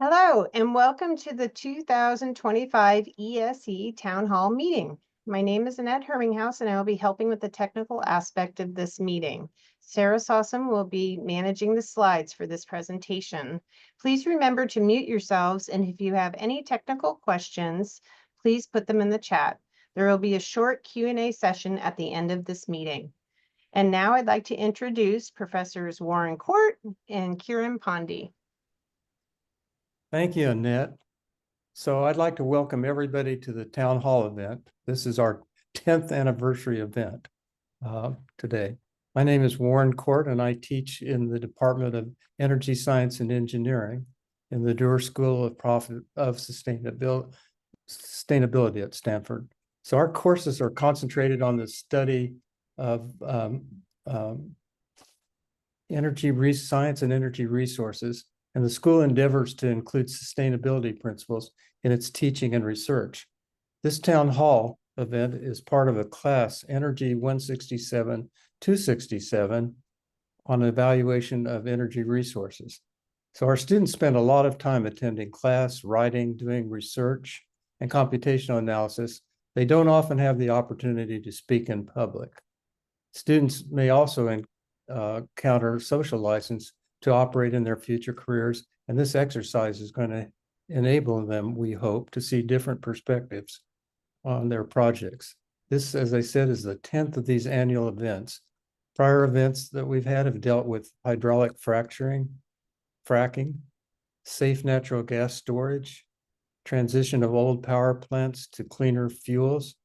Hello, and welcome to the 2025 ESE Town Hall meeting. My name is Annette Herminghaus, and I will be helping with the technical aspect of this meeting. Sarah Sawsum will be managing the slides for this presentation. Please remember to mute yourselves, and if you have any technical questions, please put them in the chat. There will be a short Q&A session at the end of this meeting. And now I'd like to introduce Professors Warren Court and Kiran Pandey. Thank you, Annette. So I'd like to welcome everybody to the Town Hall event. This is our 10th anniversary event today. My name is Warren Court, and I teach in the Department of Energy Science and Engineering in the Doerr School of Sustainability at Stanford. So our courses are concentrated on the study of energy science and energy resources, and the school endeavors to include sustainability principles in its teaching and research. This town hall event is part of a class, Energy 167-267, on evaluation of energy resources. So our students spend a lot of time attending class, writing, doing research, and computational analysis. They don't often have the opportunity to speak in public. Students may also encounter social license to operate in their future careers, and this exercise is going to enable them, we hope, to see different perspectives on their projects. This, as I said, is the 10th of these annual events. Prior events that we've had have dealt with hydraulic fracking, safe natural gas storage, transition of old power plants to cleaner fuels,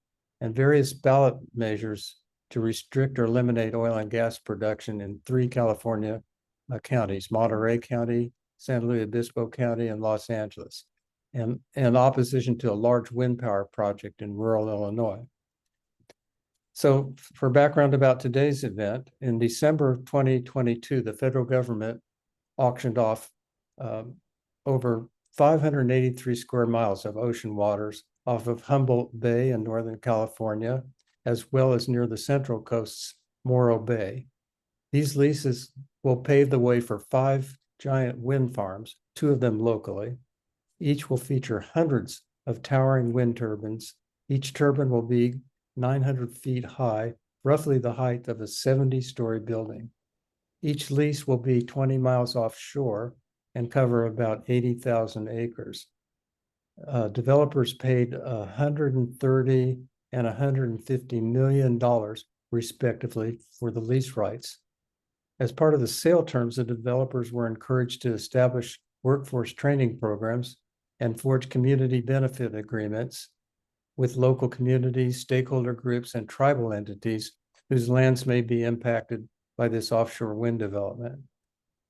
and various ballot measures to restrict or eliminate oil and gas production in 3 California counties: Monterey County, San Luis Obispo County, and Los Angeles, and opposition to a large wind power project in rural Illinois. So for background about today's event, in December 2022, the federal government auctioned off over 583 square miles of ocean waters off of Humboldt Bay in Northern California, as well as near the Central Coast's Morro Bay. These leases will pave the way for 5 giant wind farms, 2 of them locally. Each will feature hundreds of towering wind turbines. Each turbine will be 900 feet high, roughly the height of a 70-story building. Each lease will be 20 miles offshore and cover about 80,000 acres. Developers paid $130 and $150 million, respectively, for the lease rights. As part of the sale terms, the developers were encouraged to establish workforce training programs and forge community benefit agreements with local communities, stakeholder groups, and tribal entities whose lands may be impacted by this offshore wind development.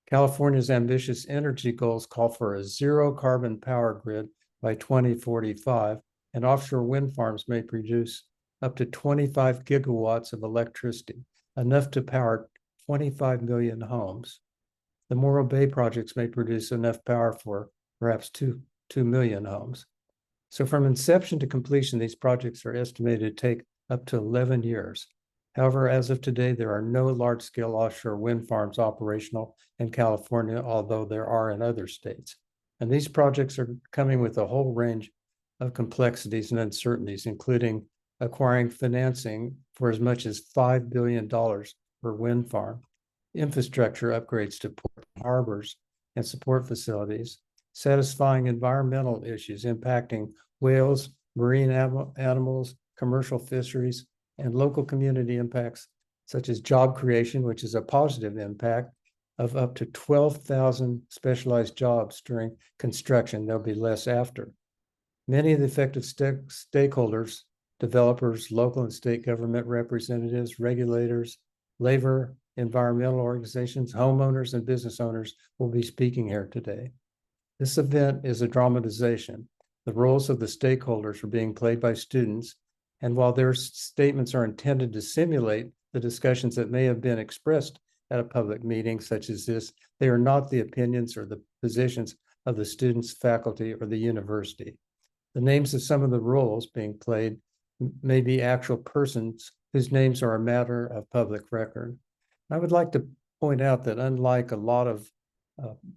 California's ambitious energy goals call for a zero carbon power grid by 2045, and offshore wind farms may produce up to 25 gigawatts of electricity, enough to power 25 million homes. The Morro Bay projects may produce enough power for perhaps 2 million homes. So from inception to completion, these projects are estimated to take up to 11 years. However, as of today, there are no large-scale offshore wind farms operational in California, although there are in other states. And these projects are coming with a whole range of complexities and uncertainties, including acquiring financing for as much as $5 billion per wind farm, infrastructure upgrades to port harbors and support facilities, satisfying environmental issues impacting whales, marine animals, commercial fisheries, and local community impacts such as job creation, which is a positive impact of up to 12,000 specialized jobs during construction. There'll be less after. Many of the affected stakeholders, developers, local and state government representatives, regulators, labor, environmental organizations, homeowners, and business owners will be speaking here today. This event is a dramatization. The roles of the stakeholders are being played by students, and while their statements are intended to simulate the discussions that may have been expressed at a public meeting such as this, they are not the opinions or the positions of the students, faculty, or the university. The names of some of the roles being played may be actual persons whose names are a matter of public record. I would like to point out that unlike a lot of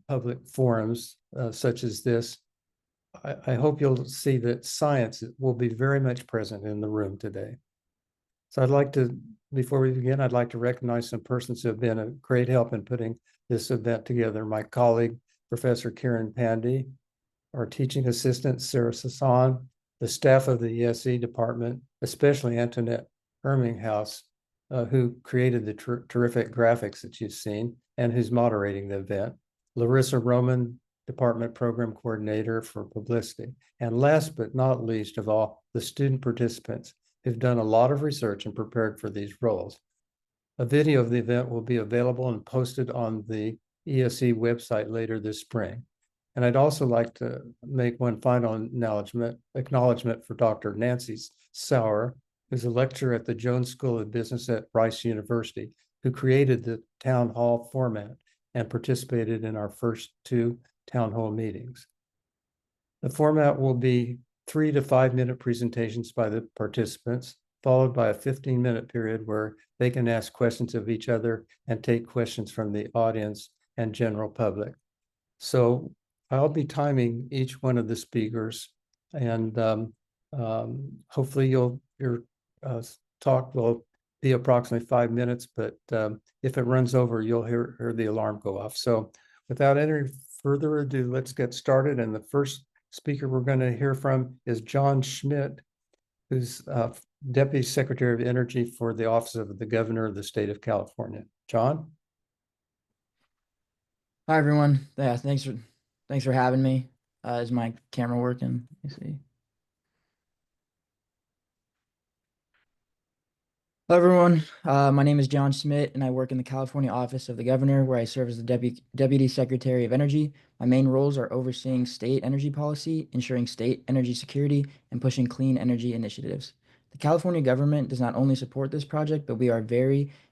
public forums such as this, I hope you'll see that science will be very much present in the room today. So I'd like to, before we begin, I'd like to recognize some persons who have been a great help in putting this event together. My colleague, Professor Karen Pandy, our teaching assistant, Sarah Sasson, the staff of the ESE department, especially Antoinette Herminghaus, who created the terrific graphics that you've seen and who's moderating the event. Larissa Roman, department program coordinator for publicity. And last but not least of all, the student participants who've done a lot of research and prepared for these roles. A video of the event will be available and posted on the ESE website later this spring. And I'd also like to make one final acknowledgement for Dr. Nancy Sauer, who's a lecturer at the Jones School of Business at Rice University, who created the town hall format and participated in our first 2 town hall meetings. The format will be 3 to 5 minute presentations by the participants, followed by a 15-minute period where they can ask questions of each other and take questions from the audience and general public. So I'll be timing each one of the speakers, and hopefully your talk will be approximately 5 minutes, but if it runs over, you'll hear the alarm go off. So without any further ado, let's get started. And the first speaker we're going to hear from is John Schmidt, who's Deputy Secretary of Energy for the Office of the Governor of the State of California. John? Hi, everyone. Yeah, thanks for having me. Is my camera working? Let me see. Hello, everyone. My name is John Schmidt, and I work in the California Office of the Governor, where I serve as the Deputy Secretary of Energy. My main roles are overseeing state energy policy, ensuring state energy security, and pushing clean energy initiatives. The California government does not only support this project, but we are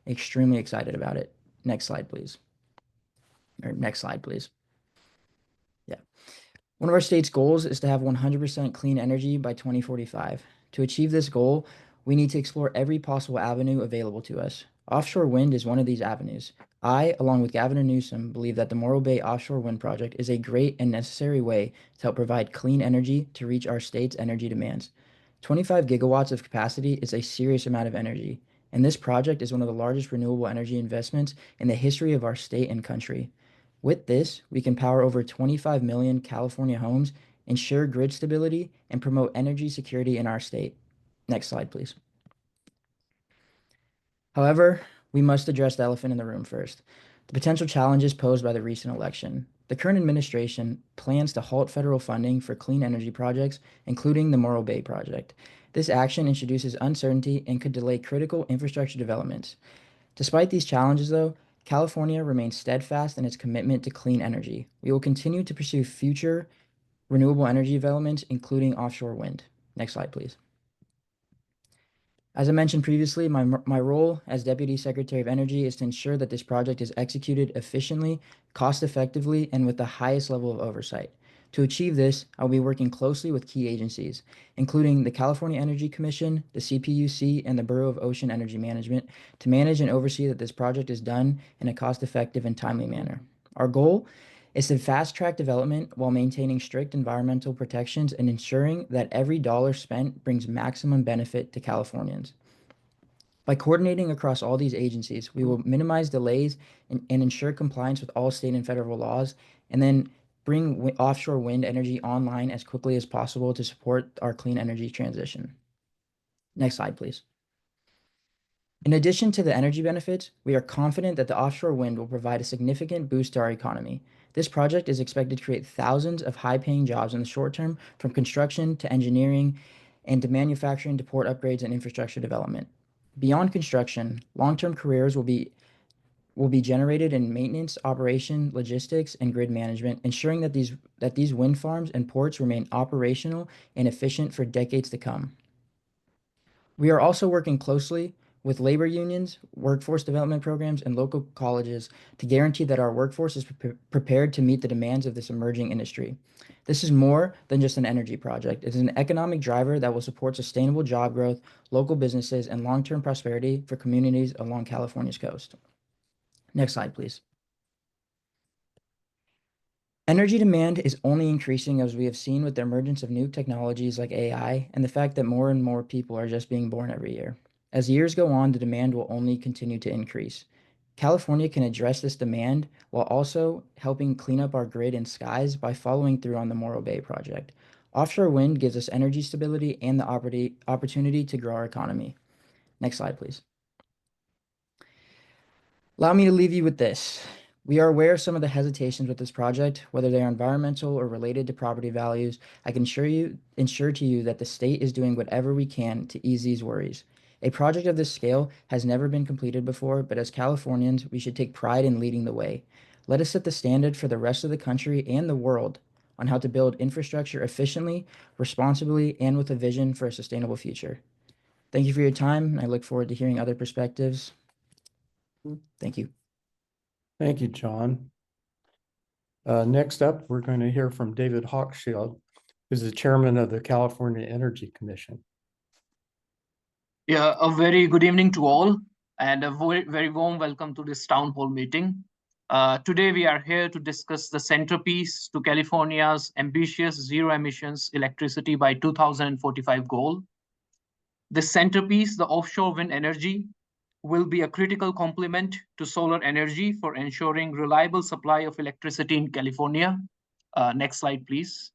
extremely excited about it. Next slide, please. Or next slide, please. Yeah. One of our state's goals is to have 100% clean energy by 2045. To achieve this goal, we need to explore every possible avenue available to us. Offshore wind is one of these avenues. I, along with Gavin Newsom, believe that the Morro Bay offshore wind project is a great and necessary way to help provide clean energy to reach our state's energy demands. 25 gigawatts of capacity is a serious amount of energy, and this project is one of the largest renewable energy investments in the history of our state and country. With this, we can power over 25 million California homes, ensure grid stability, and promote energy security in our state. Next slide, please. However, we must address the elephant in the room first. The potential challenges posed by the recent election. The current administration plans to halt federal funding for clean energy projects, including the Morro Bay project. This action introduces uncertainty and could delay critical infrastructure developments. Despite these challenges, though, California remains steadfast in its commitment to clean energy. We will continue to pursue future renewable energy developments, including offshore wind. Next slide, please. As I mentioned previously, my role as Deputy Secretary of Energy is to ensure that this project is executed efficiently, cost-effectively, and with the highest level of oversight. To achieve this, I'll be working closely with key agencies, including the California Energy Commission, the CPUC, and the Bureau of Ocean Energy Management, to manage and oversee that this project is done in a cost-effective and timely manner. Our goal is to fast-track development while maintaining strict environmental protections and ensuring that every dollar spent brings maximum benefit to Californians. By coordinating across all these agencies, we will minimize delays and ensure compliance with all state and federal laws, and then bring offshore wind energy online as quickly as possible to support our clean energy transition. Next slide, please. In addition to the energy benefits, we are confident that the offshore wind will provide a significant boost to our economy. This project is expected to create thousands of high-paying jobs in the short term, from construction to engineering and to manufacturing to port upgrades and infrastructure development. Beyond construction, long-term careers will be generated in maintenance, operation, logistics, and grid management, ensuring that these wind farms and ports remain operational and efficient for decades to come. We are also working closely with labor unions, workforce development programs, and local colleges to guarantee that our workforce is prepared to meet the demands of this emerging industry. This is more than just an energy project. It is an economic driver that will support sustainable job growth, local businesses, and long-term prosperity for communities along California's coast. Next slide, please. Energy demand is only increasing, as we have seen with the emergence of new technologies like AI and the fact that more and more people are just being born every year. As years go on, the demand will only continue to increase. California can address this demand while also helping clean up our grid and skies by following through on the Morro Bay project. Offshore wind gives us energy stability and the opportunity to grow our economy. Next slide, please. Allow me to leave you with this. We are aware of some of the hesitations with this project, whether they are environmental or related to property values. I can ensure to you that the state is doing whatever we can to ease these worries. A project of this scale has never been completed before, but as Californians, we should take pride in leading the way. Let us set the standard for the rest of the country and the world on how to build infrastructure efficiently, responsibly, and with a vision for a sustainable future. Thank you for your time, and I look forward to hearing other perspectives. Thank you. Thank you, John. Next up, we're going to hear from David Hochschild, who's the chairman of the California Energy Commission. Yeah, a very good evening to all, and a very warm welcome to this town hall meeting. Today, we are here to discuss the centerpiece to California's ambitious zero emissions electricity by 2045 goal. This centerpiece, the offshore wind energy, will be a critical complement to solar energy for ensuring reliable supply of electricity in California. Next slide, please.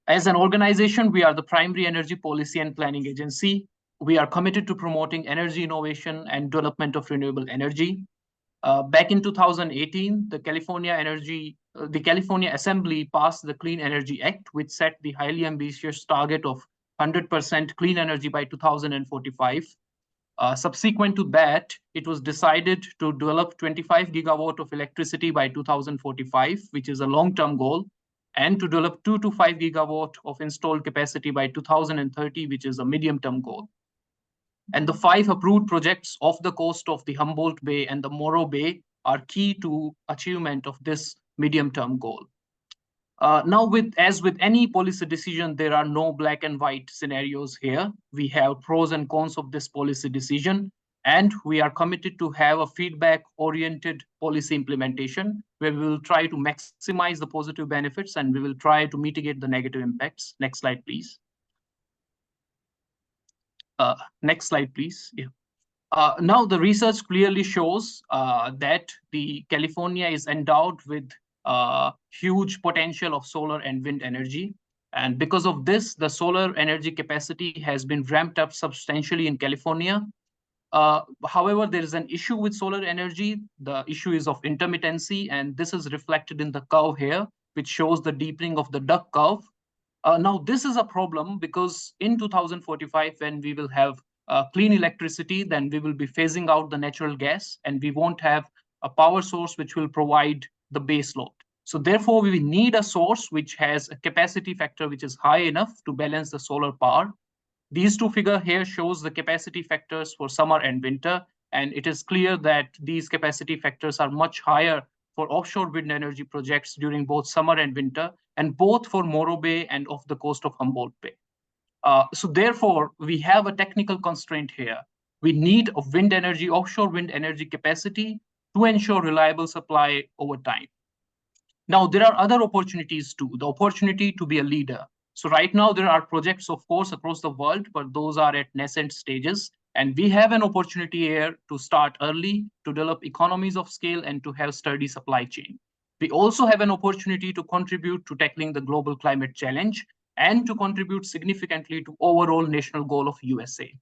As an organization, we are the primary energy policy and planning agency. We are committed to promoting energy innovation and development of renewable energy. Back in 2018, the California Assembly passed the Clean Energy Act, which set the highly ambitious target of 100% clean energy by 2045. Subsequent to that, it was decided to develop 25 gigawatt of electricity by 2045, which is a long-term goal, and to develop 2 to 5 gigawatt of installed capacity by 2030, which is a medium-term goal. And the 5 approved projects off the coast of the Humboldt Bay and the Morro Bay are key to achievement of this medium-term goal. Now, as with any policy decision, there are no black and white scenarios here. We have pros and cons of this policy decision, and we are committed to have a feedback-oriented policy implementation where we will try to maximize the positive benefits and we will try to mitigate the negative impacts. Next slide, please. Next slide, please. Yeah. Now, the research clearly shows that the California is endowed with huge potential of solar and wind energy. And because of this, the solar energy capacity has been ramped up substantially in California. However, there is an issue with solar energy. The issue is of intermittency, and this is reflected in the curve here, which shows the deepening of the duck curve. Now, this is a problem because in 2045, when we will have clean electricity, then we will be phasing out the natural gas, and we won't have a power source which will provide the base load. So therefore, we need a source which has a capacity factor which is high enough to balance the solar power. These two figures here shows the capacity factors for summer and winter, and it is clear that these capacity factors are much higher for offshore wind energy projects during both summer and winter, and both for Morro Bay and off the coast of Humboldt Bay. So therefore, we have a technical constraint here. We need a offshore wind energy capacity to ensure reliable supply over time. Now, there are other opportunities too, the opportunity to be a leader. So right now, there are projects, of course, across the world, but those are at nascent stages. And we have an opportunity here to start early, to develop economies of scale, and to have sturdy supply chain. We also have an opportunity to contribute to tackling the global climate challenge and to contribute significantly to overall national goal of USA.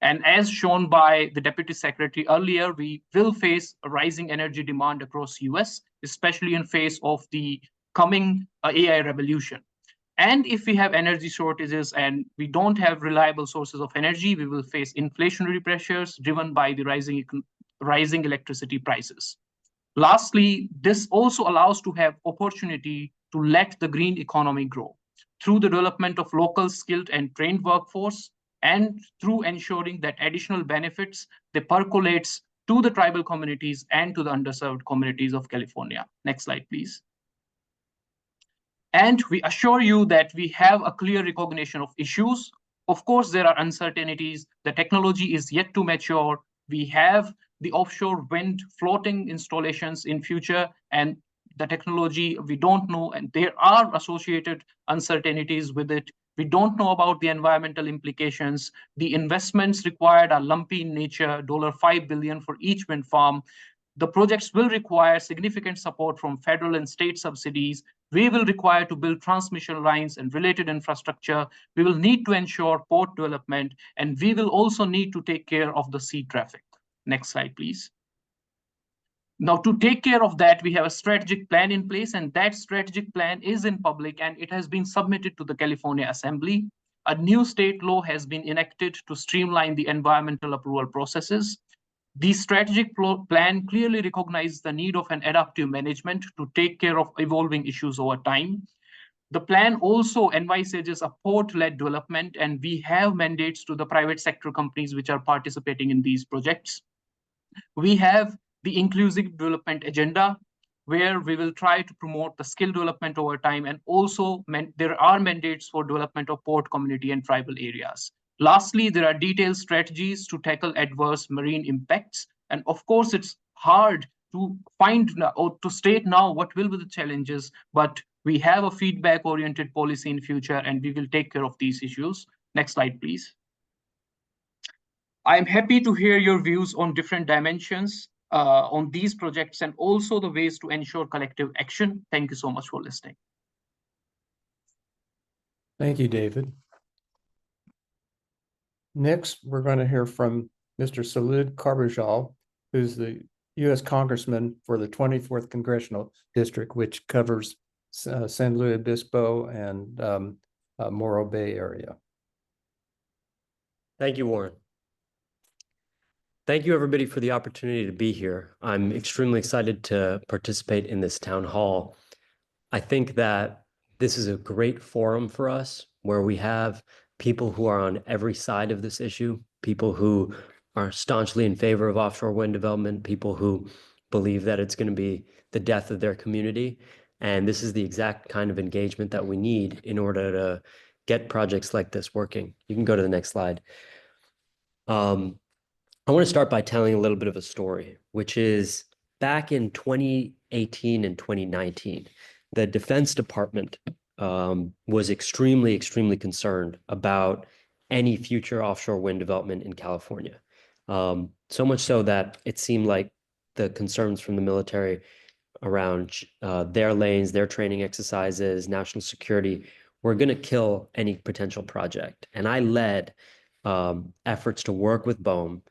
And as shown by the Deputy Secretary earlier, we will face a rising energy demand across US, especially in face of the coming AI revolution. And if we have energy shortages and we don't have reliable sources of energy, we will face inflationary pressures driven by the rising electricity prices. Lastly, this also allows to have opportunity to let the green economy grow through the development of local skilled and trained workforce, and through ensuring that additional benefits, they percolates to the tribal communities and to the underserved communities of California. Next slide, please. And we assure you that we have a clear recognition of issues. Of course, there are uncertainties. The technology is yet to mature. We have the offshore wind floating installations in future, and the technology, we don't know, and there are associated uncertainties with it. We don't know about the environmental implications. The investments required are lumpy in nature, $5 billion for each wind farm. The projects will require significant support from federal and state subsidies. We will require to build transmission lines and related infrastructure. We will need to ensure port development, and we will also need to take care of the sea traffic. Next slide, please. Now, to take care of that, we have a strategic plan in place, and that strategic plan is in public and it has been submitted to the California Assembly. A new state law has been enacted to streamline the environmental approval processes. The strategic plan clearly recognizes the need of an adaptive management to take care of evolving issues over time. The plan also envisages a port-led development, and we have mandates to the private sector companies which are participating in these projects. We have the inclusive development agenda, where we will try to promote the skill development over time, and also there are mandates for development of port community and tribal areas. Lastly, there are detailed strategies to tackle adverse marine impacts. And of course, it's hard to find or to state now what will be the challenges, but we have a feedback-oriented policy in future, and we will take care of these issues. Next slide, please. I'm happy to hear your views on different dimensions on these projects and also the ways to ensure collective action. Thank you so much for listening. Thank you, David. Next, we're going to hear from Mr. Salud Carbajal, who's the U.S. Congressman for the 24th Congressional District, which covers San Luis Obispo and Morro Bay area. Thank you, Warren. Thank you, everybody, for the opportunity to be here. I'm extremely excited to participate in this town hall. I think that this is a great forum for us where we have people who are on every side of this issue, people who are staunchly in favor of offshore wind development, people who believe that it's going to be the death of their community. And this is the exact kind of engagement that we need in order to get projects like this working. You can go to the next slide. I want to start by telling a little bit of a story, which is back in 2018 and 2019, the Defense Department was extremely, extremely concerned about any future offshore wind development in California. So much so that it seemed like the concerns from the military around their lanes, their training exercises, national security were going to kill any potential project. And I led efforts to work with BOEM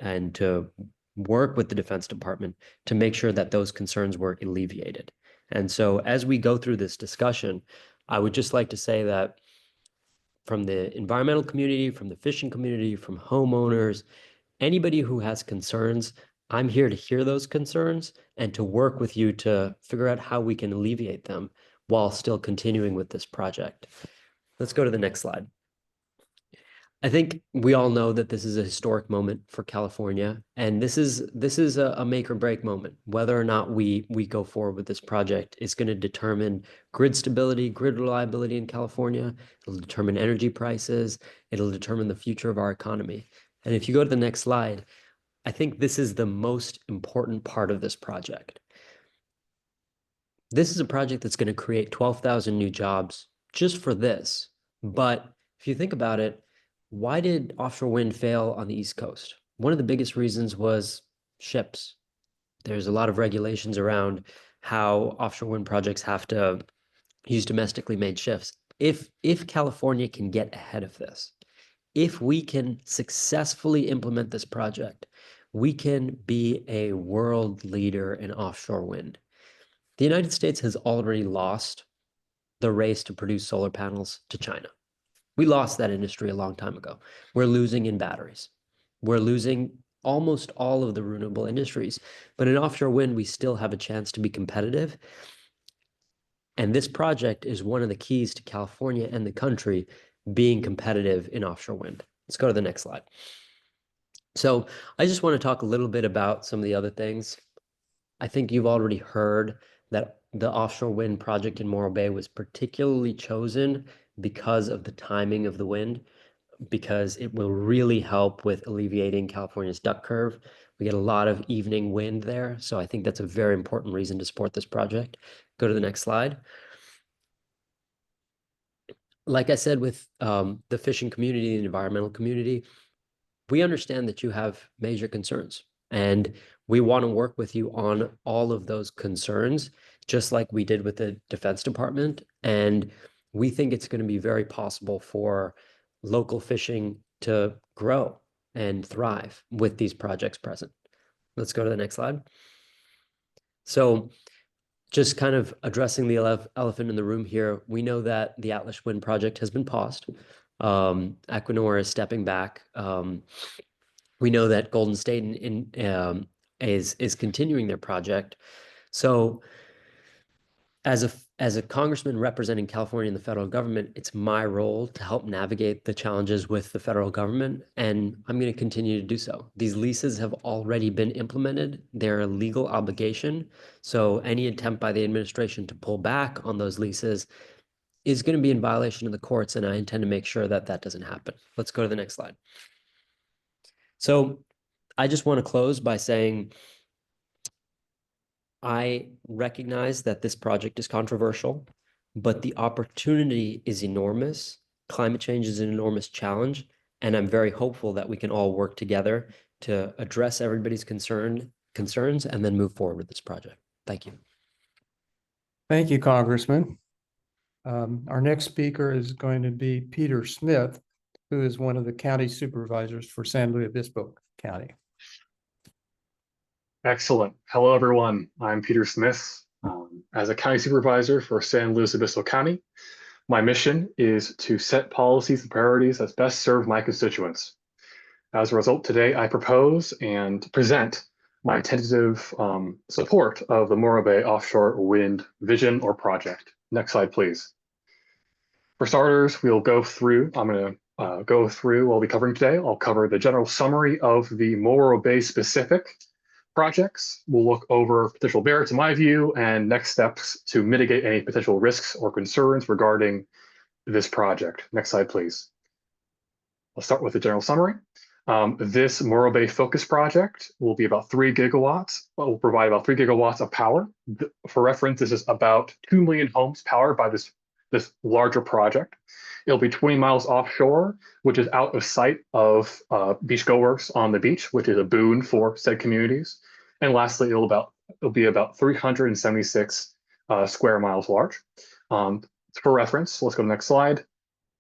and to work with the Defense Department to make sure that those concerns were alleviated. And so as we go through this discussion, I would just like to say that from the environmental community, from the fishing community, from homeowners, anybody who has concerns, I'm here to hear those concerns and to work with you to figure out how we can alleviate them while still continuing with this project. Let's go to the next slide. I think we all know that this is a historic moment for California, and this is a make or break moment. Whether or not we go forward with this project is going to determine grid stability, grid reliability in California. It'll determine energy prices. It'll determine the future of our economy. And if you go to the next slide, I think this is the most important part of this project. This is a project that's going to create 12,000 new jobs just for this. But if you think about it, why did offshore wind fail on the East Coast? One of the biggest reasons was ships. There's a lot of regulations around how offshore wind projects have to use domestically made ships. If California can get ahead of this, if we can successfully implement this project, we can be a world leader in offshore wind. The United States has already lost the race to produce solar panels to China. We lost that industry a long time ago. We're losing in batteries. We're losing almost all of the renewable industries. But in offshore wind, we still have a chance to be competitive. And this project is one of the keys to California and the country being competitive in offshore wind. Let's go to the next slide. So I just want to talk a little bit about some of the other things. I think you've already heard that the offshore wind project in Morro Bay was particularly chosen because of the timing of the wind, because it will really help with alleviating California's duck curve. We get a lot of evening wind there. So I think that's a very important reason to support this project. Go to the next slide. Like I said, with the fishing community and environmental community, we understand that you have major concerns, and we want to work with you on all of those concerns, just like we did with the Defense Department. And we think it's going to be very possible for local fishing to grow and thrive with these projects present. Let's go to the next slide. So just kind of addressing the elephant in the room here, we know that the Atlas Wind project has been paused. Equinor is stepping back. We know that Golden State is continuing their project. So as a congressman representing California in the federal government, it's my role to help navigate the challenges with the federal government, and I'm going to continue to do so. These leases have already been implemented. They're a legal obligation. So any attempt by the administration to pull back on those leases is going to be in violation of the courts, and I intend to make sure that that doesn't happen. Let's go to the next slide. So I just want to close by saying I recognize that this project is controversial, but the opportunity is enormous. Climate change is an enormous challenge, and I'm very hopeful that we can all work together to address everybody's concerns and then move forward with this project. Thank you. Thank you, Congressman. Our next speaker is going to be Peter Smith, who is one of the county supervisors for San Luis Obispo County. Excellent. Hello, everyone. I'm Peter Smith. As a county supervisor for San Luis Obispo County, my mission is to set policies and priorities that best serve my constituents. As a result, today I propose and present my tentative support of the Morro Bay offshore wind vision or project. Next slide, please. For starters, we'll go through, I'm going to go through what I'll be covering today. I'll cover the general summary of the Morro Bay specific projects. We'll look over potential merits in my view and next steps to mitigate any potential risks or concerns regarding this project. Next slide, please. I'll start with the general summary. This Morro Bay Focus project will be about 3 gigawatts. Will provide about 3 gigawatts of power. For reference, this is about 2 million homes powered by this larger project. It'll be 20 miles offshore, which is out of sight of beachgoers on the beach, which is a boon for said communities. And lastly, it'll be about 376 square miles large. For reference, let's go to the next slide.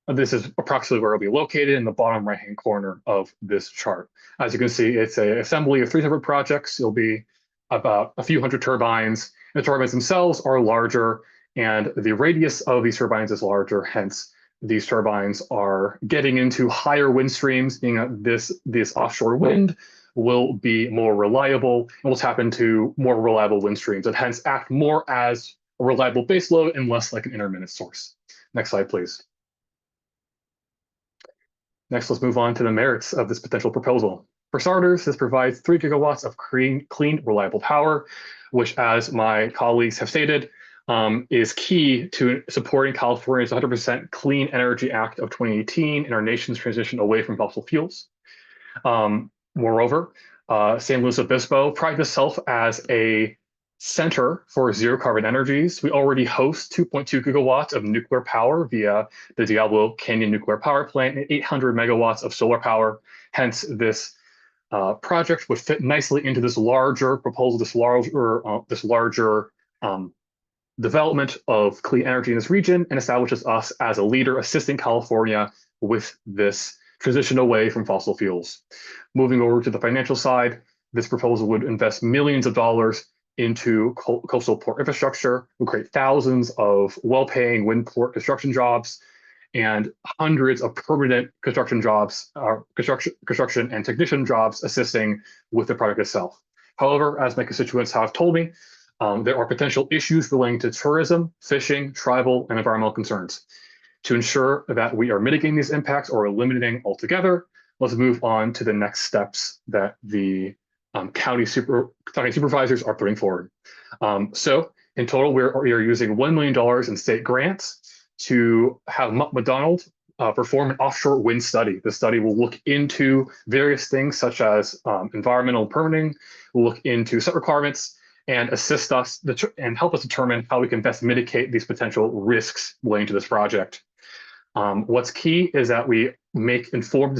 This is approximately where it'll be located in the bottom right-hand corner of this chart. As you can see, it's an assembly of 3 separate projects. It'll be about a few hundred turbines. The turbines themselves are larger, and the radius of these turbines is larger. Hence, these turbines are getting into higher wind streams, being that this offshore wind will be more reliable and will tap into more reliable wind streams and hence act more as a reliable baseload and less like an intermittent source. Next slide, please. Next, let's move on to the merits of this potential proposal. For starters, this provides 3 gigawatts of clean, reliable power, which, as my colleagues have stated, is key to supporting California's 100% Clean Energy Act of 2018 and our nation's transition away from fossil fuels. Moreover, San Luis Obispo prides itself as a center for zero carbon energies. We already host 2.2 gigawatts of nuclear power via the Diablo Canyon nuclear power plant and 800 megawatts of solar power. Hence, this project would fit nicely into this larger proposal, this larger development of clean energy in this region, and establishes us as a leader assisting California with this transition away from fossil fuels. Moving over to the financial side, this proposal would invest millions of dollars into coastal port infrastructure, would create thousands of well-paying wind port construction jobs, and hundreds of permanent construction jobs, construction and technician jobs assisting with the project itself. However, as my constituents have told me, there are potential issues relating to tourism, fishing, tribal, and environmental concerns. To ensure that we are mitigating these impacts or eliminating altogether, let's move on to the next steps that the county supervisors are putting forward. So in total, we are using $1 million in state grants to have McDonald perform an offshore wind study. The study will look into various things such as environmental permitting, will look into set requirements, and assist us and help us determine how we can best mitigate these potential risks relating to this project. What's key is that we make informed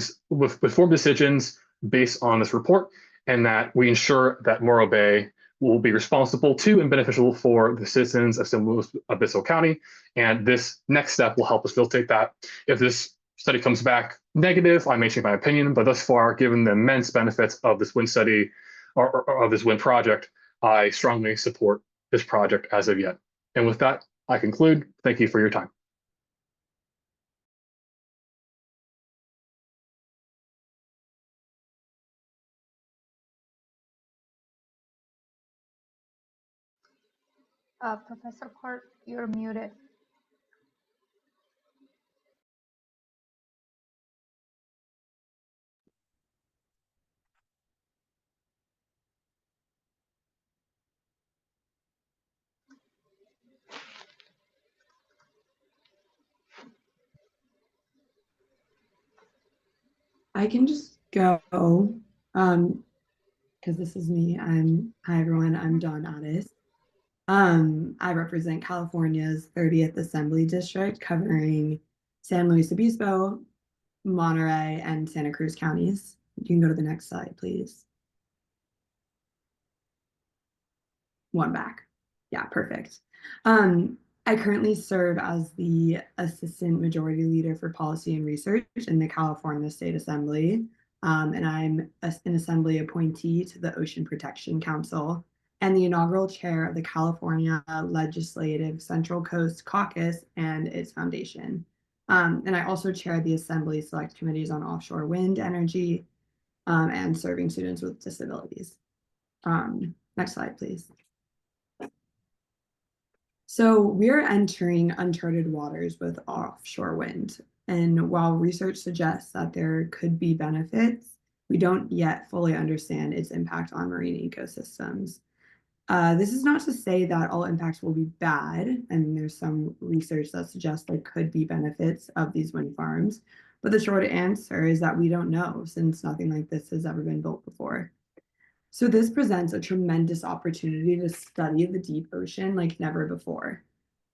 decisions based on this report, and that we ensure that Morro Bay will be responsible to and beneficial for the citizens of San Luis Obispo County. And this next step will help us facilitate that. If this study comes back negative, I may change my opinion, but thus far, given the immense benefits of this wind study or of this wind project, I strongly support this project as of yet. And with that, I conclude. Thank you for your time. Professor Clark, you're muted. I can just go, because this is me. Hi everyone, I'm Dawn Addis. I represent California's 30th Assembly District, covering San Luis Obispo, Monterey, and Santa Cruz counties. You can go to the next slide, please. One back. Yeah, perfect. I currently serve as the Assistant Majority Leader for Policy and Research in the California State Assembly, and I'm an Assembly appointee to the Ocean Protection Council and the inaugural chair of the California Legislative Central Coast Caucus and its foundation. And I also chair the Assembly Select Committees on Offshore Wind Energy and serving students with disabilities. Next slide, please. So we're entering uncharted waters with offshore wind. And while research suggests that there could be benefits, we don't yet fully understand its impact on marine ecosystems. This is not to say that all impacts will be bad, and there's some research that suggests there could be benefits of these wind farms, but the short answer is that we don't know, since nothing like this has ever been built before. So this presents a tremendous opportunity to study the deep ocean like never before.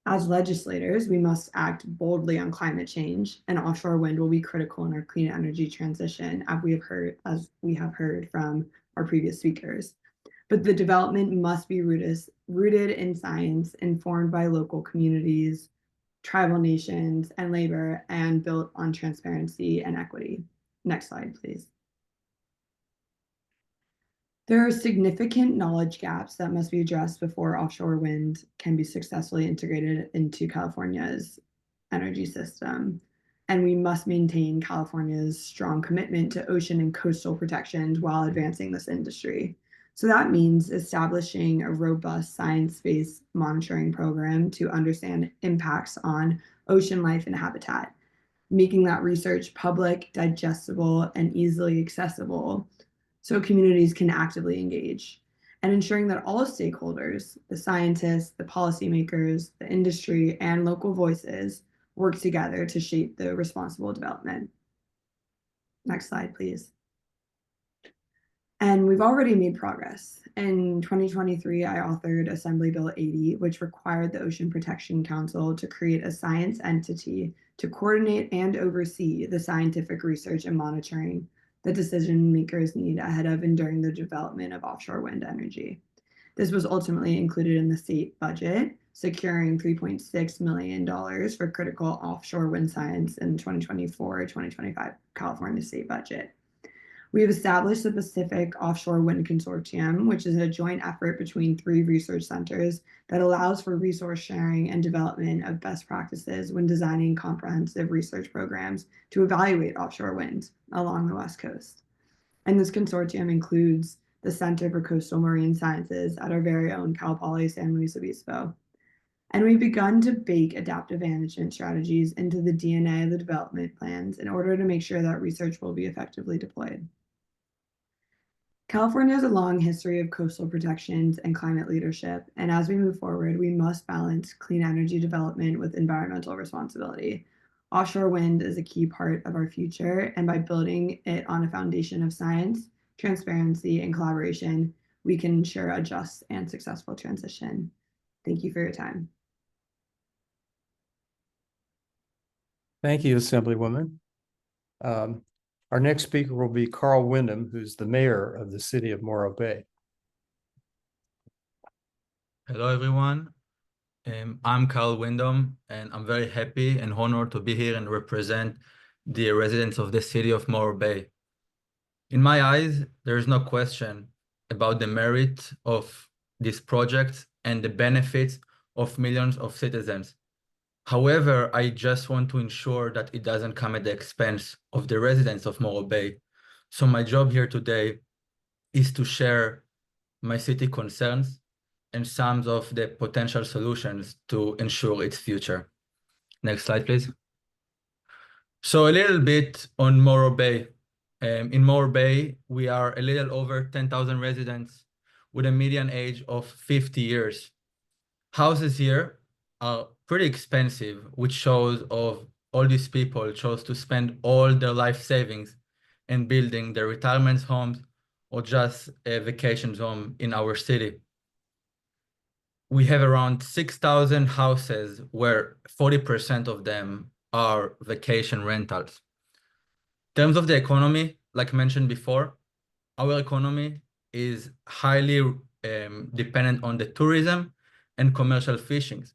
As legislators, we must act boldly on climate change, and offshore wind will be critical in our clean energy transition, as we have heard from our previous speakers. But the development must be rooted in science, informed by local communities, tribal nations, and labor, and built on transparency and equity. Next slide, please. There are significant knowledge gaps that must be addressed before offshore wind can be successfully integrated into California's energy system. And we must maintain California's strong commitment to ocean and coastal protections while advancing this industry. So that means establishing a robust science-based monitoring program to understand impacts on ocean life and habitat, making that research public, digestible, and easily accessible so communities can actively engage, and ensuring that all stakeholders, the scientists, the policymakers, the industry, and local voices work together to shape the responsible development. Next slide, please. And we've already made progress. In 2023, I authored Assembly Bill 80, which required the Ocean Protection Council to create a science entity to coordinate and oversee the scientific research and monitoring that decision makers need ahead of and during the development of offshore wind energy. This was ultimately included in the state budget, securing $3.6 million for critical offshore wind science in 2024-2025 California state budget. We have established the Pacific Offshore Wind Consortium, which is a joint effort between 3 research centers that allows for resource sharing and development of best practices when designing comprehensive research programs to evaluate offshore wind along the West Coast. And this consortium includes the Center for Coastal Marine Sciences at our very own Cal Poly San Luis Obispo. And we've begun to bake adaptive management strategies into the DNA of the development plans in order to make sure that research will be effectively deployed. California has a long history of coastal protections and climate leadership, and as we move forward, we must balance clean energy development with environmental responsibility. Offshore wind is a key part of our future, and by building it on a foundation of science, transparency, and collaboration, we can ensure a just and successful transition. Thank you for your time. Thank you, Assemblywoman. Our next speaker will be Carl Wyndham, who's the mayor of the city of Morro Bay. Hello, everyone. I'm Carl Wyndham, and I'm very happy and honored to be here and represent the residents of the city of Morro Bay. In my eyes, there is no question about the merit of this project and the benefits of millions of citizens. However, I just want to ensure that it doesn't come at the expense of the residents of Morro Bay. So my job here today is to share my city concerns and some of the potential solutions to ensure its future. Next slide, please. So a little bit on Morro Bay. In Morro Bay, we are a little over 10,000 residents with a median age of 50 years. Houses here are pretty expensive, which shows of all these people chose to spend all their life savings in building their retirement homes or just a vacation home in our city. We have around 6,000 houses where 40% of them are vacation rentals. In terms of the economy, like mentioned before, our economy is highly dependent on the tourism and commercial fishing.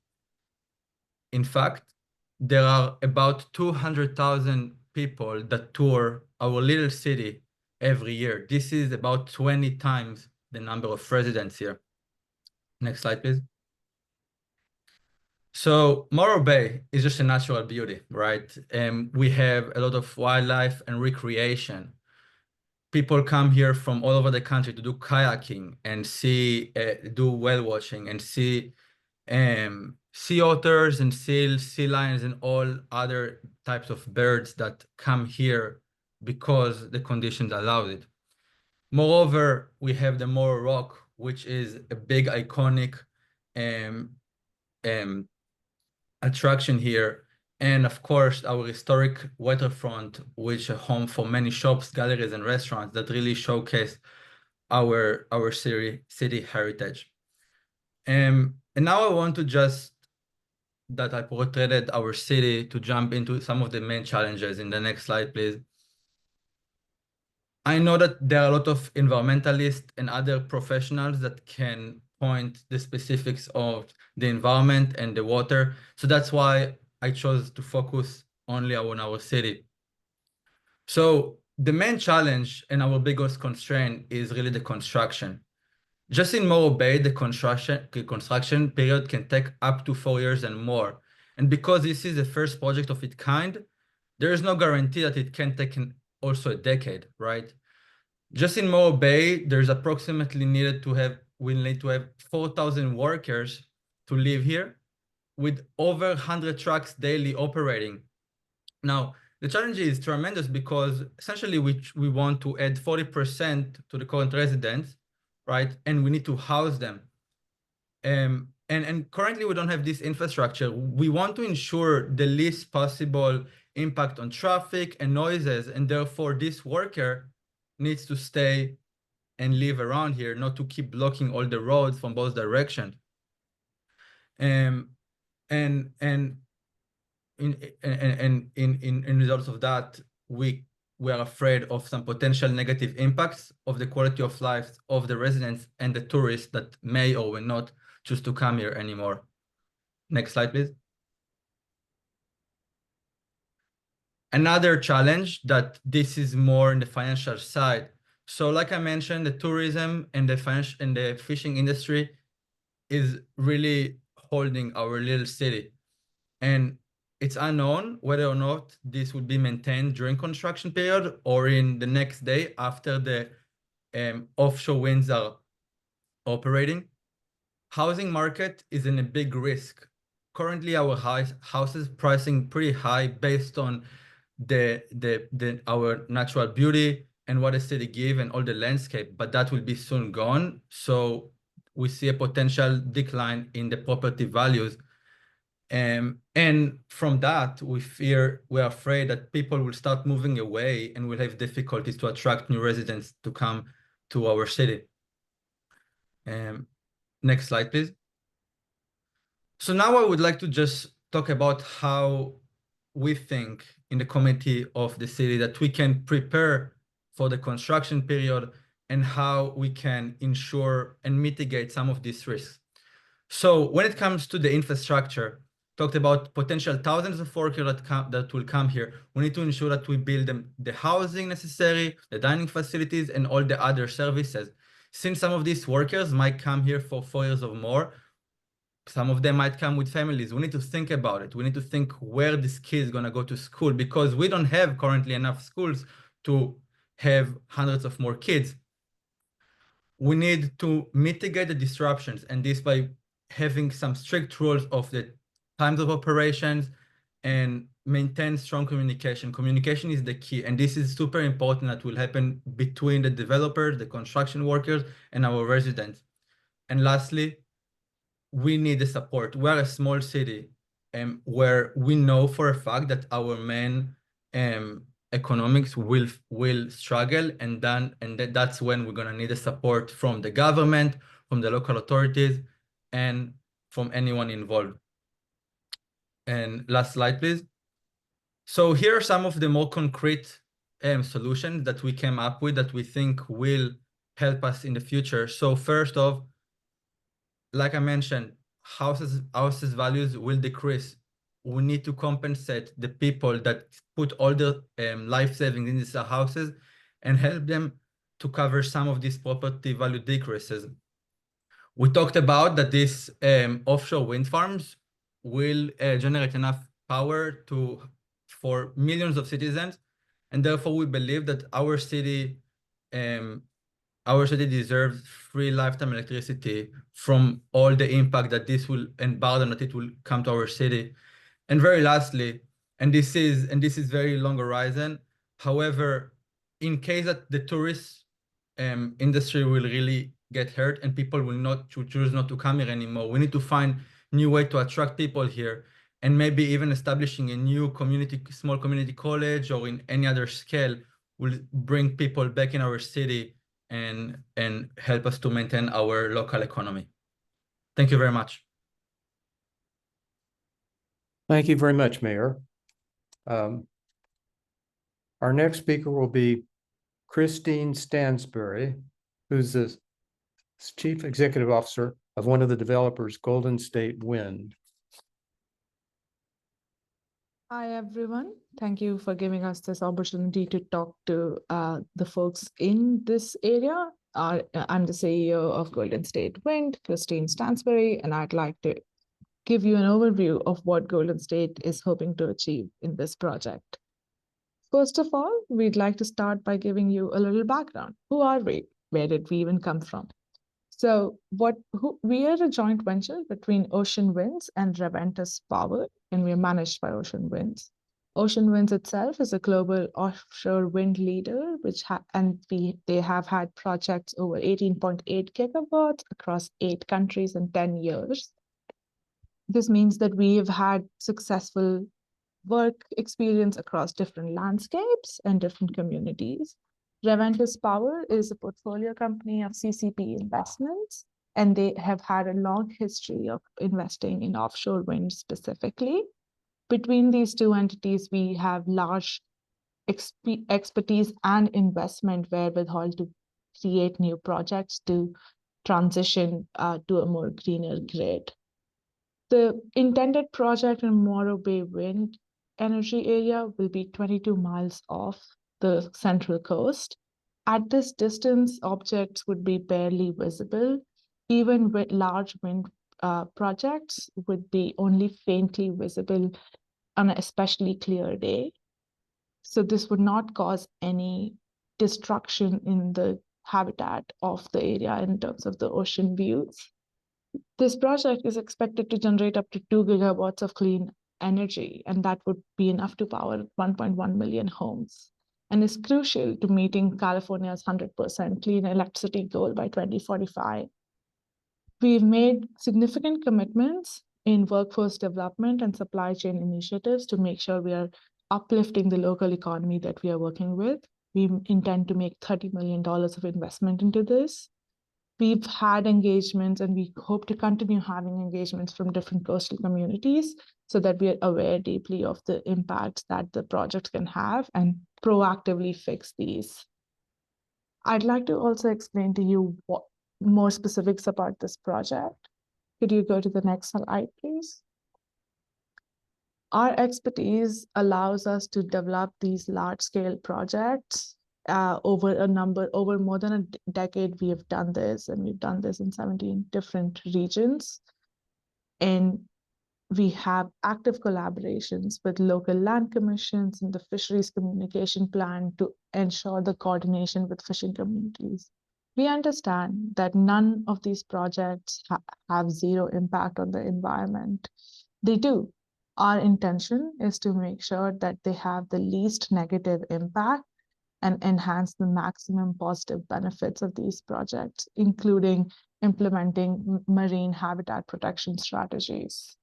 In fact, there are about 200,000 people that tour our little city every year. This is about 20 times the number of residents here. Next slide, please. So Morro Bay is just a natural beauty, right? We have a lot of wildlife and recreation. People come here from all over the country to do kayaking and do whale watching and see sea otters and seals, sea lions, and all other types of birds that come here because the conditions allow it. Moreover, we have the Morro Rock, which is a big iconic attraction here. And of course, our historic waterfront, which is home for many shops, galleries, and restaurants that really showcase our city heritage. And now I want to that I portrayed our city to jump into some of the main challenges. In the next slide, please. I know that there are a lot of environmentalists and other professionals that can point the specifics of the environment and the water. So that's why I chose to focus only on our city. So the main challenge and our biggest constraint is really the construction. Just in Morro Bay, the construction period can take up to 4 years and more. And because this is the first project of its kind, there is no guarantee that it can take also a decade, right? Just in Morro Bay, there's approximately we need to have 4,000 workers to live here with over 100 trucks daily operating. Now, the challenge is tremendous because essentially we want to add 40% to the current residents, right? And we need to house them. And currently we don't have this infrastructure. We want to ensure the least possible impact on traffic and noises, and therefore this worker needs to stay and live around here, not to keep blocking all the roads from both directions. And in results of that, we are afraid of some potential negative impacts of the quality of life of the residents and the tourists that may or will not choose to come here anymore. Next slide, please. Another challenge that this is more in the financial side. So like I mentioned, the tourism and the fishing industry is really holding our little city. And it's unknown whether or not this would be maintained during construction period or in the next day after the offshore winds are operating. Housing market is in a big risk. Currently, our houses pricing pretty high based on our natural beauty and what the city give and all the landscape, but that will be soon gone. So we see a potential decline in the property values. And from that, we're afraid that people will start moving away and will have difficulties to attract new residents to come to our city. Next slide, please. So now I would like to just talk about how we think in the committee of the city that we can prepare for the construction period and how we can ensure and mitigate some of these risks. So when it comes to the infrastructure, talked about potential thousands of workers that will come here. We need to ensure that we build them the housing necessary, the dining facilities, and all the other services. Since some of these workers might come here for 4 years or more, some of them might come with families. We need to think about it. We need to think where this kid is going to go to school, because we don't have currently enough schools to have hundreds of more kids. We need to mitigate the disruptions, and this by having some strict rules of the times of operations and maintain strong communication. Communication is the key, and this is super important that will happen between the developers, the construction workers, and our residents. And lastly, we need the support. We're a small city where we know for a fact that our main economics will struggle, and that's when we're gonna need the support from the government, from the local authorities, and from anyone involved. And last slide, please. So here are some of the more concrete solutions that we came up with that we think will help us in the future. So first off, like I mentioned, houses values will decrease. We need to compensate the people that put all the life savings in these houses and help them to cover some of these property value decreases. We talked about that these offshore wind farms will generate enough power for millions of citizens, and therefore we believe that our city deserves free lifetime electricity from all the impact that this will and burden that it will come to our city. And very lastly, and this is very long horizon. However, in case that the tourist industry will really get hurt and people will choose not to come here anymore, we need to find new way to attract people here, and maybe even establishing a new small community college or in any other scale will bring people back in our city and help us to maintain our local economy. Thank you very much. Thank you very much, Mayor. Our next speaker will be Christine Stansbury, who's the Chief Executive Officer of one of the developers, Golden State Wind. Hi, everyone. Thank you for giving us this opportunity to talk to the folks in this area. I'm the CEO of Golden State Wind, Christine Stansbury, and I'd like to give you an overview of what Golden State is hoping to achieve in this project. First of all, we'd like to start by giving you a little background. Who are we? Where did we even come from? So we are a joint venture between Ocean Winds and Reventus Power, and we're managed by Ocean Winds. Ocean Winds itself is a global offshore wind leader, they have had projects over 18.8 gigawatts across 8 countries in 10 years. This means that we have had successful work experience across different landscapes and different communities. Reventus Power is a portfolio company of CCP Investments, and they have had a long history of investing in offshore wind specifically. Between these two entities, we have large expertise and investment wherewithal to create new projects to transition to a more greener grid. The intended project in Morro Bay Wind Energy area will be 22 miles off the central coast. At this distance, objects would be barely visible. Even with large wind projects would be only faintly visible on an especially clear day. So this would not cause any destruction in the habitat of the area in terms of the ocean views. This project is expected to generate up to 2 gigawatts of clean energy, and that would be enough to power 1.1 million homes, and is crucial to meeting California's 100% clean electricity goal by 2045. We've made significant commitments in workforce development and supply chain initiatives to make sure we are uplifting the local economy that we are working with. We intend to make $30 million of investment into this. We've had engagements and we hope to continue having engagements from different coastal communities so that we are aware deeply of the impacts that the project can have and proactively fix these. I'd like to also explain to you what more specifics about this project. Could you go to the next slide, please? Our expertise allows us to develop these large-scale projects over more than a decade. We have done this, and we've done this in 17 different regions. And we have active collaborations with local land commissions and the fisheries communication plan to ensure the coordination with fishing communities. We understand that none of these projects have zero impact on the environment. They do. Our intention is to make sure that they have the least negative impact and enhance the maximum positive benefits of these projects, including implementing marine habitat protection strategies.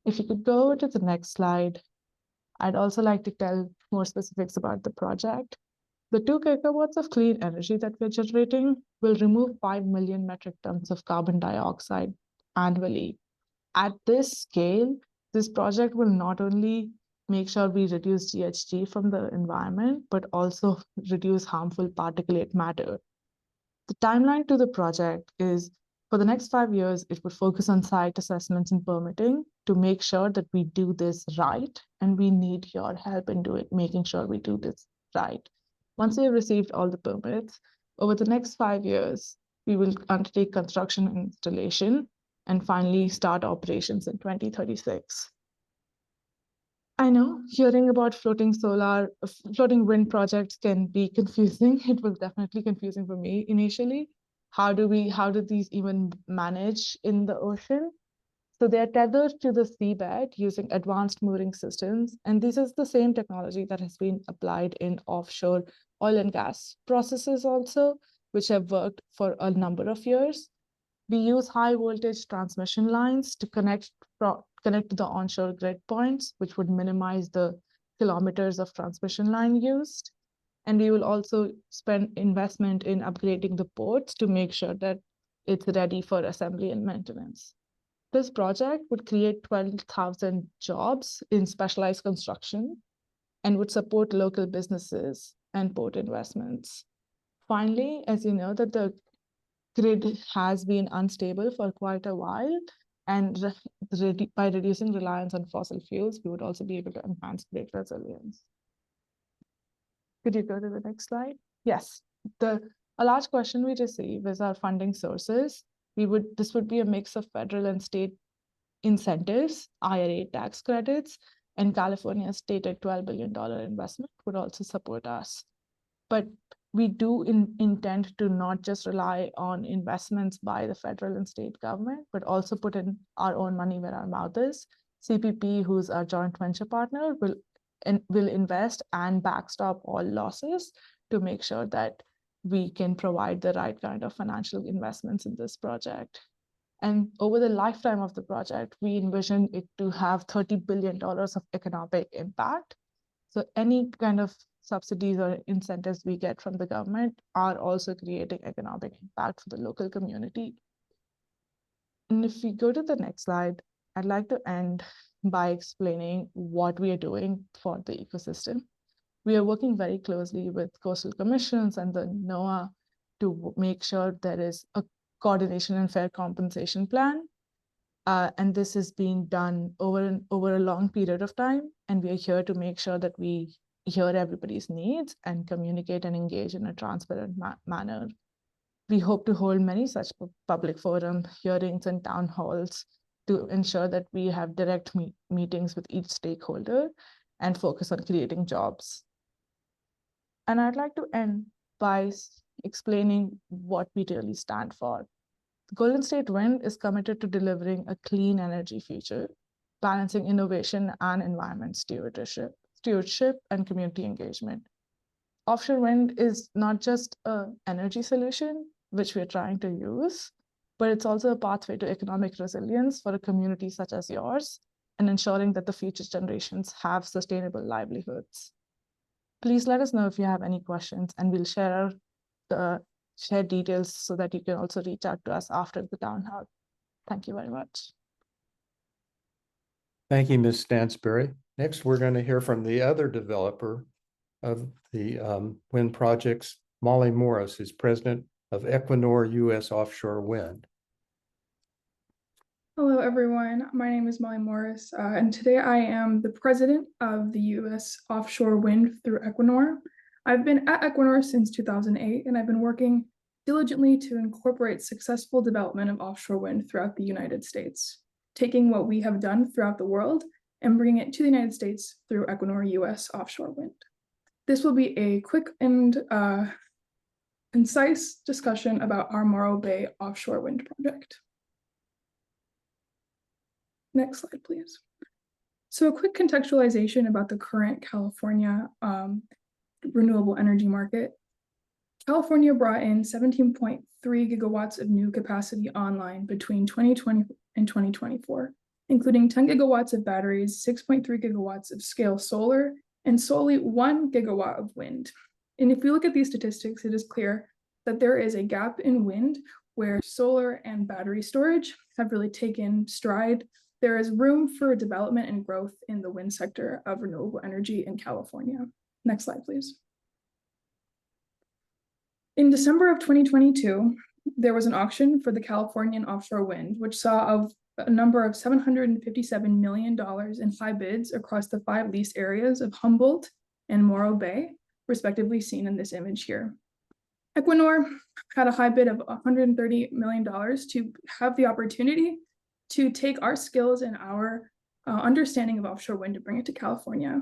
If you could go to the next slide, I'd also like to tell more specifics about the project. The 2 gigawatts of clean energy that we're generating will remove 5 million metric tons of carbon dioxide annually. At this scale, this project will not only make sure we reduce GHG from the environment, but also reduce harmful particulate matter. The timeline to the project is for the next 5 years, it would focus on site assessments and permitting to make sure that we do this right. And we need your help in making sure we do this right. Once we have received all the permits, over the next 5 years, we will undertake construction and installation and finally start operations in 2036. I know hearing about floating wind projects can be confusing. It was definitely confusing for me initially. How do these even manage in the ocean? So they're tethered to the seabed using advanced mooring systems. And this is the same technology that has been applied in offshore oil and gas processes also, which have worked for a number of years. We use high voltage transmission lines to connect to the onshore grid points, which would minimize the kilometers of transmission line used. And we will also spend investment in upgrading the ports to make sure that it's ready for assembly and maintenance. This project would create 12,000 jobs in specialized construction and would support local businesses and port investments. Finally, as you know, that the grid has been unstable for quite a while, and by reducing reliance on fossil fuels, we would also be able to enhance grid resilience. Could you go to the next slide? Yes, a large question we receive is our funding sources. This would be a mix of federal and state incentives, IRA tax credits, and California's stated $12 billion investment would also support us. But we do intend to not just rely on investments by the federal and state government, but also put in our own money where our mouth is. CPP, who's our joint venture partner, will invest and backstop all losses to make sure that we can provide the right kind of financial investments in this project. And over the lifetime of the project, we envision it to have $30 billion of economic impact. So any kind of subsidies or incentives we get from the government are also creating economic impact for the local community. And if we go to the next slide, I'd like to end by explaining what we are doing for the ecosystem. We are working very closely with coastal commissions and the NOAA to make sure there is a coordination and fair compensation plan. And this is being done over a long period of time. And we are here to make sure that we hear everybody's needs and communicate and engage in a transparent manner. We hope to hold many such public forum hearings and town halls to ensure that we have direct meetings with each stakeholder and focus on creating jobs. And I'd like to end by explaining what we really stand for. Golden State Wind is committed to delivering a clean energy future, balancing innovation and environment stewardship and community engagement. Offshore wind is not just an energy solution, which we're trying to use. but it's also a pathway to economic resilience for a community such as yours and ensuring that the future generations have sustainable livelihoods. Please let us know if you have any questions, and we'll share details so that you can also reach out to us after the town hall. Thank you very much. Thank you, Ms. Stansberry. Next, we're going to hear from the other developer of the wind projects, Molly Morris, who's president of Equinor U.S. Offshore Wind. Hello, everyone. My name is Molly Morris, and today I am the president of the U.S. Offshore Wind through Equinor. I've been at Equinor since 2008, and I've been working diligently to incorporate successful development of offshore wind throughout the United States, taking what we have done throughout the world and bringing it to the United States through Equinor U.S. Offshore Wind. This will be a quick and concise discussion about our Morro Bay offshore wind project. Next slide, please. So a quick contextualization about the current California renewable energy market. California brought in 17.3 gigawatts of new capacity online between 2020 and 2024, including 10 gigawatts of batteries, 6.3 gigawatts of scale solar, and solely 1 gigawatt of wind. And if we look at these statistics, it is clear that there is a gap in wind where solar and battery storage have really taken stride. There is room for development and growth in the wind sector of renewable energy in California. Next slide, please. In December of 2022, there was an auction for the Californian offshore wind, which saw a number of $757 million in high bids across the 5 lease areas of Humboldt and Morro Bay, respectively seen in this image here. Equinor had a high bid of $130 million to have the opportunity to take our skills and our understanding of offshore wind to bring it to California.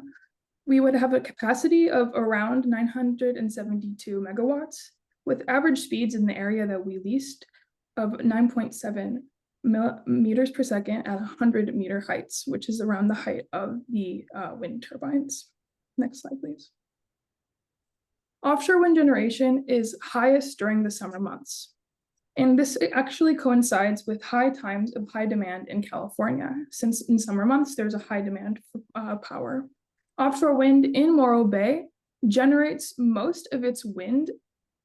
We would have a capacity of around 972 megawatts, with average speeds in the area that we leased of 9.7 meters per second at 100-meter heights, which is around the height of the wind turbines. Next slide, please. Offshore wind generation is highest during the summer months. And this actually coincides with high times of high demand in California, since in summer months, there's a high demand for power. Offshore wind in Morro Bay generates most of its wind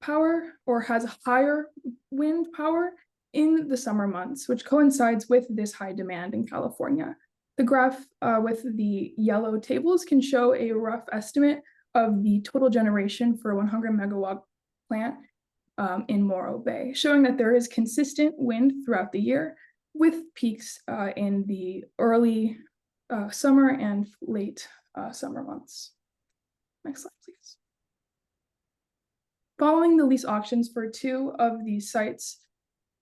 power or has higher wind power in the summer months, which coincides with this high demand in California. The graph with the yellow tables can show a rough estimate of the total generation for a 100 megawatt plant in Morro Bay, showing that there is consistent wind throughout the year with peaks in the early summer and late summer months. Next slide, please. Following the lease auctions for 2 of these sites,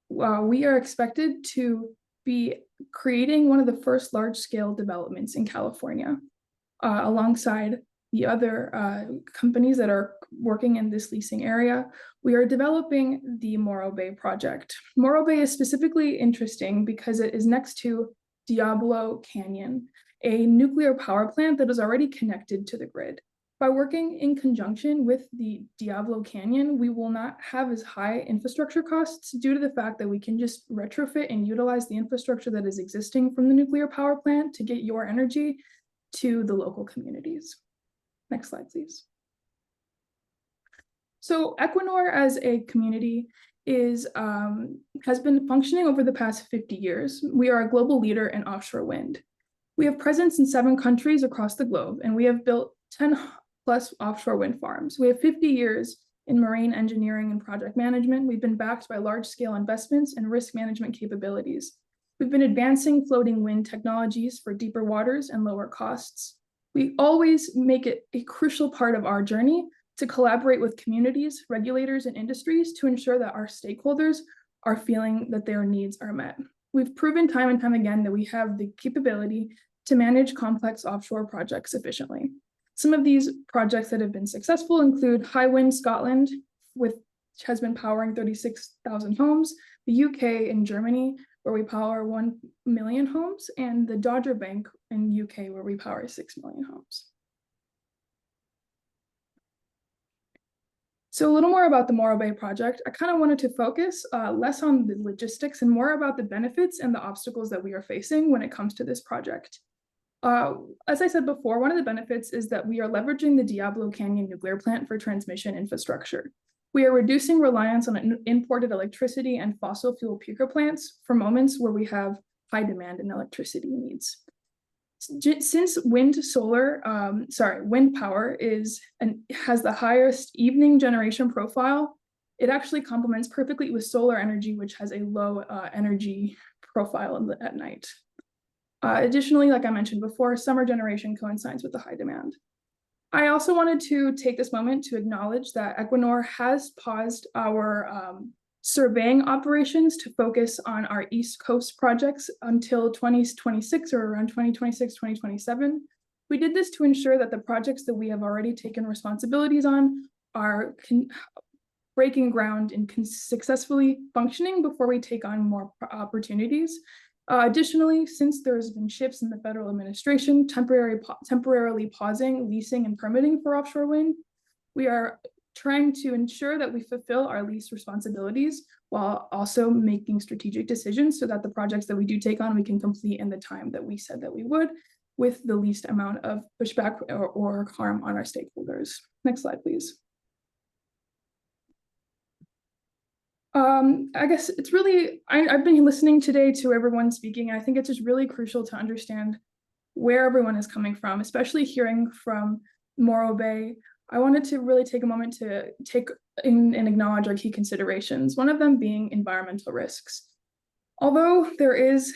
we are expected to be creating one of the first large-scale developments in California, alongside the other companies that are working in this leasing area. We are developing the Morro Bay project. Morro Bay is specifically interesting because it is next to Diablo Canyon, a nuclear power plant that is already connected to the grid. By working in conjunction with the Diablo Canyon, we will not have as high infrastructure costs due to the fact that we can just retrofit and utilize the infrastructure that is existing from the nuclear power plant to get your energy to the local communities. Next slide, please. So Equinor as a community has been functioning over the past 50 years. We are a global leader in offshore wind. We have presence in 7 countries across the globe, and we have built 10 plus offshore wind farms. We have 50 years in marine engineering and project management. We've been backed by large-scale investments and risk management capabilities. We've been advancing floating wind technologies for deeper waters and lower costs. We always make it a crucial part of our journey to collaborate with communities, regulators, and industries to ensure that our stakeholders are feeling that their needs are met. We've proven time and time again that we have the capability to manage complex offshore projects efficiently. Some of these projects that have been successful include High Wind Scotland, which has been powering 36,000 homes, the UK and Germany, where we power 1 million homes, and the Dodger Bank in UK, where we power 6 million homes. So a little more about the Morro Bay project. I kind of wanted to focus less on the logistics and more about the benefits and the obstacles that we are facing when it comes to this project. As I said before, one of the benefits is that we are leveraging the Diablo Canyon nuclear plant for transmission infrastructure. We are reducing reliance on imported electricity and fossil fuel peaker plants for moments where we have high demand in electricity needs. Since wind power has the highest evening generation profile, it actually complements perfectly with solar energy, which has a low energy profile at night. Additionally, like I mentioned before, summer generation coincides with the high demand. I also wanted to take this moment to acknowledge that Equinor has paused our surveying operations to focus on our East Coast projects until 2026 or around 2026, 2027. We did this to ensure that the projects that we have already taken responsibilities on are breaking ground and successfully functioning before we take on more opportunities. Additionally, since there's been shifts in the federal administration temporarily pausing leasing and permitting for offshore wind, we are trying to ensure that we fulfill our lease responsibilities while also making strategic decisions so that the projects that we do take on, we can complete in the time that we said that we would, with the least amount of pushback or harm on our stakeholders. Next slide, please. I guess it's really, I've been listening today to everyone speaking. I think it's just really crucial to understand where everyone is coming from, especially hearing from Morro Bay. I wanted to really take a moment to take in and acknowledge our key considerations, one of them being environmental risks. Although there is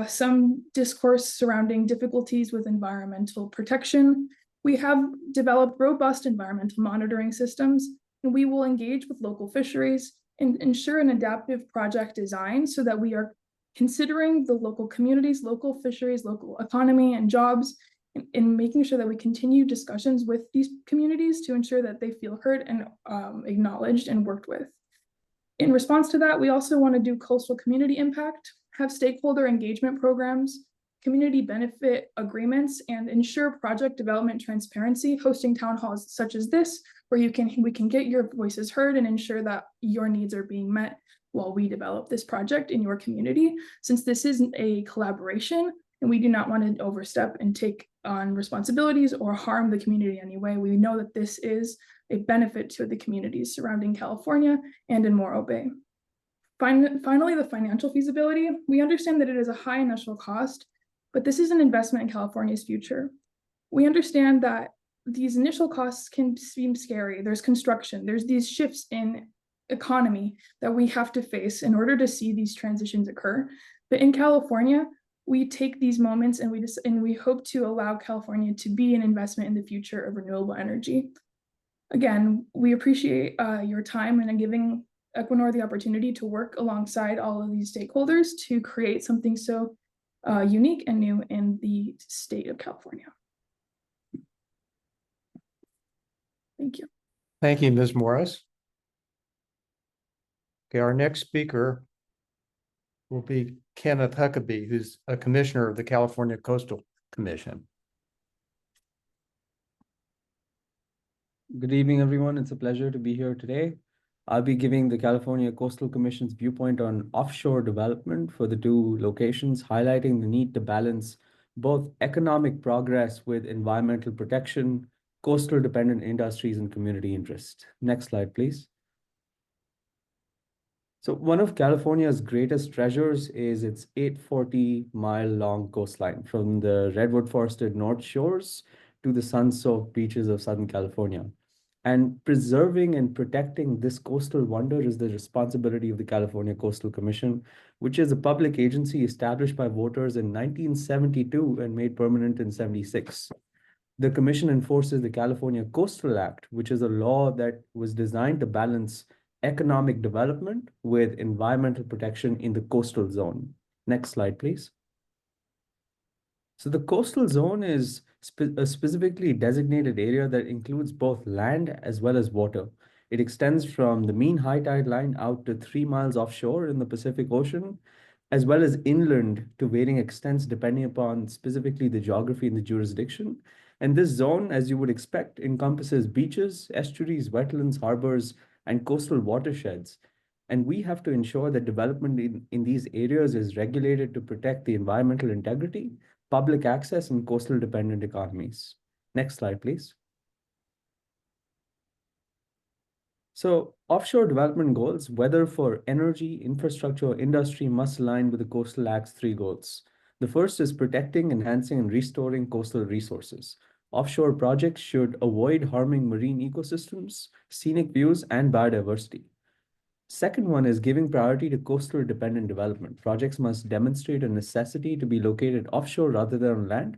some discourse surrounding difficulties with environmental protection, we have developed robust environmental monitoring systems, and we will engage with local fisheries and ensure an adaptive project design so that we are considering the local communities, local fisheries, local economy and jobs, in making sure that we continue discussions with these communities to ensure that they feel heard and acknowledged and worked with. In response to that, we also want to do coastal community impact, have stakeholder engagement programs, community benefit agreements, and ensure project development transparency, hosting town halls such as this, where we can get your voices heard and ensure that your needs are being met while we develop this project in your community. Since this is a collaboration and we do not want to overstep and take on responsibilities or harm the community in any way, we know that this is a benefit to the communities surrounding California and in Morro Bay. Finally, the financial feasibility. We understand that it is a high initial cost, but this is an investment in California's future. We understand that these initial costs can seem scary. There's construction, there's these shifts in economy that we have to face in order to see these transitions occur. But in California, we take these moments and we hope to allow California to be an investment in the future of renewable energy. Again, we appreciate your time and giving Equinor the opportunity to work alongside all of these stakeholders to create something so unique and new in the state of California. Thank you. Thank you, Ms. Morris. Okay, our next speaker will be Kenneth Huckabee, who's a commissioner of the California Coastal Commission. Good evening, everyone. It's a pleasure to be here today. I'll be giving the California Coastal Commission's viewpoint on offshore development for the two locations, highlighting the need to balance both economic progress with environmental protection, coastal dependent industries, and community interest. Next slide, please. So one of California's greatest treasures is its 840-mile-long coastline from the redwood forested North Shores to the sun-soaked beaches of Southern California. And preserving and protecting this coastal wonder is the responsibility of the California Coastal Commission, which is a public agency established by voters in 1972 and made permanent in 76. The commission enforces the California Coastal Act, which is a law that was designed to balance economic development with environmental protection in the coastal zone. Next slide, please. So the coastal zone is a specifically designated area that includes both land as well as water. It extends from the mean high tide line out to 3 miles offshore in the Pacific Ocean, as well as inland to varying extents depending upon specifically the geography and the jurisdiction. And this zone, as you would expect, encompasses beaches, estuaries, wetlands, harbors, and coastal watersheds. And we have to ensure that development in these areas is regulated to protect the environmental integrity, public access, and coastal dependent economies. Next slide, please. So offshore development goals, whether for energy, infrastructure, or industry, must align with the Coastal Act's 3 goals. The first is protecting, enhancing, and restoring coastal resources. Offshore projects should avoid harming marine ecosystems, scenic views, and biodiversity. Second one is giving priority to coastal dependent development. Projects must demonstrate a necessity to be located offshore rather than on land.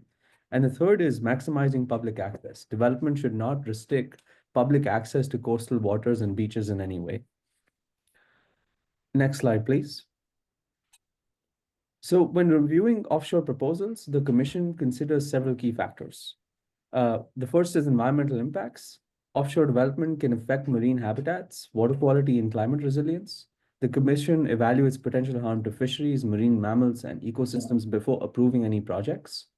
And the third is maximizing public access. Development should not restrict public access to coastal waters and beaches in any way. Next slide, please. So when reviewing offshore proposals, the Commission considers several key factors. The first is environmental impacts. Offshore development can affect marine habitats, water quality, and climate resilience. The Commission evaluates potential harm to fisheries, marine mammals, and ecosystems before approving any projects.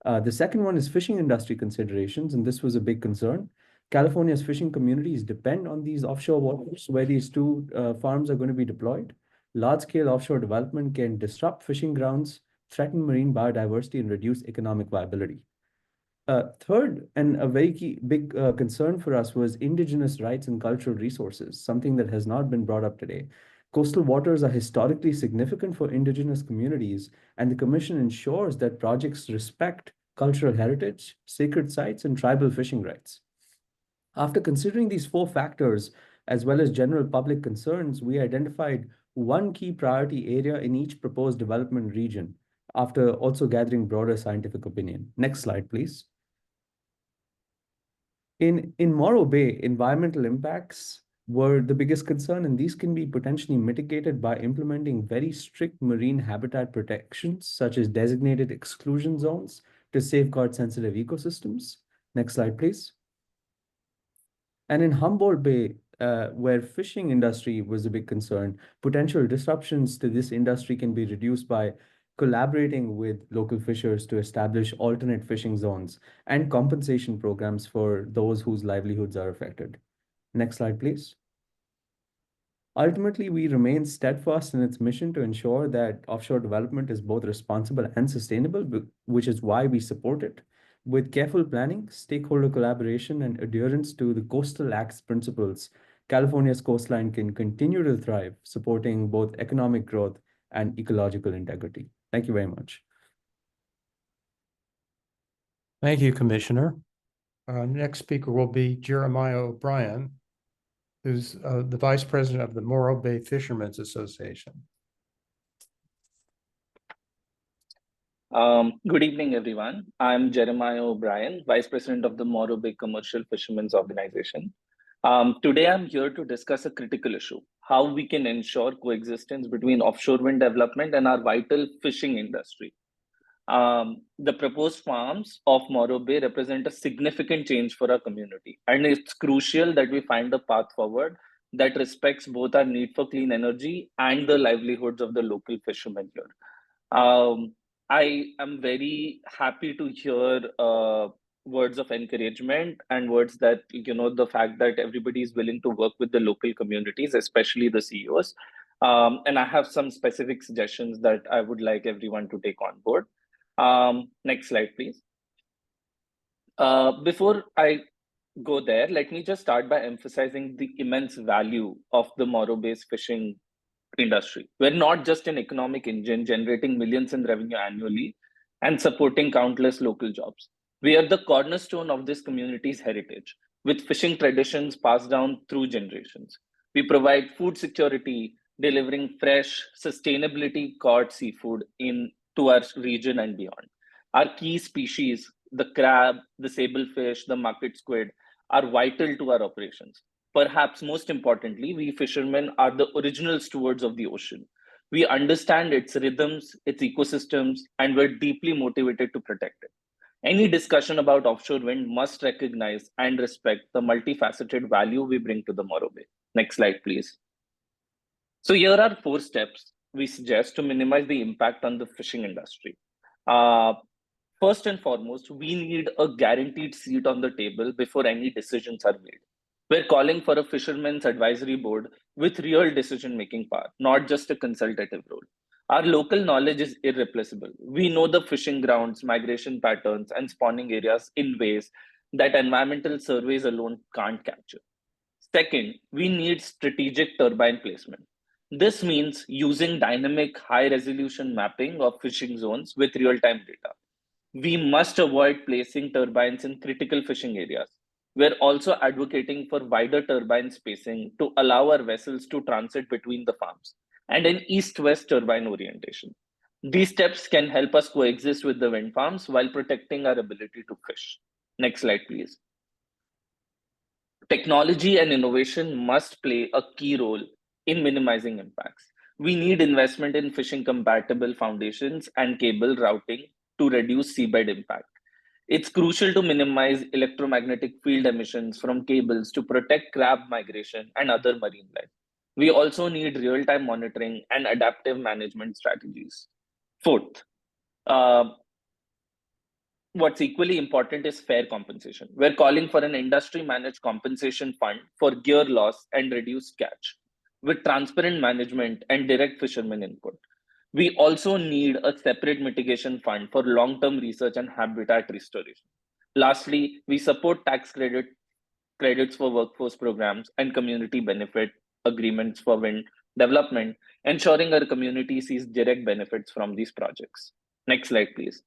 The second one is fishing industry considerations, and this was a big concern. California's fishing communities depend on these offshore waters where these 2 farms are going to be deployed. Large-scale offshore development can disrupt fishing grounds, threaten marine biodiversity, and reduce economic viability. Third, and a very big concern for us was indigenous rights and cultural resources, something that has not been brought up today. Coastal waters are historically significant for indigenous communities, and the Commission ensures that projects respect cultural heritage, sacred sites, and tribal fishing rights. After considering these 4 factors, as well as general public concerns, we identified 1 key priority area in each proposed development region, after also gathering broader scientific opinion. Next slide, please. In Morro Bay, environmental impacts were the biggest concern, and these can be potentially mitigated by implementing very strict marine habitat protections, such as designated exclusion zones to safeguard sensitive ecosystems. Next slide, please. And in Humboldt Bay, where fishing industry was a big concern, potential disruptions to this industry can be reduced by collaborating with local fishers to establish alternate fishing zones and compensation programs for those whose livelihoods are affected. Next slide, please. Ultimately, we remain steadfast in its mission to ensure that offshore development is both responsible and sustainable, which is why we support it. With careful planning, stakeholder collaboration, and adherence to the Coastal Act's principles, California's coastline can continue to thrive, supporting both economic growth and ecological integrity. Thank you very much. Thank you, Commissioner. Next speaker will be Jeremiah O'Brien, who's the Vice President of the Morro Bay Fishermen's Association. Good evening, everyone. I'm Jeremiah O'Brien, Vice President of the Morro Bay Commercial Fishermen's Organization. Today, I'm here to discuss a critical issue: how we can ensure coexistence between offshore wind development and our vital fishing industry. The proposed farms of Morro Bay represent a significant change for our community, and it's crucial that we find a path forward that respects both our need for clean energy and the livelihoods of the local fishermen here. I am very happy to hear words of encouragement and words that, the fact that everybody is willing to work with the local communities, especially the CEOs. And I have some specific suggestions that I would like everyone to take on board. Next slide, please. Before I go there, let me just start by emphasizing the immense value of the Morro Bay's fishing industry. We're not just an economic engine generating millions in revenue annually and supporting countless local jobs. We are the cornerstone of this community's heritage, with fishing traditions passed down through generations. We provide food security, delivering fresh, sustainability caught seafood to our region and beyond. Our key species, the crab, the sablefish, the market squid, are vital to our operations. Perhaps most importantly, we fishermen are the original stewards of the ocean. We understand its rhythms, its ecosystems, and we're deeply motivated to protect it. Any discussion about offshore wind must recognize and respect the multifaceted value we bring to the Morro Bay. Next slide, please. So here are 4 steps we suggest to minimize the impact on the fishing industry. first and foremost, we need a guaranteed seat on the table before any decisions are made. We're calling for a fishermen's advisory board with real decision-making power, not just a consultative role. Our local knowledge is irreplaceable. We know the fishing grounds, migration patterns, and spawning areas in ways that environmental surveys alone can't capture. Second, we need strategic turbine placement. This means using dynamic high-resolution mapping of fishing zones with real-time data. We must avoid placing turbines in critical fishing areas. We're also advocating for wider turbine spacing to allow our vessels to transit between the farms and an east-west turbine orientation. These steps can help us coexist with the wind farms while protecting our ability to fish. Next slide, please. Technology and innovation must play a key role in minimizing impacts. We need investment in fishing compatible foundations and cable routing to reduce seabed impact. It's crucial to minimize electromagnetic field emissions from cables to protect crab migration and other marine life. We also need real-time monitoring and adaptive management strategies. Fourth, what's equally important is fair compensation. We're calling for an industry-managed compensation fund for gear loss and reduced catch, with transparent management and direct fisherman input. We also need a separate mitigation fund for long-term research and habitat restoration. Lastly, we support tax credits for workforce programs and community benefit agreements for wind development, ensuring our community sees direct benefits from these projects. Next slide, please.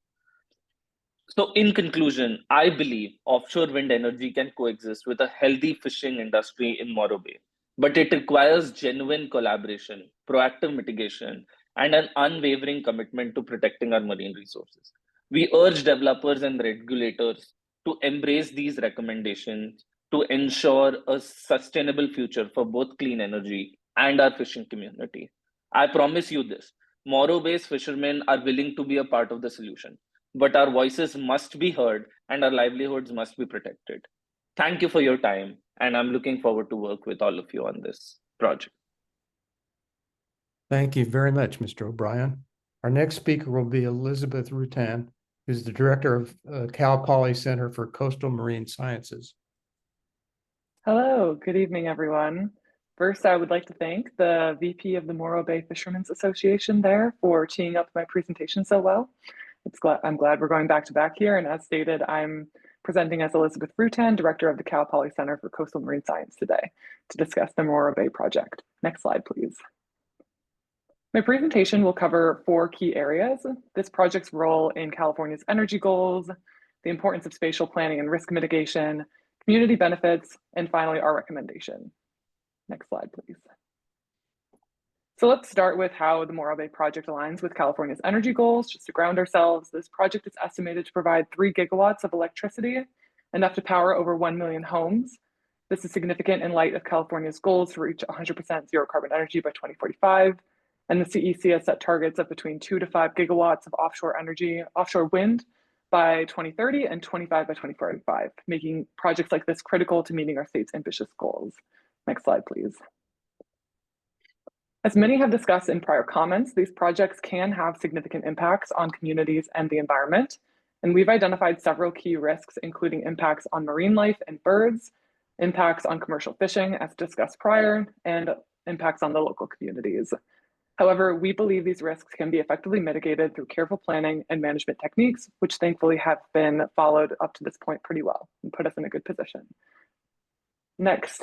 So in conclusion, I believe offshore wind energy can coexist with a healthy fishing industry in Morro Bay, but it requires genuine collaboration, proactive mitigation, and an unwavering commitment to protecting our marine resources. We urge developers and regulators to embrace these recommendations to ensure a sustainable future for both clean energy and our fishing community. I promise you this, Morro Bay's fishermen are willing to be a part of the solution, but our voices must be heard and our livelihoods must be protected. Thank you for your time, and I'm looking forward to work with all of you on this project. Thank you very much, Mr. O'Brien. Our next speaker will be Elizabeth Rutan, who's the director of Cal Poly Center for Coastal Marine Sciences. Hello, good evening, everyone. First, I would like to thank the VP of the Morro Bay Fishermen's Association there for teeing up my presentation so well. I'm glad we're going back to back here. And as stated, I'm presenting as Elizabeth Rutan, director of the Cal Poly Center for Coastal Marine Science today to discuss the Morro Bay project. Next slide, please. My presentation will cover 4 key areas: this project's role in California's energy goals, the importance of spatial planning and risk mitigation, community benefits, and finally, our recommendation. Next slide, please. So let's start with how the Morro Bay project aligns with California's energy goals. Just to ground ourselves, this project is estimated to provide 3 gigawatts of electricity, enough to power over 1 million homes. This is significant in light of California's goals to reach 100% zero carbon energy by 2045. And the CEC has set targets of between 2 to 5 gigawatts of offshore wind by 2030 and 25 by 2045, making projects like this critical to meeting our state's ambitious goals. Next slide, please. As many have discussed in prior comments, these projects can have significant impacts on communities and the environment. And we've identified several key risks, including impacts on marine life and birds, impacts on commercial fishing, as discussed prior, and impacts on the local communities. However, we believe these risks can be effectively mitigated through careful planning and management techniques, which thankfully have been followed up to this point pretty well and put us in a good position. Next,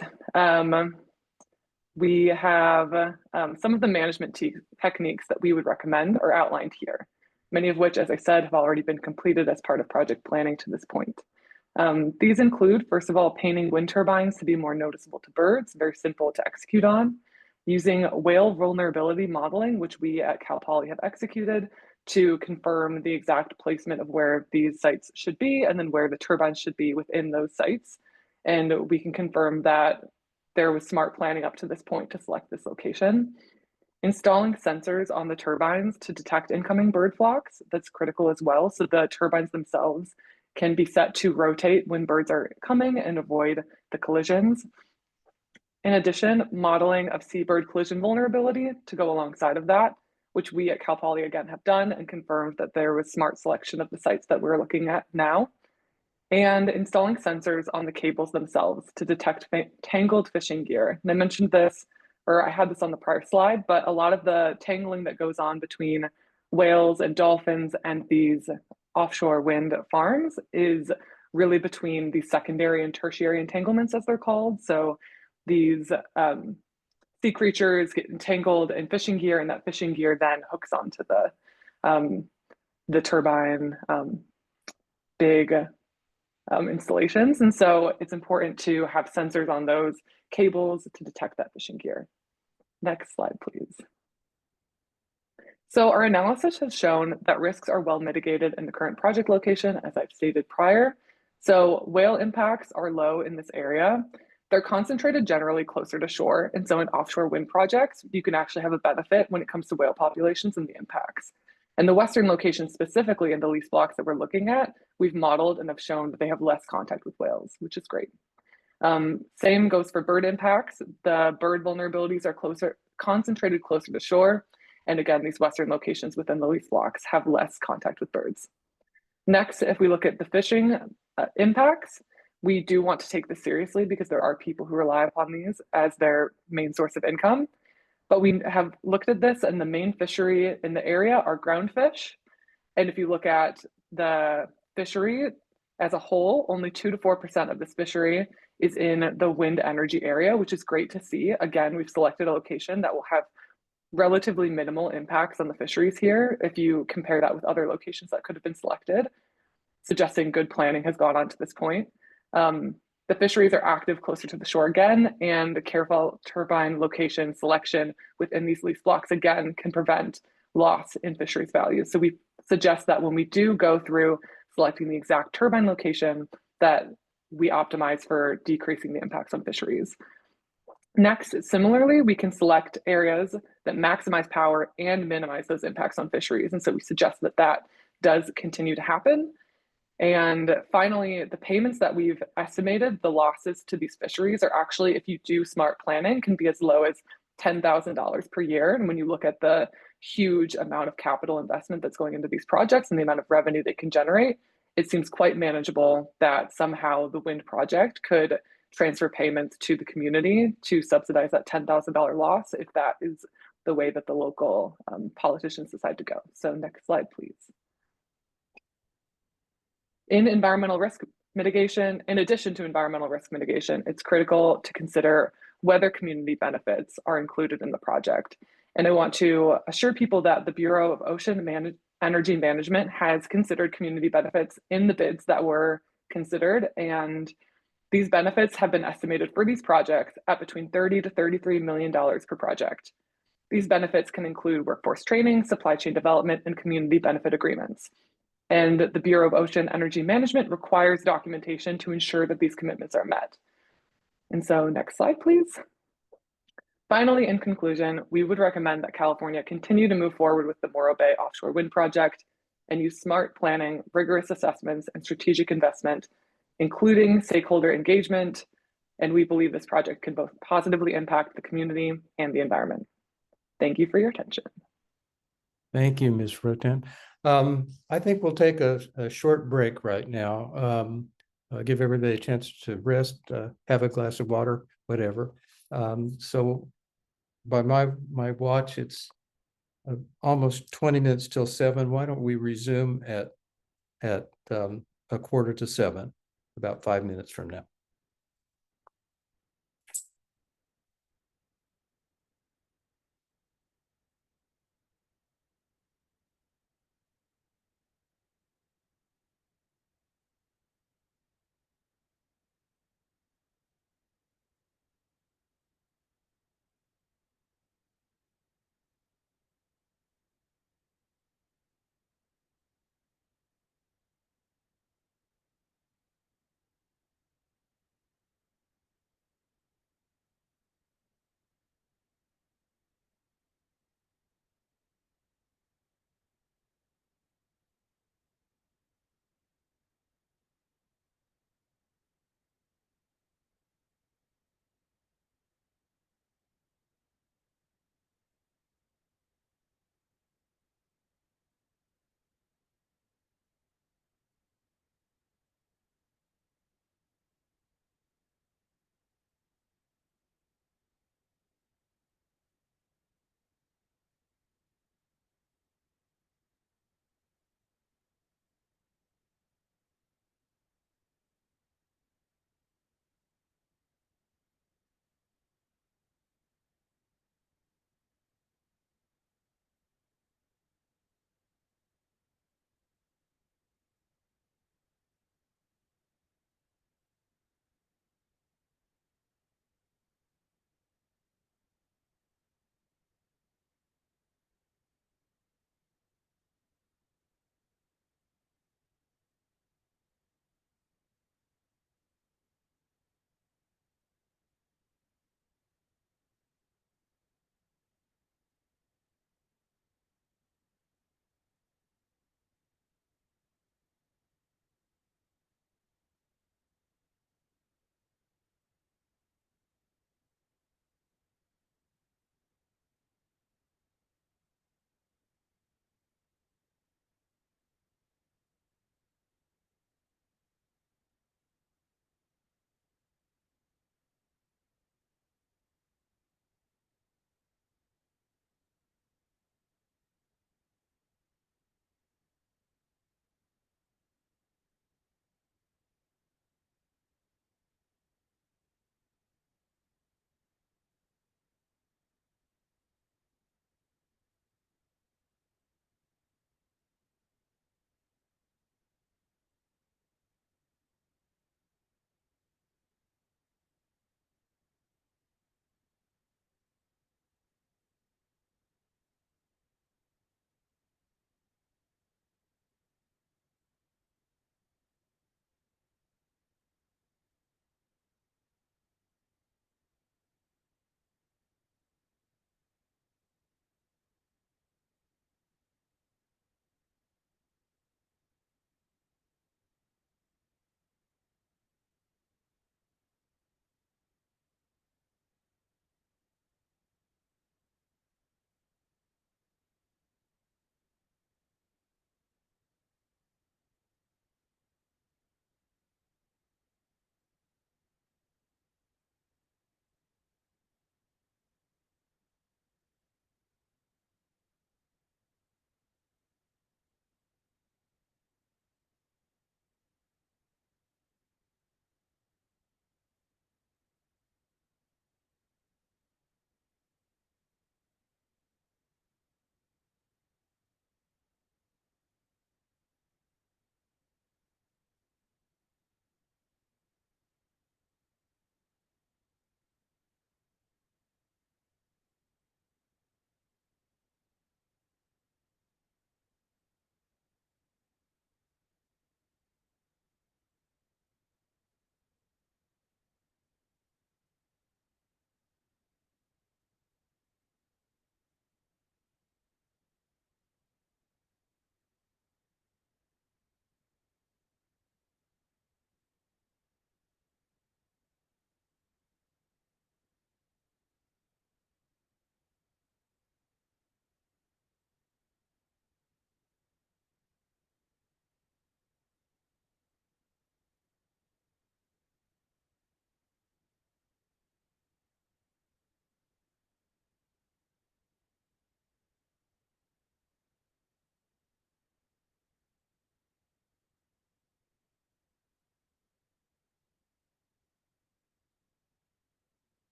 we have some of the management techniques that we would recommend are outlined here, many of which, as I said, have already been completed as part of project planning to this point. These include, first of all, painting wind turbines to be more noticeable to birds, very simple to execute on, using whale vulnerability modeling, which we at Cal Poly have executed to confirm the exact placement of where these sites should be and then where the turbines should be within those sites. And we can confirm that there was smart planning up to this point to select this location. Installing sensors on the turbines to detect incoming bird flocks, that's critical as well. So the turbines themselves can be set to rotate when birds are coming and avoid the collisions. In addition, modeling of seabird collision vulnerability to go alongside of that, which we at Cal Poly again have done and confirmed that there was smart selection of the sites that we're looking at now. And installing sensors on the cables themselves to detect tangled fishing gear. And I mentioned this, or I had this on the prior slide, but a lot of the tangling that goes on between whales and dolphins and these offshore wind farms is really between the secondary and tertiary entanglements, as they're called. So these sea creatures get entangled in fishing gear, and that fishing gear then hooks onto the turbine big installations. And so it's important to have sensors on those cables to detect that fishing gear. Next slide, please. So our analysis has shown that risks are well mitigated in the current project location, as I've stated prior. So whale impacts are low in this area. They're concentrated generally closer to shore. And so in offshore wind projects, you can actually have a benefit when it comes to whale populations and the impacts. And the western location specifically in the lease blocks that we're looking at, we've modeled and have shown that they have less contact with whales, which is great. Same goes for bird impacts. The bird vulnerabilities are concentrated closer to shore. And again, these western locations within the lease blocks have less contact with birds. Next, if we look at the fishing impacts, we do want to take this seriously because there are people who rely upon these as their main source of income. But we have looked at this, and the main fishery in the area are groundfish. And if you look at the fishery as a whole, only 2 to 4% of this fishery is in the wind energy area, which is great to see. Again, we've selected a location that will have relatively minimal impacts on the fisheries here if you compare that with other locations that could have been selected, suggesting good planning has gone on to this point. The fisheries are active closer to the shore again, and the careful turbine location selection within these lease blocks again can prevent loss in fisheries values. So we suggest that when we do go through selecting the exact turbine location, that we optimize for decreasing the impacts on fisheries. Next, similarly, we can select areas that maximize power and minimize those impacts on fisheries. And so we suggest that that does continue to happen. And finally, the payments that we've estimated, the losses to these fisheries are actually, if you do smart planning, can be as low as $10,000 per year. And when you look at the huge amount of capital investment that's going into these projects and the amount of revenue they can generate, it seems quite manageable that somehow the wind project could transfer payments to the community to subsidize that $10,000 loss if that is the way that the local politicians decide to go. So next slide, please. In environmental risk mitigation, in addition to environmental risk mitigation, it's critical to consider whether community benefits are included in the project. And I want to assure people that the Bureau of Ocean Energy Management has considered community benefits in the bids that were considered, and these benefits have been estimated for these projects at between $30 to $33 million per project. These benefits can include workforce training, supply chain development, and community benefit agreements. And the Bureau of Ocean Energy Management requires documentation to ensure that these commitments are met. And so next slide, please. Finally, in conclusion, we would recommend that California continue to move forward with the Morro Bay offshore wind project and use smart planning, rigorous assessments, and strategic investment, including stakeholder engagement. And we believe this project can both positively impact the community and the environment. Thank you for your attention. Thank you, Ms. Roten. I think we'll take a short break right now. Give everybody a chance to rest, have a glass of water, whatever. So by my watch, it's almost 20 minutes till 7. Why don't we resume at 6:45, about 5 minutes from now?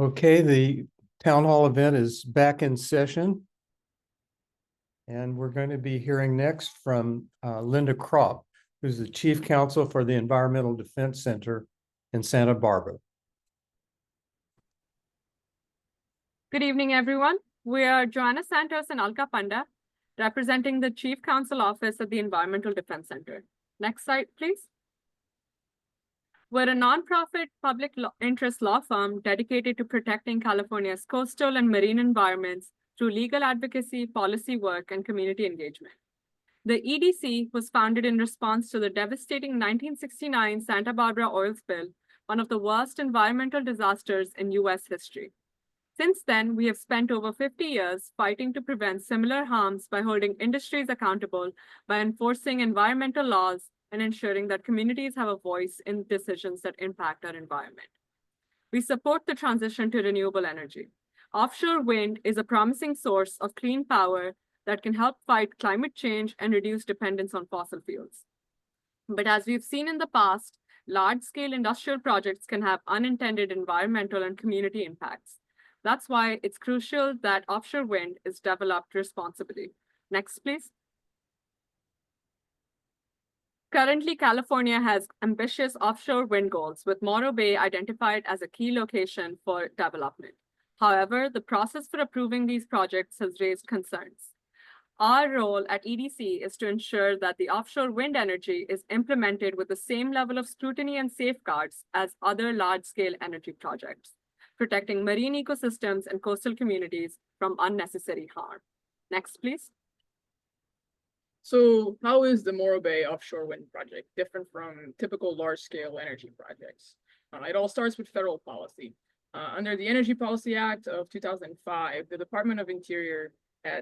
Okay, the town hall event is back in session. And we're going to be hearing next from Linda Kropp, who's the Chief Counsel for the Environmental Defense Center in Santa Barbara. Good evening, everyone. We are Joanna Santos and Alka Panda, representing the Chief Counsel Office at the Environmental Defense Center. Next slide, please. We're a nonprofit public interest law firm dedicated to protecting California's coastal and marine environments through legal advocacy, policy work, and community engagement. The EDC was founded in response to the devastating 1969 Santa Barbara oil spill, one of the worst environmental disasters in US history. Since then, we have spent over 50 years fighting to prevent similar harms by holding industries accountable, by enforcing environmental laws, and ensuring that communities have a voice in decisions that impact our environment. We support the transition to renewable energy. Offshore wind is a promising source of clean power that can help fight climate change and reduce dependence on fossil fuels. But as we've seen in the past, large-scale industrial projects can have unintended environmental and community impacts. That's why it's crucial that offshore wind is developed responsibly. Next, please. Currently, California has ambitious offshore wind goals, with Morro Bay identified as a key location for development. However, the process for approving these projects has raised concerns. Our role at EDC is to ensure that the offshore wind energy is implemented with the same level of scrutiny and safeguards as other large-scale energy projects, protecting marine ecosystems and coastal communities from unnecessary harm. Next, please. So how is the Morro Bay offshore wind project different from typical large-scale energy projects? It all starts with federal policy. Under the Energy Policy Act of 2005, the Department of Interior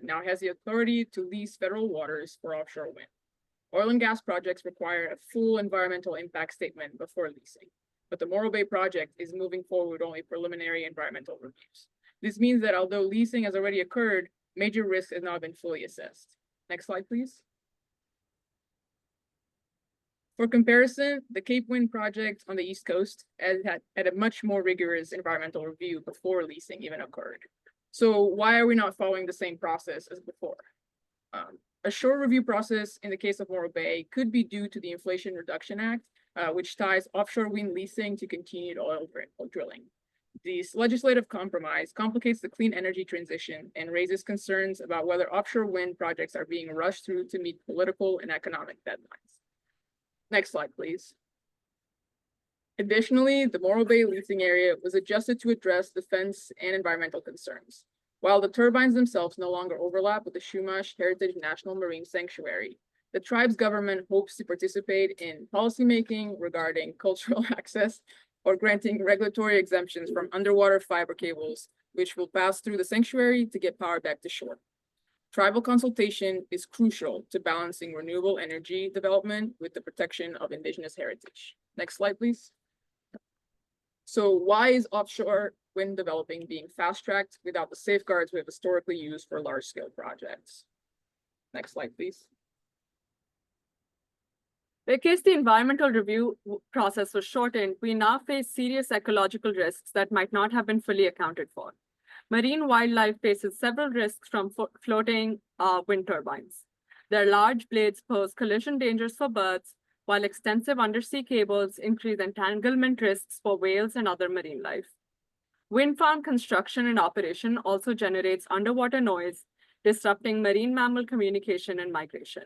now has the authority to lease federal waters for offshore wind. Oil and gas projects require a full environmental impact statement before leasing, but the Morro Bay project is moving forward with only preliminary environmental reviews. This means that although leasing has already occurred, major risks have not been fully assessed. Next slide, please. For comparison, the Cape Wind project on the East Coast had a much more rigorous environmental review before leasing even occurred. So why are we not following the same process as before? A short review process in the case of Morro Bay could be due to the Inflation Reduction Act, which ties offshore wind leasing to continued oil drilling. This legislative compromise complicates the clean energy transition and raises concerns about whether offshore wind projects are being rushed through to meet political and economic deadlines. Next slide, please. Additionally, the Morro Bay leasing area was adjusted to address defense and environmental concerns. While the turbines themselves no longer overlap with the Chumash Heritage National Marine Sanctuary, the tribe's government hopes to participate in policymaking regarding cultural access or granting regulatory exemptions from underwater fiber cables, which will pass through the sanctuary to get power back to shore. Tribal consultation is crucial to balancing renewable energy development with the protection of indigenous heritage. Next slide, please. So why is offshore wind developing being fast-tracked without the safeguards we have historically used for large-scale projects? Next slide, please. Because the environmental review process was shortened, we now face serious ecological risks that might not have been fully accounted for. Marine wildlife faces several risks from floating wind turbines. Their large blades pose collision dangers for birds, while extensive undersea cables increase entanglement risks for whales and other marine life. Wind farm construction and operation also generates underwater noise, disrupting marine mammal communication and migration.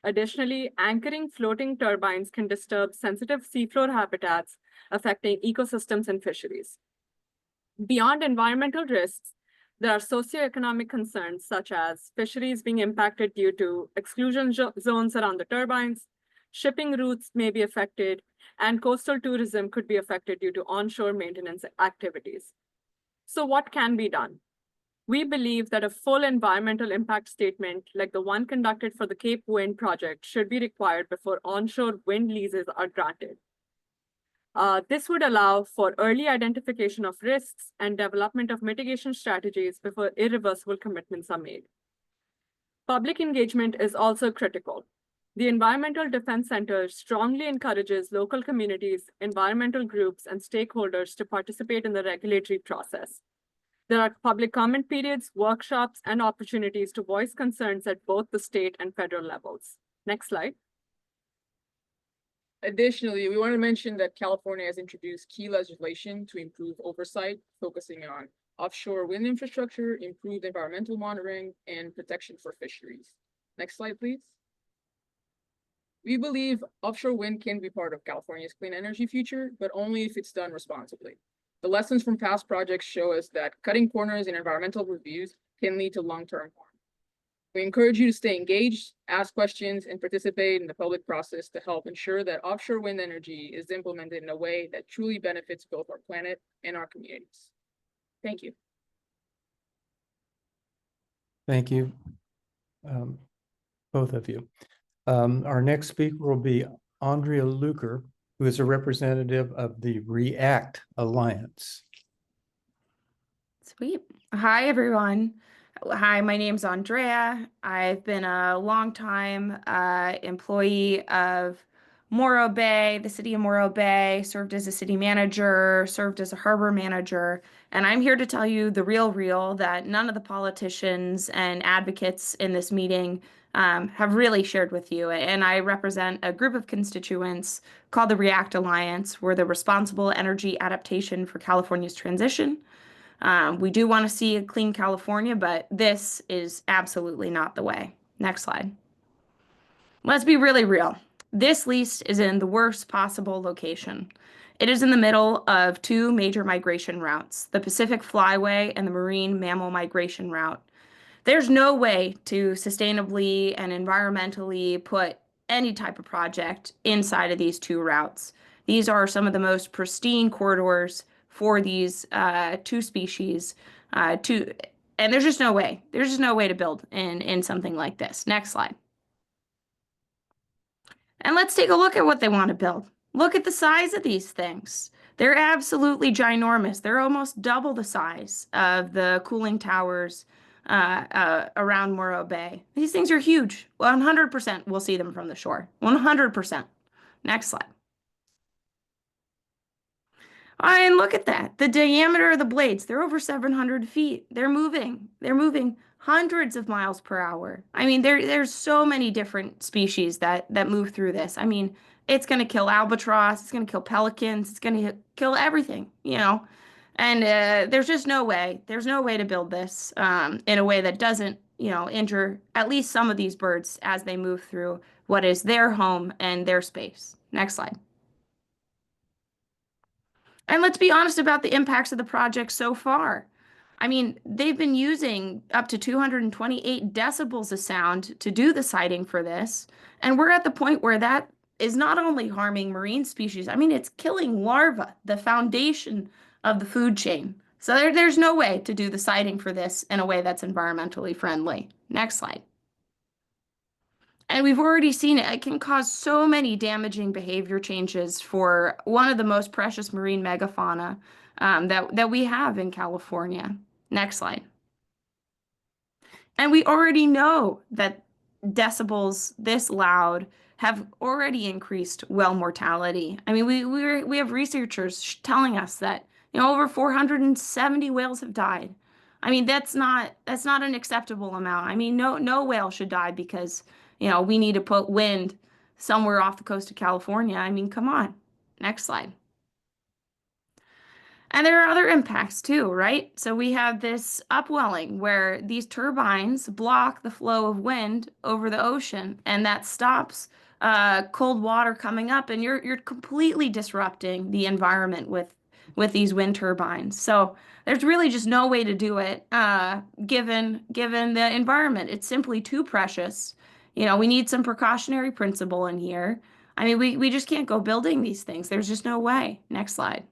Additionally, anchoring floating turbines can disturb sensitive seafloor habitats, affecting ecosystems and fisheries. Beyond environmental risks, there are socioeconomic concerns such as fisheries being impacted due to exclusion zones around the turbines, shipping routes may be affected, and coastal tourism could be affected due to onshore maintenance activities. So what can be done? We believe that a full environmental impact statement like the one conducted for the Cape Wind project should be required before onshore wind leases are granted. This would allow for early identification of risks and development of mitigation strategies before irreversible commitments are made. Public engagement is also critical. The Environmental Defense Center strongly encourages local communities, environmental groups, and stakeholders to participate in the regulatory process. There are public comment periods, workshops, and opportunities to voice concerns at both the state and federal levels. Next slide. Additionally, we want to mention that California has introduced key legislation to improve oversight, focusing on offshore wind infrastructure, improved environmental monitoring, and protection for fisheries. Next slide, please. We believe offshore wind can be part of California's clean energy future, but only if it's done responsibly. The lessons from past projects show us that cutting corners in environmental reviews can lead to long-term harm. We encourage you to stay engaged, ask questions, and participate in the public process to help ensure that offshore wind energy is implemented in a way that truly benefits both our planet and our communities. Thank you. Thank you, both of you. Our next speaker will be Andrea Luker, who is a representative of the REACT Alliance. Sweet. Hi, everyone. Hi, my name's Andrea. I've been a longtime employee of Morro Bay, the city of Morro Bay, served as a city manager, served as a harbor manager, and I'm here to tell you the real that none of the politicians and advocates in this meeting have really shared with you. And I represent a group of constituents called the REACT Alliance. We're the Responsible Energy Adaptation for California's Transition. We do want to see a clean California, but this is absolutely not the way. Next slide. Let's be really real. This lease is in the worst possible location. It is in the middle of two major migration routes, the Pacific Flyway and the Marine Mammal Migration Route. There's no way to sustainably and environmentally put any type of project inside of these two routes. These are some of the most pristine corridors for these two species, and there's just no way. There's just no way to build in something like this. Next slide. And let's take a look at what they want to build. Look at the size of these things. They're absolutely ginormous. They're almost double the size of the cooling towers around Morro Bay. These things are huge. 100% we'll see them from the shore. 100%. Next slide. And look at that. The diameter of the blades, they're over 700 feet. They're moving hundreds of miles per hour. I mean, there's so many different species that move through this. I mean, it's going to kill albatross. It's going to kill pelicans. It's going to kill everything, you know. And there's just no way. There's no way to build this in a way that doesn't, you know, injure at least some of these birds as they move through what is their home and their space. Next slide. And let's be honest about the impacts of the project so far. I mean, they've been using up to 228 decibels of sound to do the siting for this. And we're at the point where that is not only harming marine species, I mean, it's killing larvae, the foundation of the food chain. So there's no way to do the siting for this in a way that's environmentally friendly. Next slide. And we've already seen it. It can cause so many damaging behavior changes for one of the most precious marine megafauna that we have in California. Next slide. And we already know that decibels this loud have already increased whale mortality. I mean, we have researchers telling us that, you know, over 470 whales have died. I mean, that's not an acceptable amount. I mean, no whale should die because, you know, we need to put wind somewhere off the coast of California. I mean, come on. Next slide. And there are other impacts too, right? So we have this upwelling where these turbines block the flow of wind over the ocean, and that stops cold water coming up, and you're completely disrupting the environment with these wind turbines. So there's really just no way to do it given the environment. It's simply too precious. You know, we need some precautionary principle in here. I mean, we just can't go building these things. There's just no way. Next slide.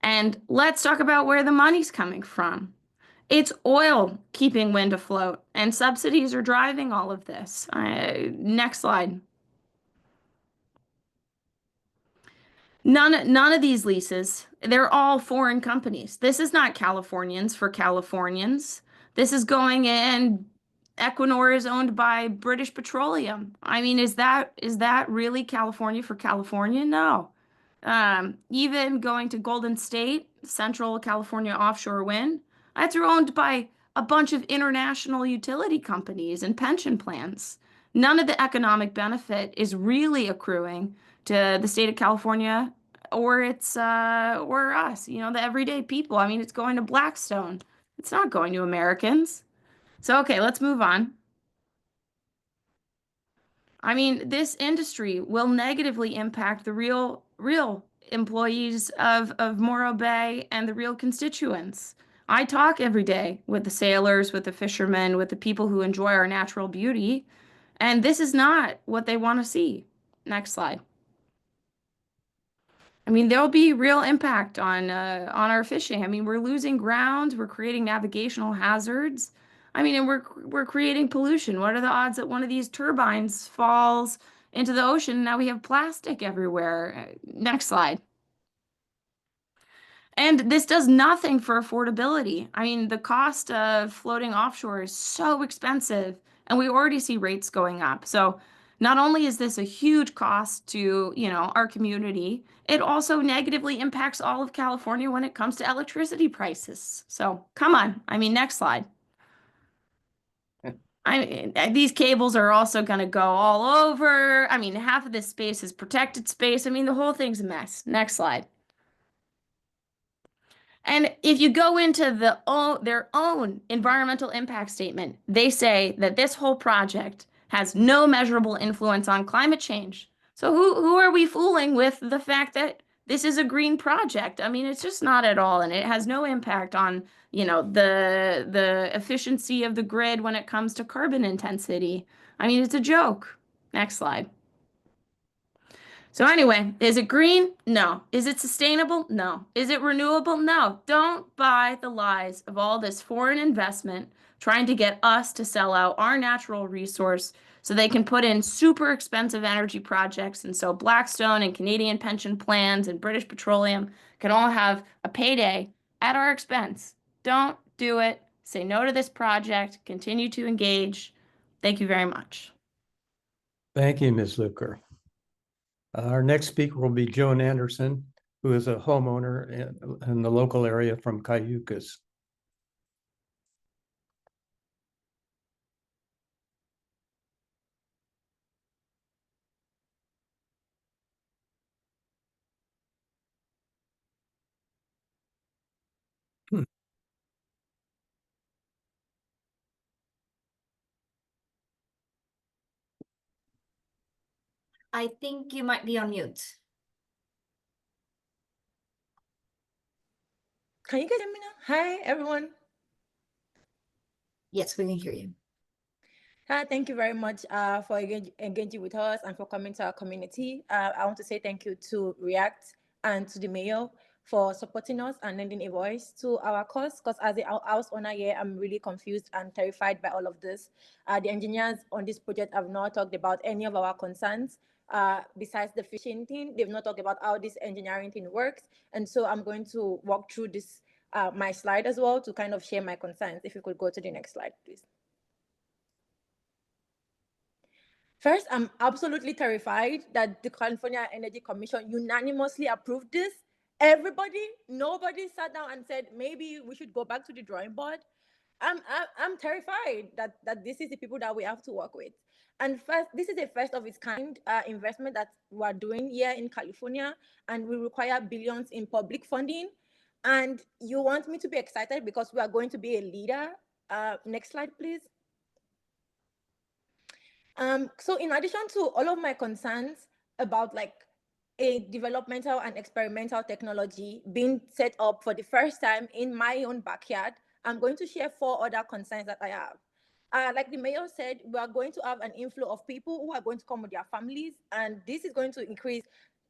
And let's talk about where the money's coming from. It's oil keeping wind afloat, and subsidies are driving all of this. Next slide. None of these leases, they're all foreign companies. This is not Californians for Californians. This is going in Equinor is owned by British Petroleum. I mean, is that really California for California? No. Even going to Golden State, Central California Offshore Wind, that's owned by a bunch of international utility companies and pension plans. None of the economic benefit is really accruing to the state of California or or us, the everyday people. I mean, it's going to Blackstone. It's not going to Americans. So, okay, let's move on. I mean, this industry will negatively impact the real employees of Morro Bay and the real constituents. I talk every day with the sailors, with the fishermen, with the people who enjoy our natural beauty, and this is not what they want to see. Next slide. I mean, there'll be real impact on our fishing. I mean, we're losing ground, we're creating navigational hazards. I mean, and we're creating pollution. What are the odds that one of these turbines falls into the ocean and now we have plastic everywhere? Next slide. And this does nothing for affordability. I mean, the cost of floating offshore is so expensive, and we already see rates going up. So not only is this a huge cost to, our community, it also negatively impacts all of California when it comes to electricity prices. So come on. I mean, next slide. I mean, these cables are also going to go all over. I mean, half of this space is protected space. I mean, the whole thing's a mess. Next slide. And if you go into their own environmental impact statement, they say that this whole project has no measurable influence on climate change. So who are we fooling with the fact that this is a green project? I mean, it's just not at all, and it has no impact on, the efficiency of the grid when it comes to carbon intensity. I mean, it's a joke. Next slide. So anyway, is it green? No. Is it sustainable? No. Is it renewable? No. Don't buy the lies of all this foreign investment trying to get us to sell out our natural resource so they can put in super expensive energy projects. And so Blackstone and Canadian pension plans and British Petroleum can all have a payday at our expense. Don't do it. Say no to this project. Continue to engage. Thank you very much. Thank you, Ms. Luker. Our next speaker will be Joan Anderson, who is a homeowner in the local area from Cayucas. I think you might be on mute. Can you guys hear me now? Hi, everyone. Yes, we can hear you. Hi, thank you very much for engaging with us and for coming to our community. I want to say thank you to React and to the mayor for supporting us and lending a voice to our cause. Because as a house owner here, I'm really confused and terrified by all of this. The engineers on this project have not talked about any of our concerns. Besides the fishing thing, they've not talked about how this engineering thing works. And so I'm going to walk through this my slide as well to kind of share my concerns. If you could go to the next slide, please. First, I'm absolutely terrified that the California Energy Commission unanimously approved this. Nobody sat down and said, maybe we should go back to the drawing board. I'm terrified that this is the people that we have to work with. And first, this is a first of its kind investment that we're doing here in California, and we require billions in public funding. And you want me to be excited because we are going to be a leader? Next slide, please. So in addition to all of my concerns about like a developmental and experimental technology being set up for the first time in my own backyard, I'm going to share 4 other concerns that I have. Like the mayor said, we are going to have an inflow of people who are going to come with their families, and this is going to increase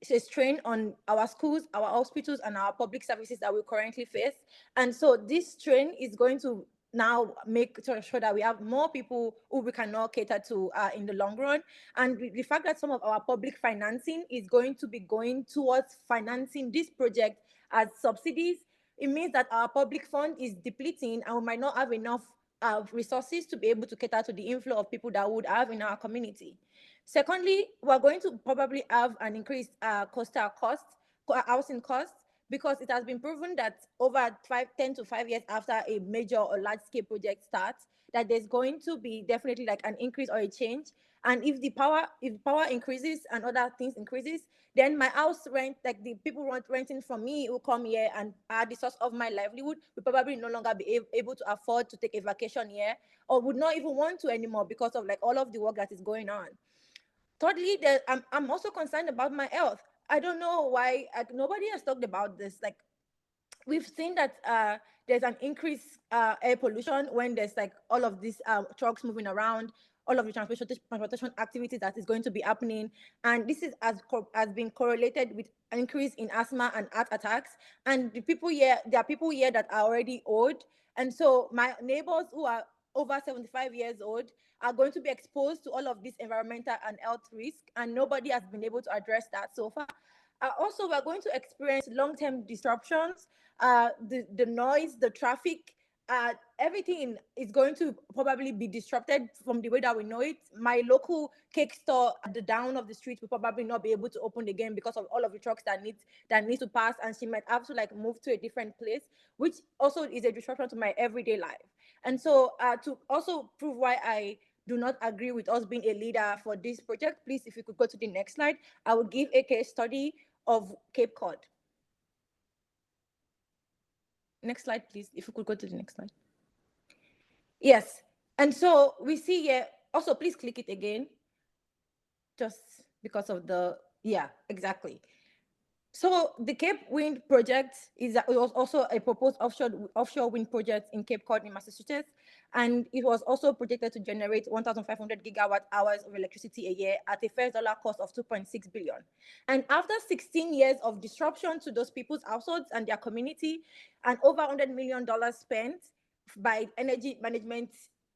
a strain on our schools, our hospitals, and our public services that we currently face. And so this strain is going to now make sure that we have more people who we can now cater to in the long run. And the fact that some of our public financing is going to be going towards financing this project as subsidies, it means that our public fund is depleting and we might not have enough resources to be able to cater to the inflow of people that we would have in our community. Secondly, we're going to probably have an increased housing costs, because it has been proven that over 10 to 5 years after a major or large scale project starts, that there's going to be definitely like an increase or a change. And if power increases and other things increases, then my house rent, like the people renting from me who come here and are the source of my livelihood, will probably no longer be able to afford to take a vacation here, or would not even want to anymore because of like all of the work that is going on. Thirdly, I'm also concerned about my health. I don't know why nobody has talked about this. Like, we've seen that there's an increased air pollution when there's like all of these trucks moving around, all of the transportation activities that is going to be happening, and this is has been correlated with an increase in asthma and heart attacks. And there are people here that are already old, and so my neighbors who are over 75 years old are going to be exposed to all of this environmental and health risk, and nobody has been able to address that so far. Also, we're going to experience long-term disruptions, the noise, the traffic, everything is going to probably be disrupted from the way that we know it. My local cake store at the down of the street will probably not be able to open again because of all of the trucks that need to pass, and she might have to like move to a different place, which also is a disruption to my everyday life. And so to also prove why I do not agree with us being a leader for this project, please, if you could go to the next slide, I would give a case study of Cape Cod. Next slide, please, if you could go to the next slide. Yes, and so we see here, also please click it again, just because of the, yeah, exactly. So the Cape Wind project was also a proposed offshore wind project in Cape Cod in Massachusetts, and it was also projected to generate 1,500 gigawatt hours of electricity a year at a first dollar cost of 2.6 billion. And after 16 years of disruption to those people's households and their community, and over $100 million spent by Energy Management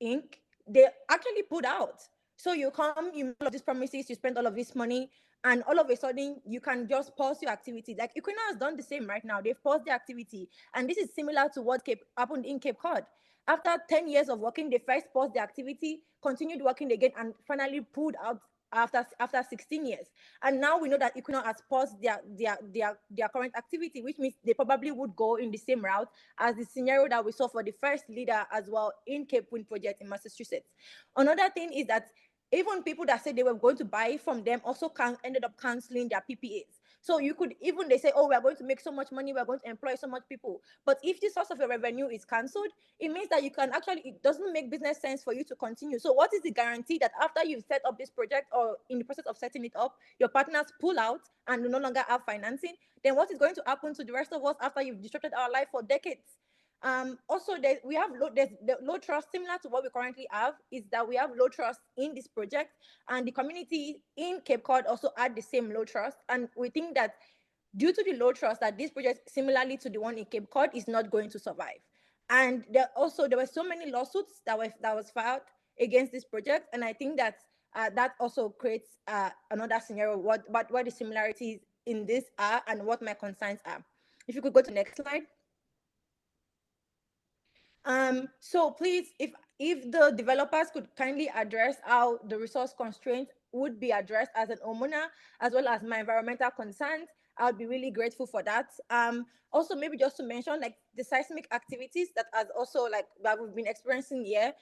Inc., they actually put out. So you come, you make all of these promises, you spend all of this money, and all of a sudden you can just pause your activity. Like Equinor has done the same right now. They've paused their activity, and this is similar to what happened in Cape Cod. After 10 years of working, they first paused the activity, continued working again, and finally pulled out after 16 years. And now we know that Equinor has paused their current activity, which means they probably would go in the same route as the scenario that we saw for the first leader as well in Cape Wind project in Massachusetts. Another thing is that even people that said they were going to buy from them also ended up canceling their PPAs. So you could even, they say, oh, we're going to make so much money, we're going to employ so much people. But if the source of your revenue is cancelled, it means that you can actually, it doesn't make business sense for you to continue. So what is the guarantee that after you've set up this project or in the process of setting it up, your partners pull out and no longer have financing? Then what is going to happen to the rest of us after you've disrupted our life for decades? Also, there's the low trust, similar to what we currently have, is that we have low trust in this project, and the community in Cape Cod also had the same low trust. And we think that due to the low trust, that this project, similarly to the one in Cape Cod, is not going to survive. And there were so many lawsuits that was filed against this project, and I think that that also creates another scenario what the similarities in this are and what my concerns are. If you could go to the next slide. So please, if the developers could kindly address how the resource constraints would be addressed as an homeowner, as well as my environmental concerns, I would be really grateful for that. Also, maybe just to mention, like the seismic activities that we've been experiencing here,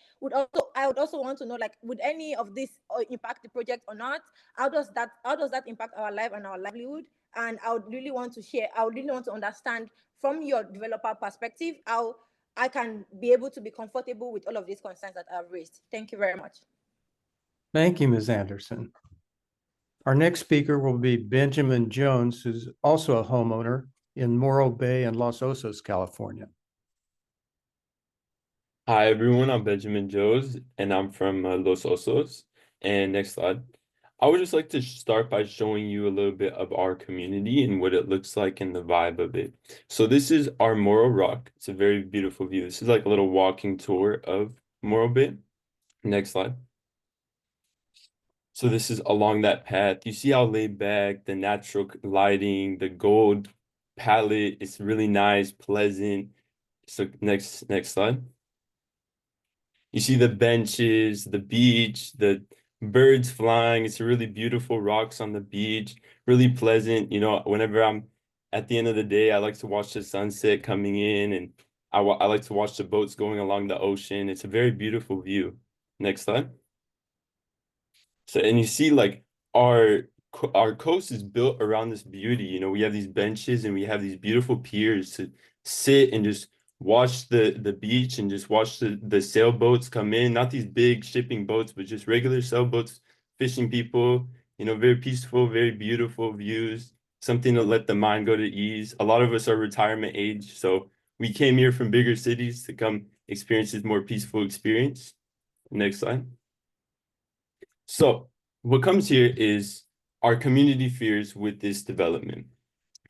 I would also want to know, like, would any of this impact the project or not? How does that impact our life and our livelihood? And I would really want to understand from your developer perspective how I can be able to be comfortable with all of these concerns that I've raised. Thank you very much. Thank you, Ms. Anderson. Our next speaker will be Benjamin Jones, who's also a homeowner in Morro Bay and Los Osos, California. Hi, everyone. I'm Benjamin Jones, and I'm from Los Osos. And next slide. I would just like to start by showing you a little bit of our community and what it looks like and the vibe of it. So this is our Morro Rock. It's a very beautiful view. This is like a little walking tour of Morro Bay. Next slide. So this is along that path. You see how laid back, the natural lighting, the gold palette. It's really nice, pleasant. So next slide. You see the benches, the beach, the birds flying. It's really beautiful rocks on the beach, really pleasant. You know, whenever I'm at the end of the day, I like to watch the sunset coming in, and I like to watch the boats going along the ocean. It's a very beautiful view. Next slide. So, and you see like our coast is built around this beauty. You know, we have these benches and we have these beautiful piers to sit and just watch the beach and just watch the sailboats come in, not these big shipping boats, but just regular sailboats, fishing people, you know, very peaceful, very beautiful views, something to let the mind go to ease. A lot of us are retirement age, so we came here from bigger cities to come experience this more peaceful experience. Next slide. So what comes here is our community fears with this development.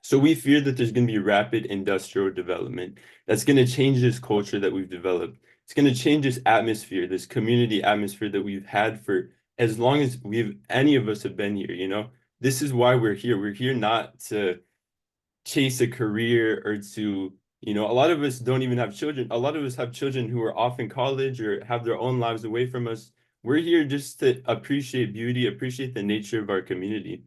So we fear that there's going to be rapid industrial development that's going to change this culture that we've developed. It's going to change this atmosphere, this community atmosphere that we've had for as long as any of us have been here, you know. This is why we're here. We're here not to chase a career or to, you know, a lot of us don't even have children. A lot of us have children who are off in college or have their own lives away from us. We're here just to appreciate beauty, appreciate the nature of our community.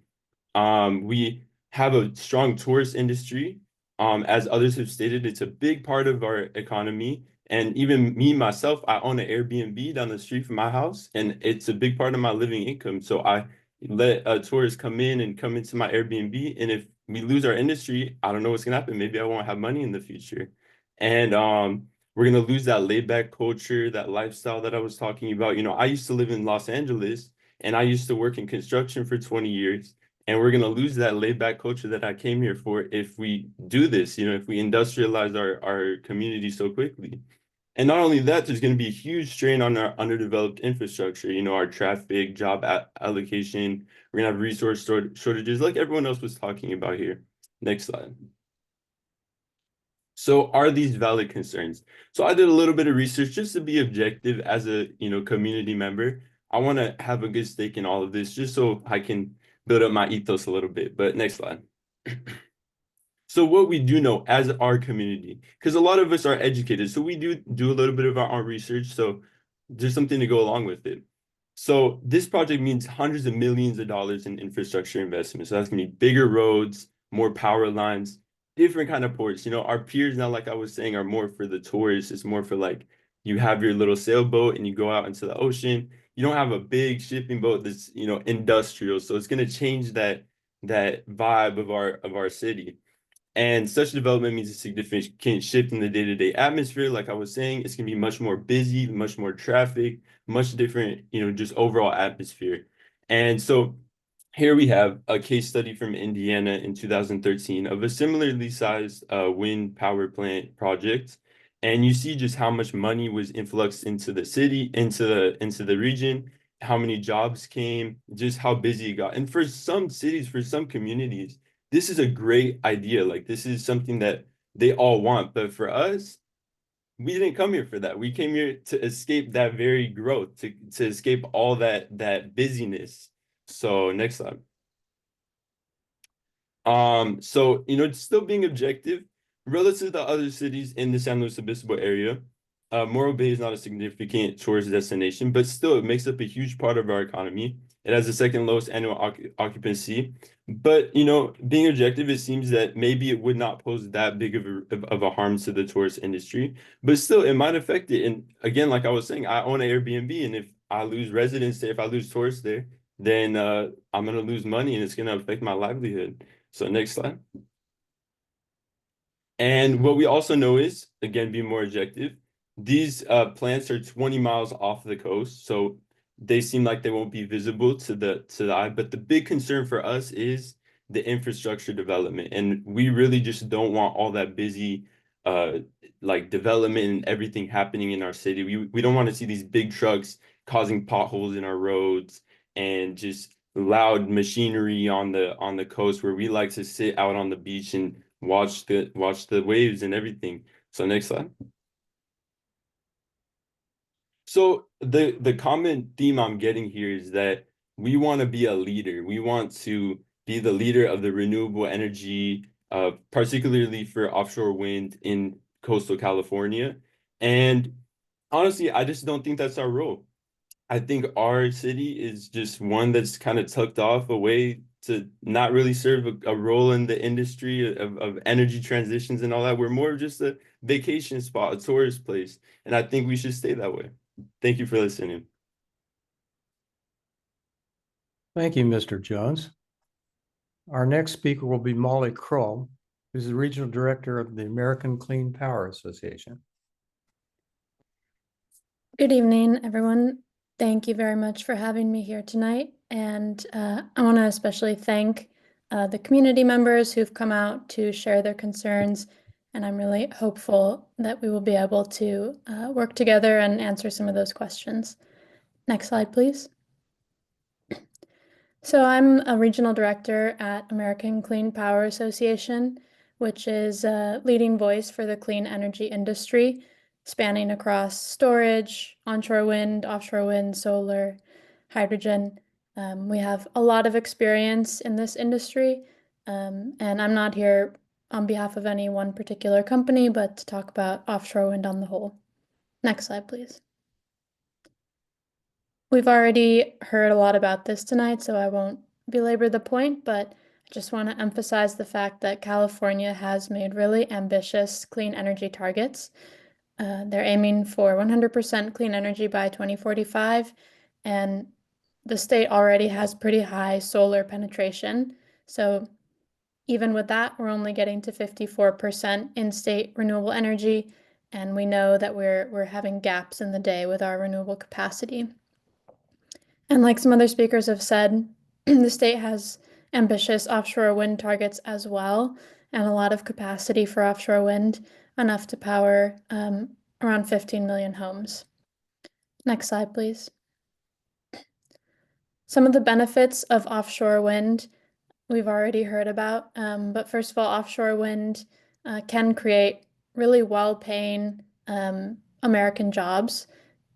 We have a strong tourist industry. As others have stated, it's a big part of our economy. And even me, myself, I own an Airbnb down the street from my house, and it's a big part of my living income. So I let tourists come in and come into my Airbnb. And if we lose our industry, I don't know what's gonna happen. Maybe I won't have money in the future. And we're gonna lose that laid back culture, that lifestyle that I was talking about. You know, I used to live in Los Angeles and I used to work in construction for 20 years. And we're gonna lose that laid back culture that I came here for if we do this, you know, if we industrialize our community so quickly. And not only that, there's going to be a huge strain on our underdeveloped infrastructure, you know, our traffic, job allocation. We're going to have resource shortages like everyone else was talking about here. Next slide. So are these valid concerns? So I did a little bit of research just to be objective as a, you know, community member. I want to have a good stake in all of this just so I can build up my ethos a little bit. But next slide. So what we do know as our community, because a lot of us are educated, so we do a little bit of our own research, so there's something to go along with it. So this project means hundreds of millions of dollars in infrastructure investment. So that's gonna be bigger roads, more power lines, different kind of ports. You know, our piers now, like I was saying, are more for the tourists. It's more for like you have your little sailboat and you go out into the ocean. You don't have a big shipping boat that's, you know, industrial. So it's gonna change that vibe of our city. And such development means a significant shift in the day-to-day atmosphere. Like I was saying, it's going to be much more busy, much more traffic, much different, you know, just overall atmosphere. And so here we have a case study from Indiana in 2013 of a similarly sized wind power plant project. And you see just how much money was influxed into the city, into the region, how many jobs came, just how busy it got. And for some cities, for some communities, this is a great idea. Like this is something that they all want. But for us, we didn't come here for that. We came here to escape that very growth, to escape all that busyness. So next slide. So you know, still being objective, relative to other cities in the San Luis Obispo area, Morro Bay is not a significant tourist destination, but still it makes up a huge part of our economy. It has the second lowest annual occupancy. But you know, being objective, it seems that maybe it would not pose that big of a harm to the tourist industry, but still it might affect it. And again, like I was saying, I own an Airbnb, and if I lose residents there, if I lose tourists there, then I'm gonna lose money and it's gonna affect my livelihood. So next slide. And what we also know is, again, be more objective, these plants are 20 miles off the coast, so they seem like they won't be visible to the eye. But the big concern for us is the infrastructure development. And we really just don't want all that busy like development and everything happening in our city. We don't want to see these big trucks causing potholes in our roads and just loud machinery on the coast where we like to sit out on the beach and watch the waves and everything. So next slide. So the common theme I'm getting here is that we want to be a leader. We want to be the leader of the renewable energy, particularly for offshore wind in coastal California. And honestly, I just don't think that's our role. I think our city is just one that's kind of tucked off away to not really serve a role in the industry of energy transitions and all that. We're more of just a vacation spot, a tourist place. And I think we should stay that way. Thank you for listening. Thank you, Mr. Jones. Our next speaker will be Molly Kroll, who's the Regional Director of the American Clean Power Association. Good evening, everyone. Thank you very much for having me here tonight. And I want to especially thank the community members who've come out to share their concerns. And I'm really hopeful that we will be able to work together and answer some of those questions. Next slide, please. So I'm a regional director at American Clean Power Association, which is a leading voice for the clean energy industry, spanning across storage, onshore wind, offshore wind, solar, hydrogen. We have a lot of experience in this industry, and I'm not here on behalf of any one particular company, but to talk about offshore wind on the whole. Next slide, please. We've already heard a lot about this tonight, so I won't belabor the point, but I just want to emphasize the fact that California has made really ambitious clean energy targets. They're aiming for 100% clean energy by 2045, and the state already has pretty high solar penetration. So even with that, we're only getting to 54% in-state renewable energy, and we know that we're having gaps in the day with our renewable capacity. And like some other speakers have said, the state has ambitious offshore wind targets as well, and a lot of capacity for offshore wind, enough to power around 15 million homes. Next slide, please. Some of the benefits of offshore wind we've already heard about, but first of all, offshore wind can create really well-paying American jobs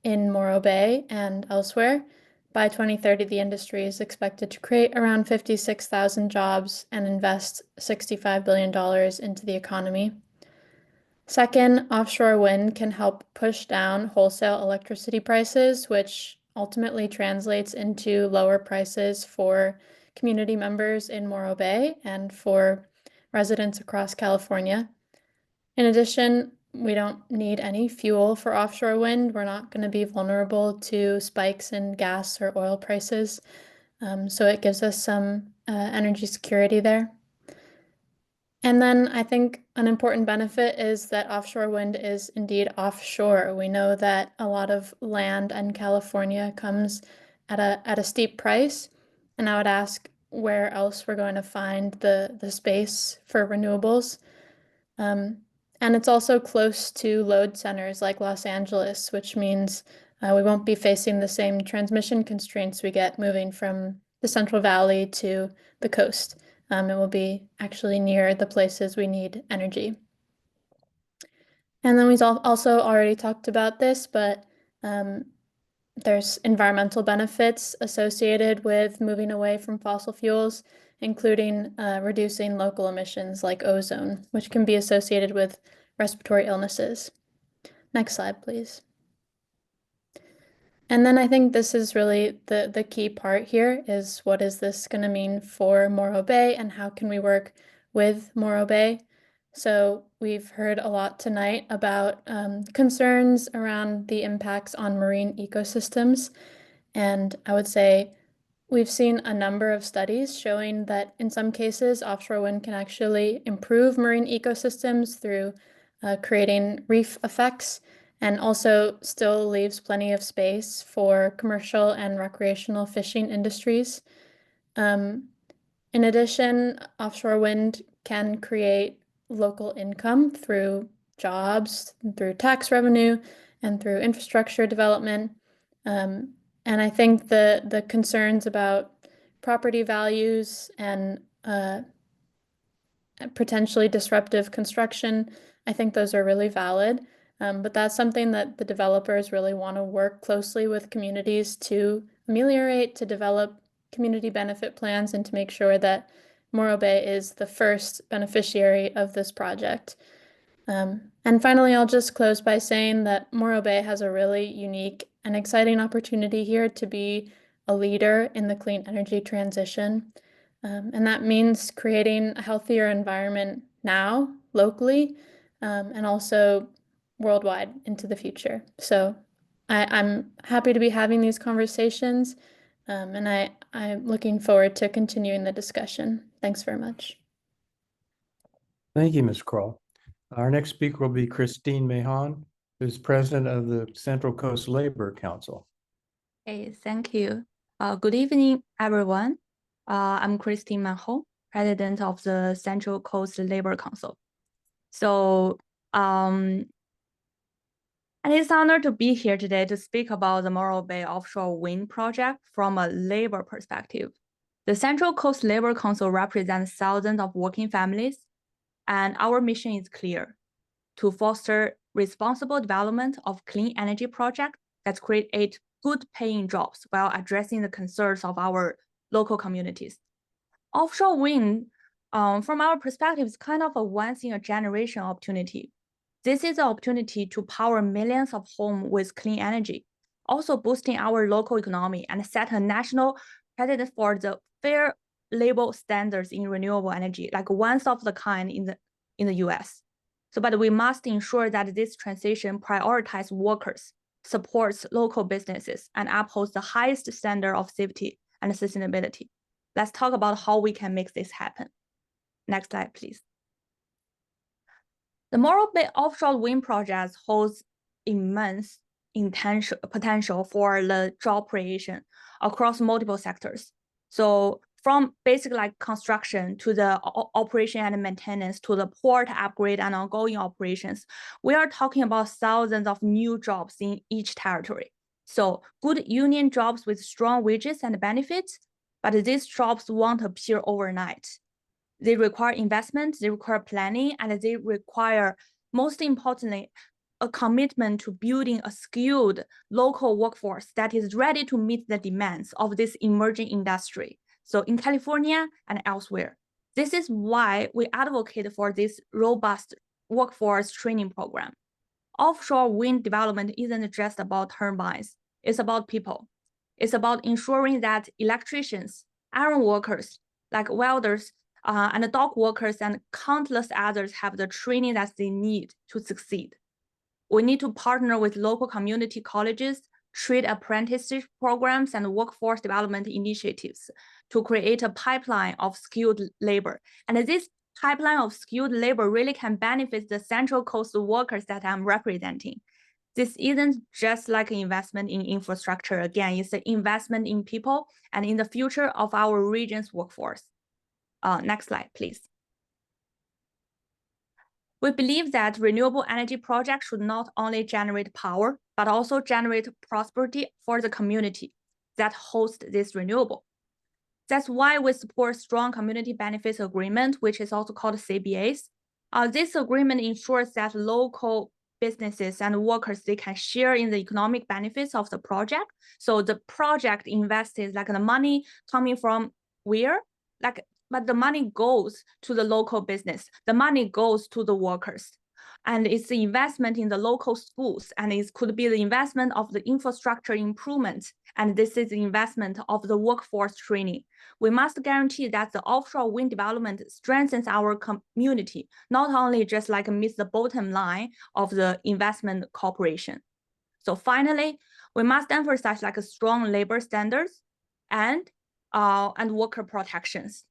in Morro Bay and elsewhere. By 2030, the industry is expected to create around 56,000 jobs and invest $65 billion into the economy. Second, offshore wind can help push down wholesale electricity prices, which ultimately translates into lower prices for community members in Morro Bay and for residents across California. In addition, we don't need any fuel for offshore wind. We're not going to be vulnerable to spikes in gas or oil prices. So it gives us some energy security there. And then I think an important benefit is that offshore wind is indeed offshore. We know that a lot of land in California comes at a steep price. And I would ask where else we're going to find the space for renewables. And it's also close to load centers like Los Angeles, which means we won't be facing the same transmission constraints we get moving from the Central Valley to the coast. It will be actually near the places we need energy. And then we've also already talked about this, but there's environmental benefits associated with moving away from fossil fuels, including reducing local emissions like ozone, which can be associated with respiratory illnesses. Next slide, please. And then I think this is really the key part here is what is this going to mean for Morro Bay and how can we work with Morro Bay? So we've heard a lot tonight about concerns around the impacts on marine ecosystems. And I would say we've seen a number of studies showing that in some cases, offshore wind can actually improve marine ecosystems through creating reef effects, and also still leaves plenty of space for commercial and recreational fishing industries. In addition, offshore wind can create local income through jobs, through tax revenue, and through infrastructure development. And I think the concerns about property values and potentially disruptive construction, I think those are really valid. But that's something that the developers really want to work closely with communities to ameliorate, to develop community benefit plans, and to make sure that Morro Bay is the first beneficiary of this project. And finally, I'll just close by saying that Morro Bay has a really unique and exciting opportunity here to be a leader in the clean energy transition. And that means creating a healthier environment now, locally, and also worldwide into the future. So I'm happy to be having these conversations, and I'm looking forward to continuing the discussion. Thanks very much. Thank you, Ms. Kroll. Our next speaker will be Christine Mahon, who's president of the Central Coast Labor Council. Hey, thank you. Good evening, everyone. I'm Christine Mahon, president of the Central Coast Labor Council. So, and it's an honor to be here today to speak about the Morro Bay offshore wind project from a labor perspective. The Central Coast Labor Council represents thousands of working families, and our mission is clear: to foster responsible development of clean energy projects that create good paying jobs while addressing the concerns of our local communities. Offshore wind, from our perspective, is kind of a once in a generation opportunity. This is an opportunity to power millions of homes with clean energy, also boosting our local economy and set a national precedent for the fair labor standards in renewable energy, like one of the kind in the US. So, but we must ensure that this transition prioritizes workers, supports local businesses, and upholds the highest standard of safety and sustainability. Let's talk about how we can make this happen. Next slide, please. The Morro Bay offshore wind project holds immense potential for the job creation across multiple sectors. So from basic like construction to the operation and maintenance to the port upgrade and ongoing operations, we are talking about thousands of new jobs in each territory. So good union jobs with strong wages and benefits, but these jobs won't appear overnight. They require investment, they require planning, and they require, most importantly, a commitment to building a skilled local workforce that is ready to meet the demands of this emerging industry. So in California and elsewhere, this is why we advocate for this robust workforce training program. Offshore wind development isn't just about turbines, it's about people. It's about ensuring that electricians, iron workers, like welders, and dock workers and countless others have the training that they need to succeed. We need to partner with local community colleges, trade apprenticeship programs, and workforce development initiatives to create a pipeline of skilled labor. And this pipeline of skilled labor really can benefit the Central Coast workers that I'm representing. This isn't just like an investment in infrastructure. Again, it's an investment in people and in the future of our region's workforce. Next slide, please. We believe that renewable energy projects should not only generate power, but also generate prosperity for the community that hosts this renewable. That's why we support strong community benefits agreement, which is also called CBAs. This agreement ensures that local businesses and workers, they can share in the economic benefits of the project. So the project invested, like the money coming from where? But the money goes to the local business. The money goes to the workers. And it's the investment in the local schools, and it could be the investment of the infrastructure improvement. And this is the investment of the workforce training. We must guarantee that the offshore wind development strengthens our community, not only just like meets the bottom line of the investment corporation. So finally, we must emphasize like a strong labor standards and worker protections.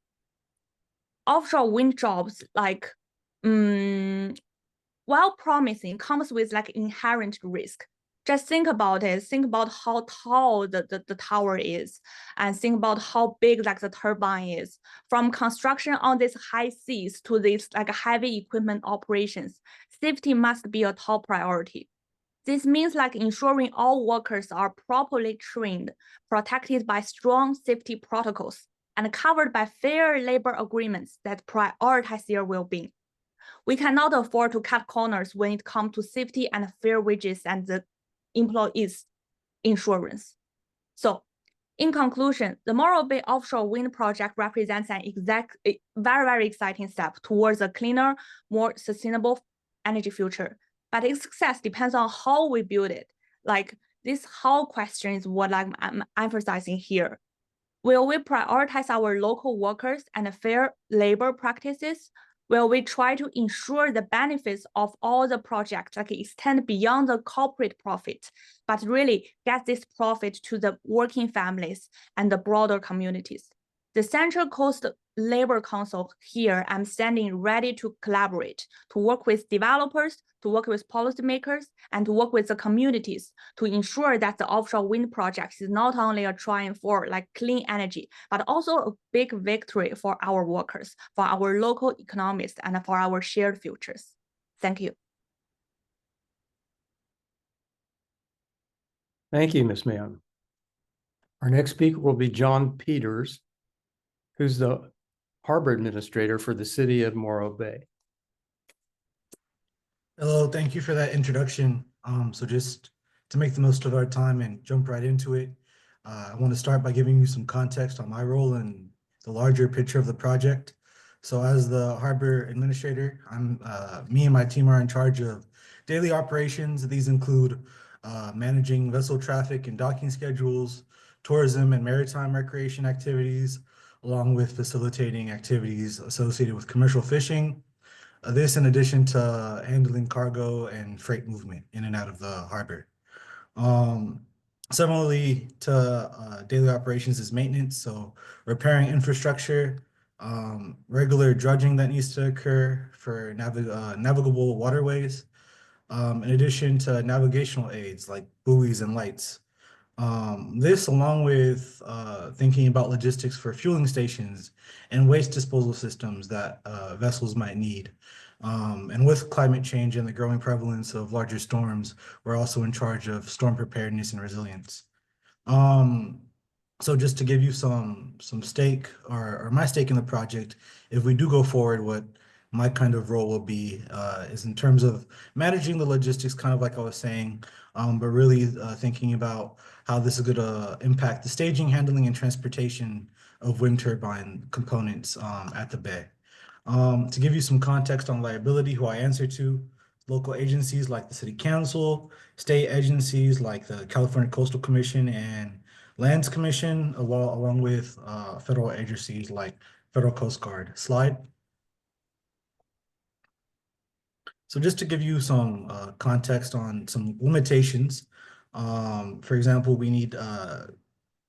Offshore wind jobs, like, while promising, comes with like inherent risk. Just think about it. Think about how tall the tower is, and think about how big like the turbine is. From construction on these high seas to these like heavy equipment operations, safety must be a top priority. This means like ensuring all workers are properly trained, protected by strong safety protocols, and covered by fair labor agreements that prioritize their well-being. We cannot afford to cut corners when it comes to safety and fair wages and the employees' insurance. So, in conclusion, the Morro Bay offshore wind project represents a very, very exciting step towards a cleaner, more sustainable energy future, but its success depends on how we build it. Like this how question is what I'm emphasizing here. Will we prioritize our local workers and fair labor practices? Will we try to ensure the benefits of all the projects like extend beyond the corporate profit, but really get this profit to the working families and the broader communities? The Central Coast Labor Council here, I'm standing ready to collaborate, to work with developers, to work with policymakers, and to work with the communities to ensure that the offshore wind project is not only a triumph for like clean energy, but also a big victory for our workers, for our local economies, and for our shared futures. Thank you. Thank you, Ms. Mann. Our next speaker will be John Peters, who's the harbor administrator for the city of Morro Bay. Hello, thank you for that introduction. So just to make the most of our time and jump right into it, I want to start by giving you some context on my role in the larger picture of the project. So as the harbor administrator, me and my team are in charge of daily operations. These include managing vessel traffic and docking schedules, tourism and maritime recreation activities, along with facilitating activities associated with commercial fishing. This in addition to handling cargo and freight movement in and out of the harbor. Similarly to daily operations is maintenance, so repairing infrastructure, regular dredging that needs to occur for navigable waterways, in addition to navigational aids like buoys and lights. This, along with thinking about logistics for fueling stations and waste disposal systems that vessels might need. And with climate change and the growing prevalence of larger storms, we're also in charge of storm preparedness and resilience. So just to give you some stake or my stake in the project, if we do go forward, what my kind of role will be is in terms of managing the logistics, kind of like I was saying, but really thinking about how this is going to impact the staging, handling, and transportation of wind turbine components at the bay. To give you some context on liability, who I answer to, local agencies like the City Council, state agencies like the California Coastal Commission and Lands Commission, along with federal agencies like Federal Coast Guard. Slide. So just to give you some context on some limitations, for example, we need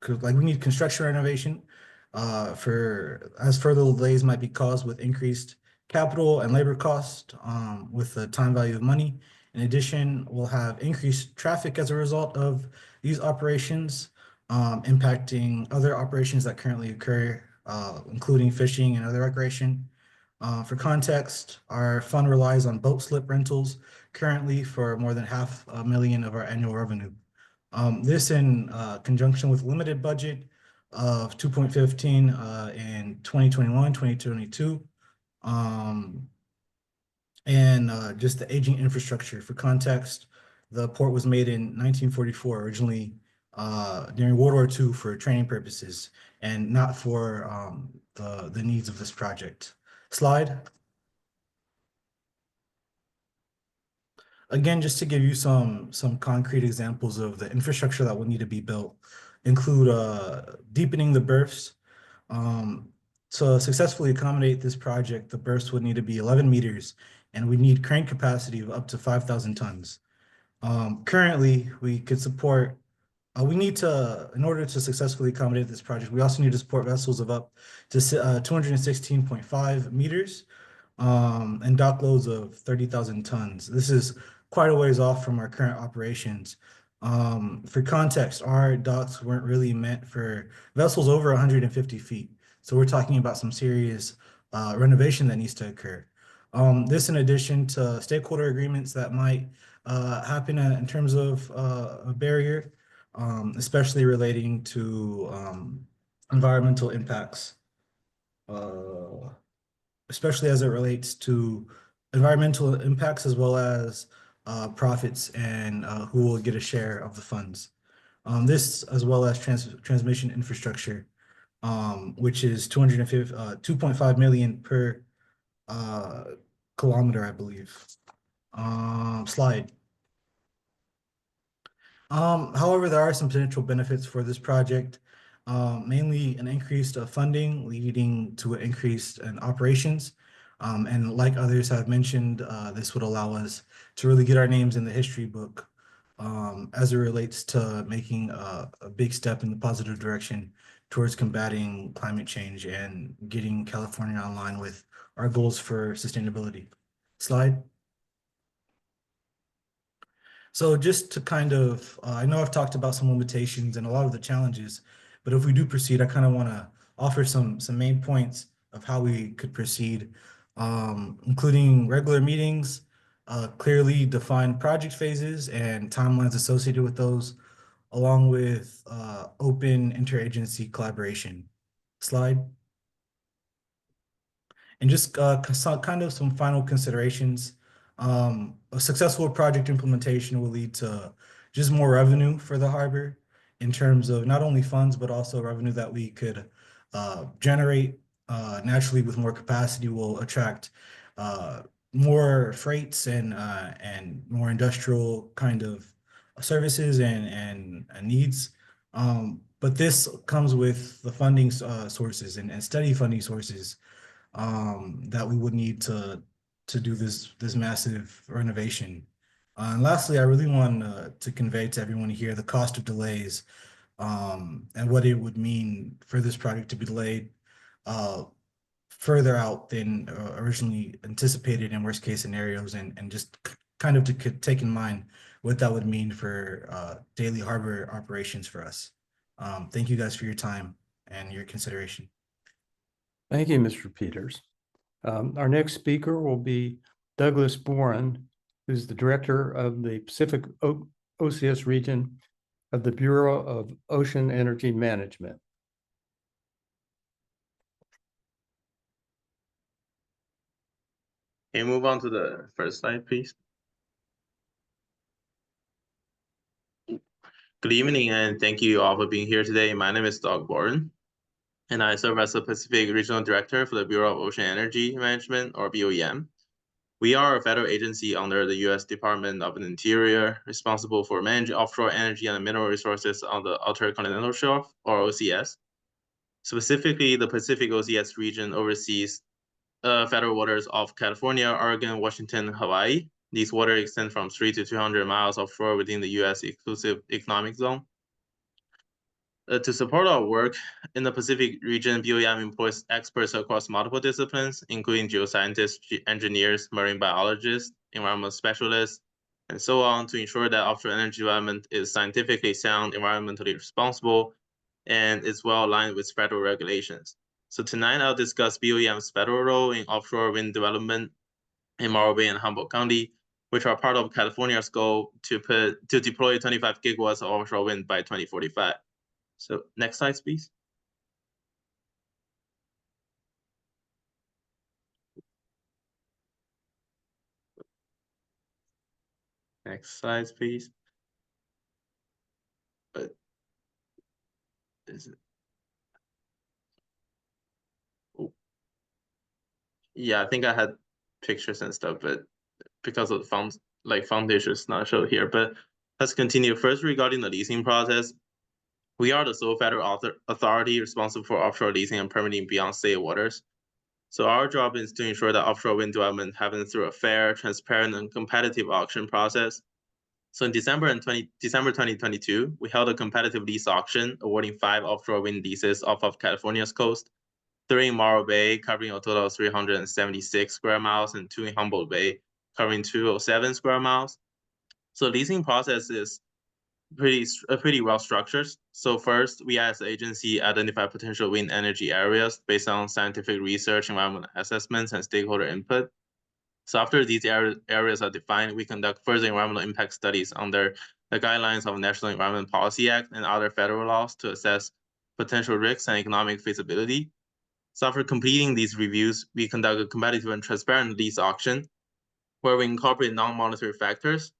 construction renovation as further delays might be caused with increased capital and labor cost with the time value of money. In addition, we'll have increased traffic as a result of these operations, impacting other operations that currently occur, including fishing and other recreation. For context, our fund relies on boat slip rentals currently for more than $500,000 of our annual revenue. This in conjunction with limited budget of 2.15 in 2021, 2022, and just the aging infrastructure. For context, the port was made in 1944, originally during World War II for training purposes and not for the needs of this project. Slide. Again, just to give you some concrete examples of the infrastructure that will need to be built, include deepening the berths. To successfully accommodate this project, the berths would need to be 11 meters, and we need crane capacity of up to 5,000 tons. Currently, we could support, in order to successfully accommodate this project, we also need to support vessels of up to 216.5 meters and dock loads of 30,000 tons. This is quite a ways off from our current operations. For context, our docks weren't really meant for vessels over 150 feet. So we're talking about some serious renovation that needs to occur. This in addition to stakeholder agreements that might happen in terms of a barrier, especially relating to environmental impacts, especially as it relates to environmental impacts as well as profits and who will get a share of the funds. This as well as transmission infrastructure, which is 2.5 million per kilometer, I believe. Slide. However, there are some potential benefits for this project, mainly an increased funding leading to an increase in operations. And like others have mentioned, this would allow us to really get our names in the history book as it relates to making a big step in the positive direction towards combating climate change and getting California online with our goals for sustainability. Slide. So just to kind of, I know I've talked about some limitations and a lot of the challenges, but if we do proceed, I kind of want to offer some main points of how we could proceed, including regular meetings, clearly defined project phases and timelines associated with those, along with open interagency collaboration. Slide. And just kind of some final considerations. A successful project implementation will lead to just more revenue for the harbor in terms of not only funds, but also revenue that we could generate naturally. With more capacity will attract more freights and more industrial kind of services and needs. But this comes with the funding sources and steady funding sources that we would need to do this massive renovation. And lastly, I really want to convey to everyone here the cost of delays and what it would mean for this project to be delayed further out than originally anticipated in worst case scenarios, and just kind of to take in mind what that would mean for daily harbor operations for us. Thank you guys for your time and your consideration. Thank you, Mr. Peters. Our next speaker will be Douglas Boren, who's the director of the Pacific OCS region of the Bureau of Ocean Energy Management. Can you move on to the first slide, please? Good evening, and thank you all for being here today. My name is Doug Boren, and I serve as the Pacific Regional Director for the Bureau of Ocean Energy Management, or BOEM. We are a federal agency under the U.S. Department of the Interior, responsible for managing offshore energy and mineral resources on the Outer Continental Shelf, or OCS. Specifically, the Pacific OCS region oversees federal waters off California, Oregon, Washington, and Hawaii. These waters extend from 300 to 200 miles offshore within the U.S. exclusive economic zone. To support our work in the Pacific region, BOEM employs experts across multiple disciplines, including geoscientists, engineers, marine biologists, environmental specialists, and so on, to ensure that offshore energy development is scientifically sound, environmentally responsible, and is well aligned with federal regulations. So tonight I'll discuss BOEM's federal role in offshore wind development in Morro Bay and Humboldt County, which are part of California's goal to deploy 25 gigawatts of offshore wind by 2045. So next slide, please. Next slide, please. But is it? Oh. Yeah, I think I had pictures and stuff, but because of the foundation is not shown here. But let's continue. First, regarding the leasing process, we are the sole federal authority responsible for offshore leasing and permitting beyond state waters. So our job is to ensure that offshore wind development happens through a fair, transparent, and competitive auction process. So in December 2022, we held a competitive lease auction awarding 5 offshore wind leases off of California's coast, 3 in Morro Bay, covering a total of 376 square miles, and 2 in Humboldt Bay, covering 207 square miles. So the leasing process is pretty well structured. So first, we as an agency identify potential wind energy areas based on scientific research, environmental assessments, and stakeholder input. So after these areas are defined, we conduct further environmental impact studies under the guidelines of the National Environment Policy Act and other federal laws to assess potential risks and economic feasibility. So after completing these reviews, we conduct a competitive and transparent lease auction where we incorporate non-monetary factors,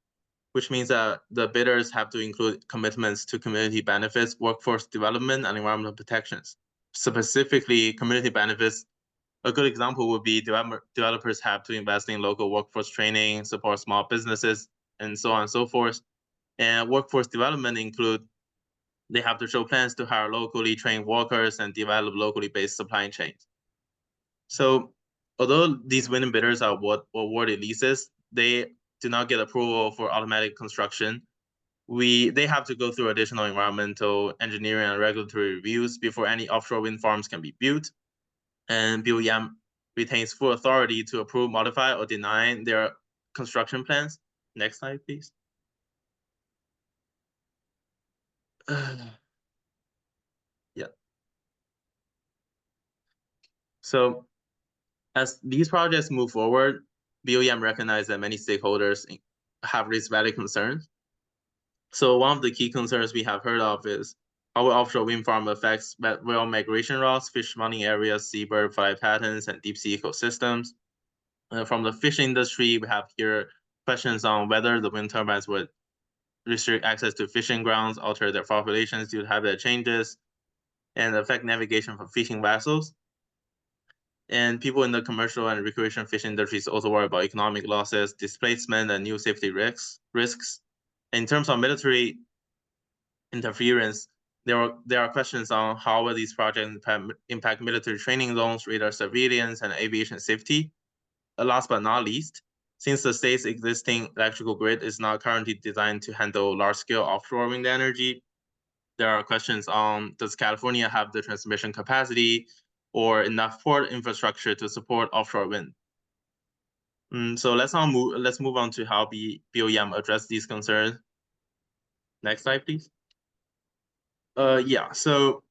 which means that the bidders have to include commitments to community benefits, workforce development, and environmental protections. Specifically, community benefits A good example would be developers have to invest in local workforce training, support small businesses, and so on and so forth. And workforce development include they have to show plans to hire locally trained workers and develop locally based supply chains. So although these winning bidders are awarded leases, they do not get approval for automatic construction. They have to go through additional environmental, engineering, and regulatory reviews before any offshore wind farms can be built. And BOEM retains full authority to approve, modify, or deny their construction plans. Next slide, please. Yeah. So as these projects move forward, BOEM recognizes that many stakeholders have raised valid concerns. So one of the key concerns we have heard of is how offshore wind farm affects whale migration routes, fish spawning areas, seabird flight patterns, and deep sea ecosystems. From the fish industry, we have here questions on whether the wind turbines would restrict access to fishing grounds, alter their populations due to habitat changes, and affect navigation for fishing vessels. And people in the commercial and recreation fishing industries also worry about economic losses, displacement, and new safety risks. In terms of military interference, there are questions on how will these projects impact military training zones, radar surveillance, and aviation safety. Last but not least, since the state's existing electrical grid is not currently designed to handle large-scale offshore wind energy, there are questions on does California have the transmission capacity or enough port infrastructure to support offshore wind? So let's move on to how BOEM address these concerns. Next slide, please. Yeah, so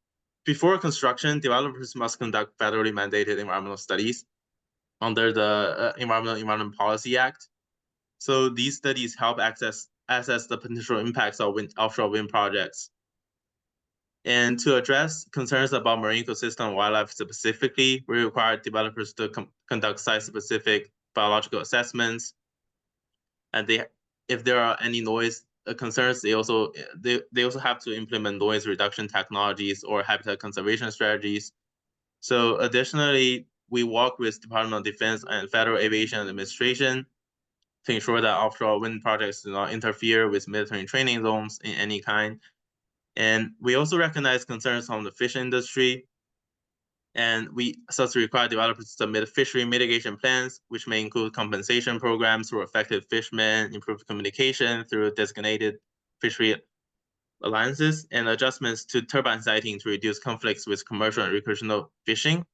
before construction, developers must conduct federally mandated environmental studies under the Environment Policy Act. So these studies help assess the potential impacts of offshore wind projects. And to address concerns about marine ecosystem and wildlife specifically, we require developers to conduct site-specific biological assessments. And if there are any noise concerns, they also have to implement noise reduction technologies or habitat conservation strategies. So additionally, we work with Department of Defense and Federal Aviation Administration to ensure that offshore wind projects do not interfere with military training zones in any kind. And we also recognize concerns from the fish industry. And we thus require developers to submit fishery mitigation plans, which may include compensation programs for affected fishermen, improved communication through designated fishery alliances, and adjustments to turbine siting to reduce conflicts with commercial and recreational fishing.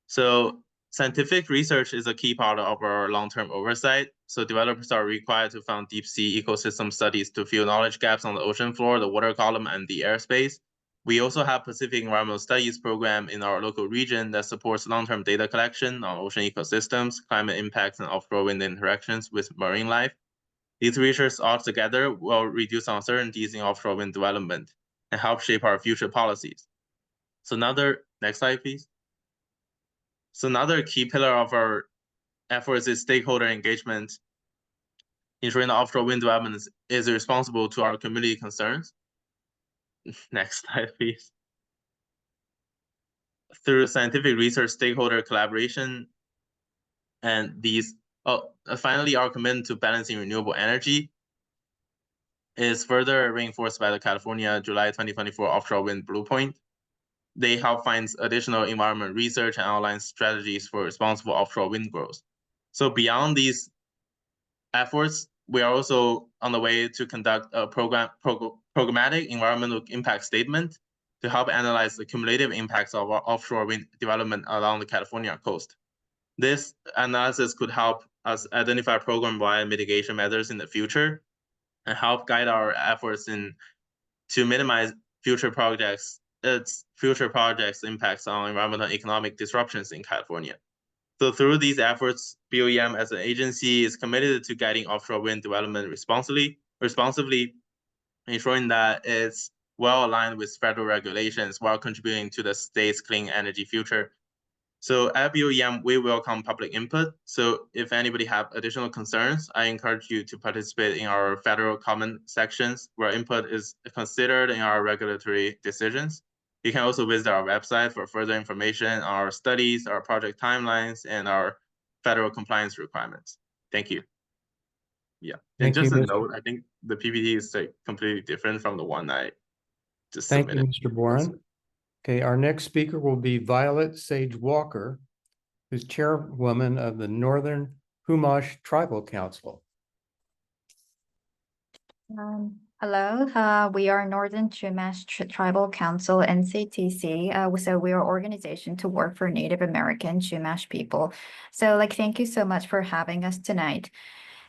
So scientific research is a key part of our long-term oversight. So developers are required to fund deep sea ecosystem studies to fill knowledge gaps on the ocean floor, the water column, and the airspace. We also have Pacific Environmental Studies program in our local region that supports long-term data collection on ocean ecosystems, climate impacts, and offshore wind interactions with marine life. These research altogether will reduce uncertainties in offshore wind development and help shape our future policies. So next slide, please. So another key pillar of our efforts is stakeholder engagement, ensuring the offshore wind development is responsible to our community concerns. Next slide, please. Through scientific research, stakeholder collaboration, and finally, our commitment to balancing renewable energy is further reinforced by the California July 2024 Offshore Wind Blueprint. They help find additional environment research and outline strategies for responsible offshore wind growth. So beyond these efforts, we are also on the way to conduct a programmatic environmental impact statement to help analyze the cumulative impacts of our offshore wind development along the California coast. This analysis could help us identify program-wide mitigation measures in the future and help guide our efforts to minimize future projects' impacts on environmental and economic disruptions in California. So through these efforts, BOEM as an agency is committed to guiding offshore wind development responsibly, ensuring that it's well aligned with federal regulations while contributing to the state's clean energy future. So at BOEM, we welcome public input. So if anybody have additional concerns, I encourage you to participate in our federal comment sections where input is considered in our regulatory decisions. You can also visit our website for further information on our studies, our project timelines, and our federal compliance requirements. Thank you. Yeah, and Thank you, just a Mr. note, I think the PPT is like completely different from the one I just Thank you, submitted. Mr. Boren. Okay, our next speaker will be Violet Sage Walker, who's chairwoman of the Northern Chumash Tribal Council. Hello, we are Northern Chumash Tribal Council, NCTC. So we are an organization to work for Native American Chumash people. So thank you so much for having us tonight.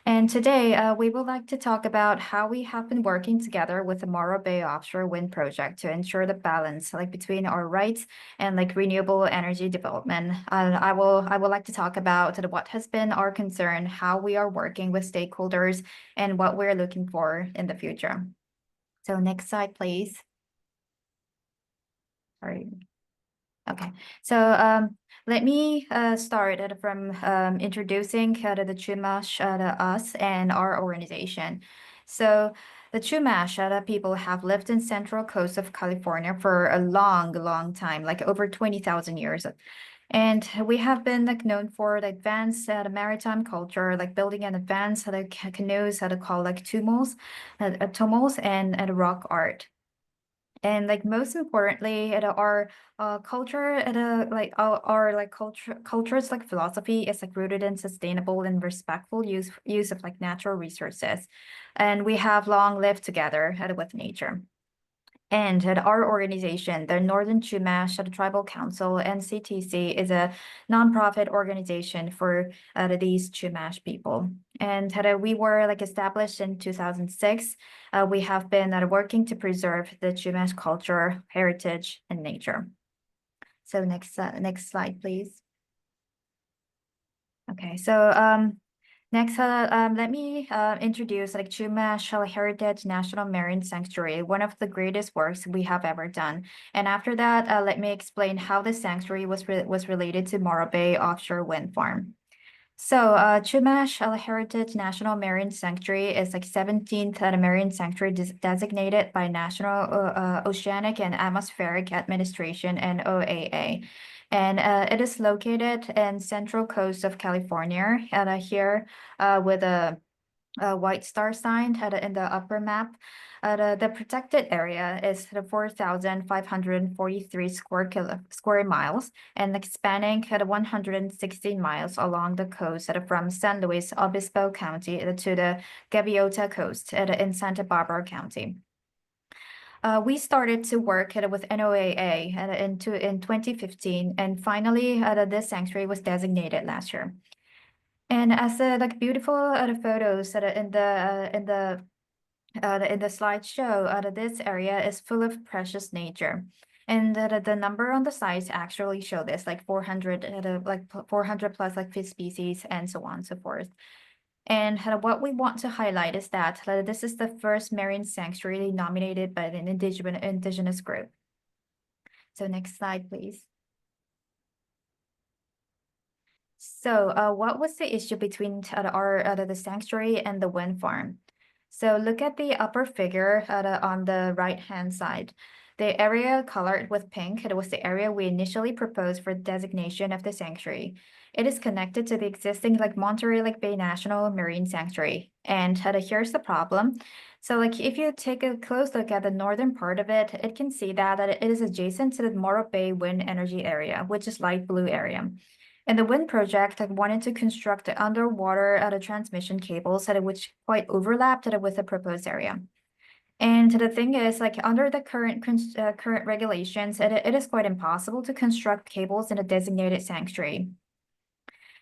And today we would like to talk about how we have been working together with the Morro Bay Offshore Wind Project to ensure the balance between our rights and renewable energy development. I would like to talk about what has been our concern, how we are working with stakeholders, and what we're looking for in the future. So next slide, please. Sorry. Okay, so let me start from introducing the Chumash, us, and our organization. So the Chumash people have lived in central coast of California for a long time, over 20,000 years. And we have been known for the advanced maritime culture, building an advanced canoes, called tumulus, and rock art. And most importantly, our culture, our culture's philosophy is philosophy is rooted in sustainable and respectful use of natural resources, and we have long lived together with nature. And at our organization, the Northern Chumash Tribal Council, NCTC, is a nonprofit organization for these Chumash people. And we were established in 2006. We have been working to preserve the Chumash culture, heritage, and nature. So next slide, please. Okay, so next, let me introduce Chumash Heritage National Marine Sanctuary, one of the greatest works we have ever done. And after that, let me explain how the sanctuary was related to Morro Bay Offshore Wind Farm. So Chumash Heritage National Marine Sanctuary is 17th marine sanctuary designated by National Oceanic and Atmospheric Administration, NOAA. And it is located in central coast of California, here with a white star sign in the upper map. The protected area is 4,543 square miles and spanning 116 miles along the coast from San Luis Obispo County to the Gaviota Coast in Santa Barbara County. We started to work with NOAA in 2015, and finally this sanctuary was designated last year. And as beautiful photos in the slideshow, this area is full of precious nature. And the number on the sites actually show this 400 400 plus fish species and so on and so forth. And what we want to highlight is that this is the first marine sanctuary nominated by an indigenous group. So next slide, please. So what was the issue between the sanctuary and the wind farm? So look at the upper figure on the right-hand side. The area colored with pink, it was the area we initially proposed for designation of the sanctuary. It is connected to the existing Monterey Bay National Marine Sanctuary. And here's the problem. So if you take a close look at the northern part of it, it can see that it is adjacent to the Morro Bay Wind Energy Area, which is light blue area. And the wind project wanted to construct the underwater transmission cables which quite overlapped with the proposed area. And the thing is, under the current regulations, it is quite impossible to construct cables in a designated sanctuary.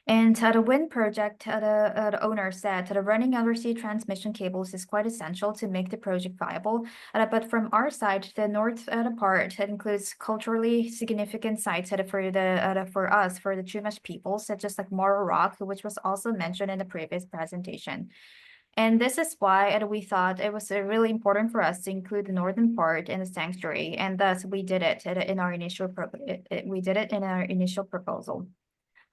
And the wind project, the owner said that running undersea transmission cables is quite essential to make the project viable. But from our side, the north part includes culturally significant sites for us, for the Chumash people, such as Morro Rock, which was also mentioned in the previous presentation. And this is why we thought it was really important for us to include the northern part in the sanctuary, and thus we did it in our initial proposal.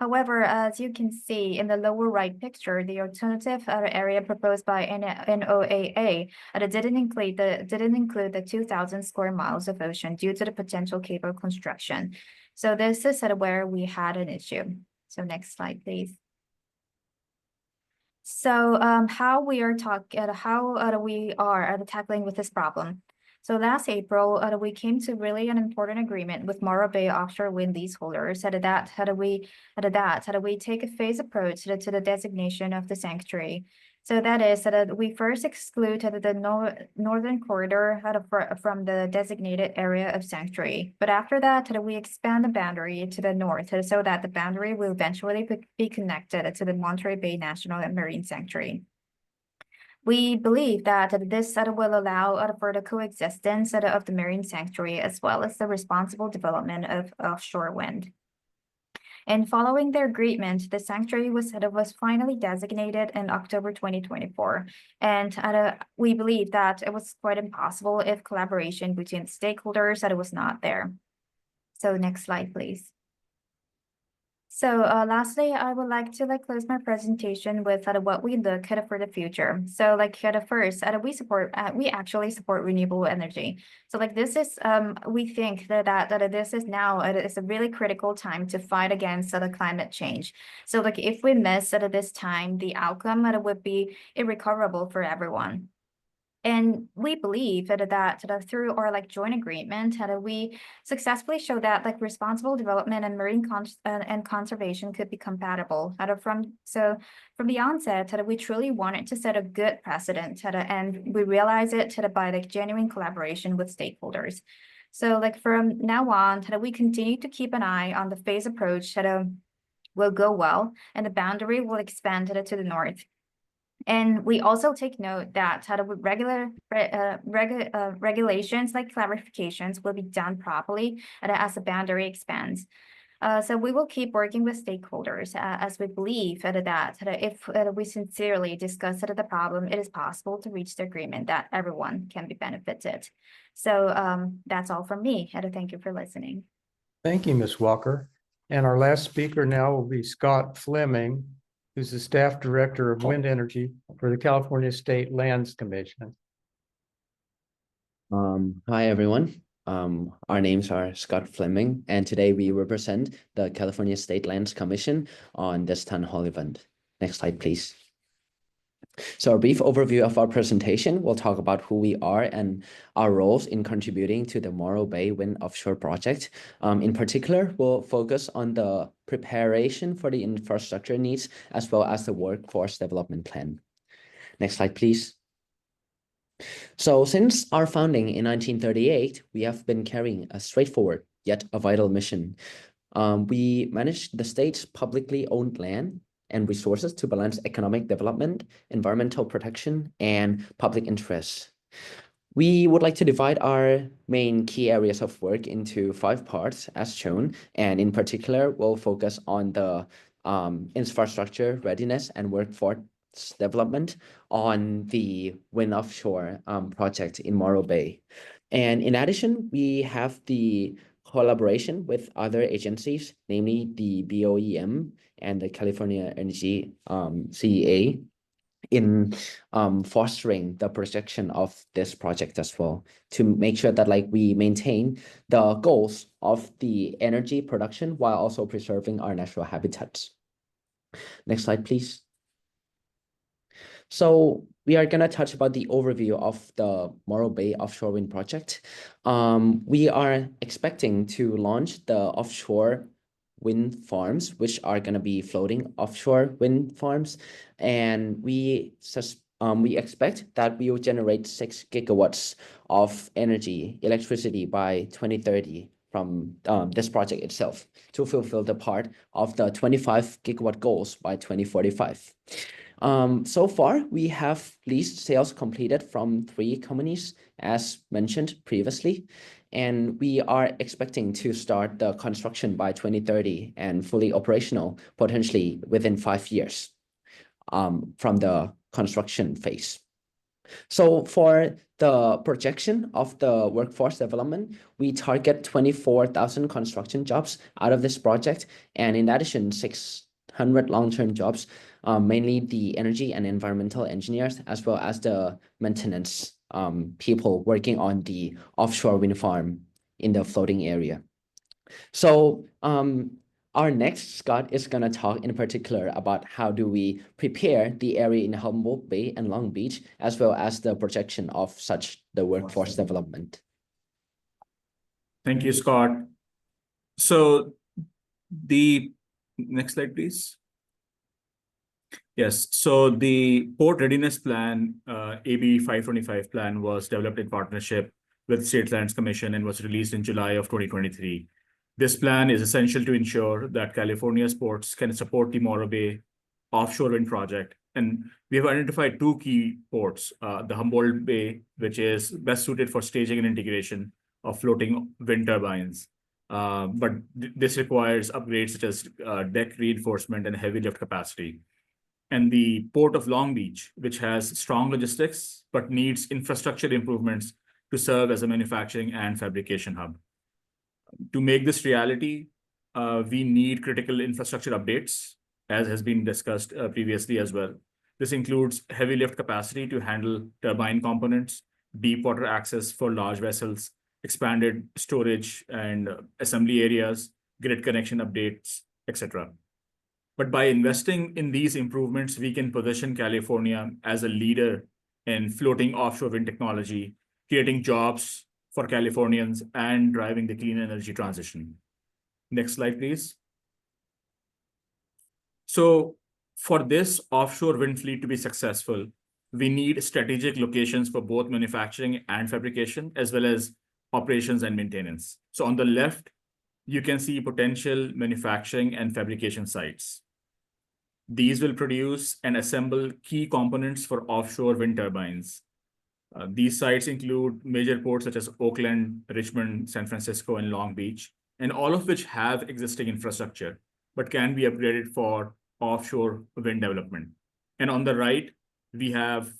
However, as you can see in the lower right picture, the alternative area proposed by NOAA didn't include the 2,000 square miles of ocean due to the potential cable construction. So this is where we had an issue. So next slide, please. So how we are tackling with this problem. So last April, we came to really an important agreement with Morro Bay offshore wind leaseholders. How do we take a phased approach to the designation of the sanctuary? So that is that we first exclude the northern corridor from the designated area of sanctuary. But after that, we expand the boundary to the north so that the boundary will eventually be connected to the Monterey Bay National and Marine Sanctuary. We believe that this will allow for the coexistence of the marine sanctuary as well as the responsible development of offshore wind. And following the agreement, the sanctuary was finally designated in October 2024. And we believe that it was quite impossible if collaboration between stakeholders was not there. So next slide, please. So lastly, I would like to close my presentation with what we look at for the future. So first, we actually support renewable energy. So this is we think that this is now it is a really critical time to fight against the climate change. So if we miss this time, the outcome would be irrecoverable for everyone. And we believe that through our joint agreement, we successfully show that responsible development and marine conservation could be compatible. From the onset, we truly wanted to set a good precedent, and we realize it by genuine collaboration with stakeholders. So from now on, we continue to keep an eye on the phase approach that will go well, and the boundary will expand to the north. And we also take note that regulations like clarifications will be done properly as the boundary expands. So we will keep working with stakeholders as we believe that if we sincerely discuss the problem, it is possible to reach the agreement that everyone can be benefited. So that's all from me. Thank you for listening. Thank you, Ms. Walker. And our last speaker now will be Scott Fleming, who's the Staff Director of Wind Energy for the California State Lands Commission. Hi, everyone. Our names are Scott Fleming, and today we represent the California State Lands Commission on this town hall event. Next slide, please. So a brief overview of our presentation. We'll talk about who we are and our roles in contributing to the Morro Bay Wind Offshore Project. In particular, we'll focus on the preparation for the infrastructure needs as well as the workforce development plan. Next slide, please. So since our founding in 1938, we have been carrying a straightforward yet a vital mission. We manage the state's publicly owned land and resources to balance economic development, environmental protection, and public interest. We would like to divide our main key areas of work into 5 parts as shown, and in particular, we'll focus on the infrastructure readiness and workforce development on the wind offshore project in Morro Bay. And in addition, we have the collaboration with other agencies, namely the BOEM and the California Energy CEA, in fostering the projection of this project as well, to make sure that we maintain the goals of the energy production while also preserving our natural habitats. Next slide, please. So we are going to touch about the overview of the Morro Bay offshore wind project. We are expecting to launch the offshore wind farms, which are going to be floating offshore wind farms. And we expect that we will generate 6 gigawatts of electricity by 2030 from this project itself to fulfill the part of the 25 gigawatt goals by 2045. So far, we have leased sales completed from 3 companies, as mentioned previously, and we are expecting to start the construction by 2030 and fully operational potentially within 5 years from the construction phase. So for the projection of the workforce development, we target 24,000 construction jobs out of this project. And in addition, 600 long-term jobs, mainly the energy and environmental engineers, as well as the maintenance people working on the offshore wind farm in the floating area. So our next Scott is going to talk in particular about how do we prepare the area in Humboldt Bay and Long Beach, as well as the projection of such the workforce development. Thank you, Scott. So the next slide, please. Yes, so the Port Readiness Plan, AB 525 plan, was developed in partnership with State Lands Commission and was released in July of 2023. This plan is essential to ensure that California's ports can support the Morro Bay offshore wind project. And we have identified two key ports, the Humboldt Bay, which is best suited for staging and integration of floating wind turbines. But this requires upgrades such as deck reinforcement and heavy lift capacity. And the Port of Long Beach, which has strong logistics, but needs infrastructure improvements to serve as a manufacturing and fabrication hub. To make this reality, we need critical infrastructure updates, as has been discussed previously as well. This includes heavy lift capacity to handle turbine components, deep water access for large vessels, expanded storage and assembly areas, grid connection updates, etc. But by investing in these improvements, we can position California as a leader in floating offshore wind technology, creating jobs for Californians and driving the clean energy transition. Next slide, please. So for this offshore wind fleet to be successful, we need strategic locations for both manufacturing and fabrication, as well as operations and maintenance. So on the left, you can see potential manufacturing and fabrication sites. These will produce and assemble key components for offshore wind turbines. These sites include major ports such as Oakland, Richmond, San Francisco, and Long Beach, and all of which have existing infrastructure, but can be upgraded for offshore wind development. And on the right, we have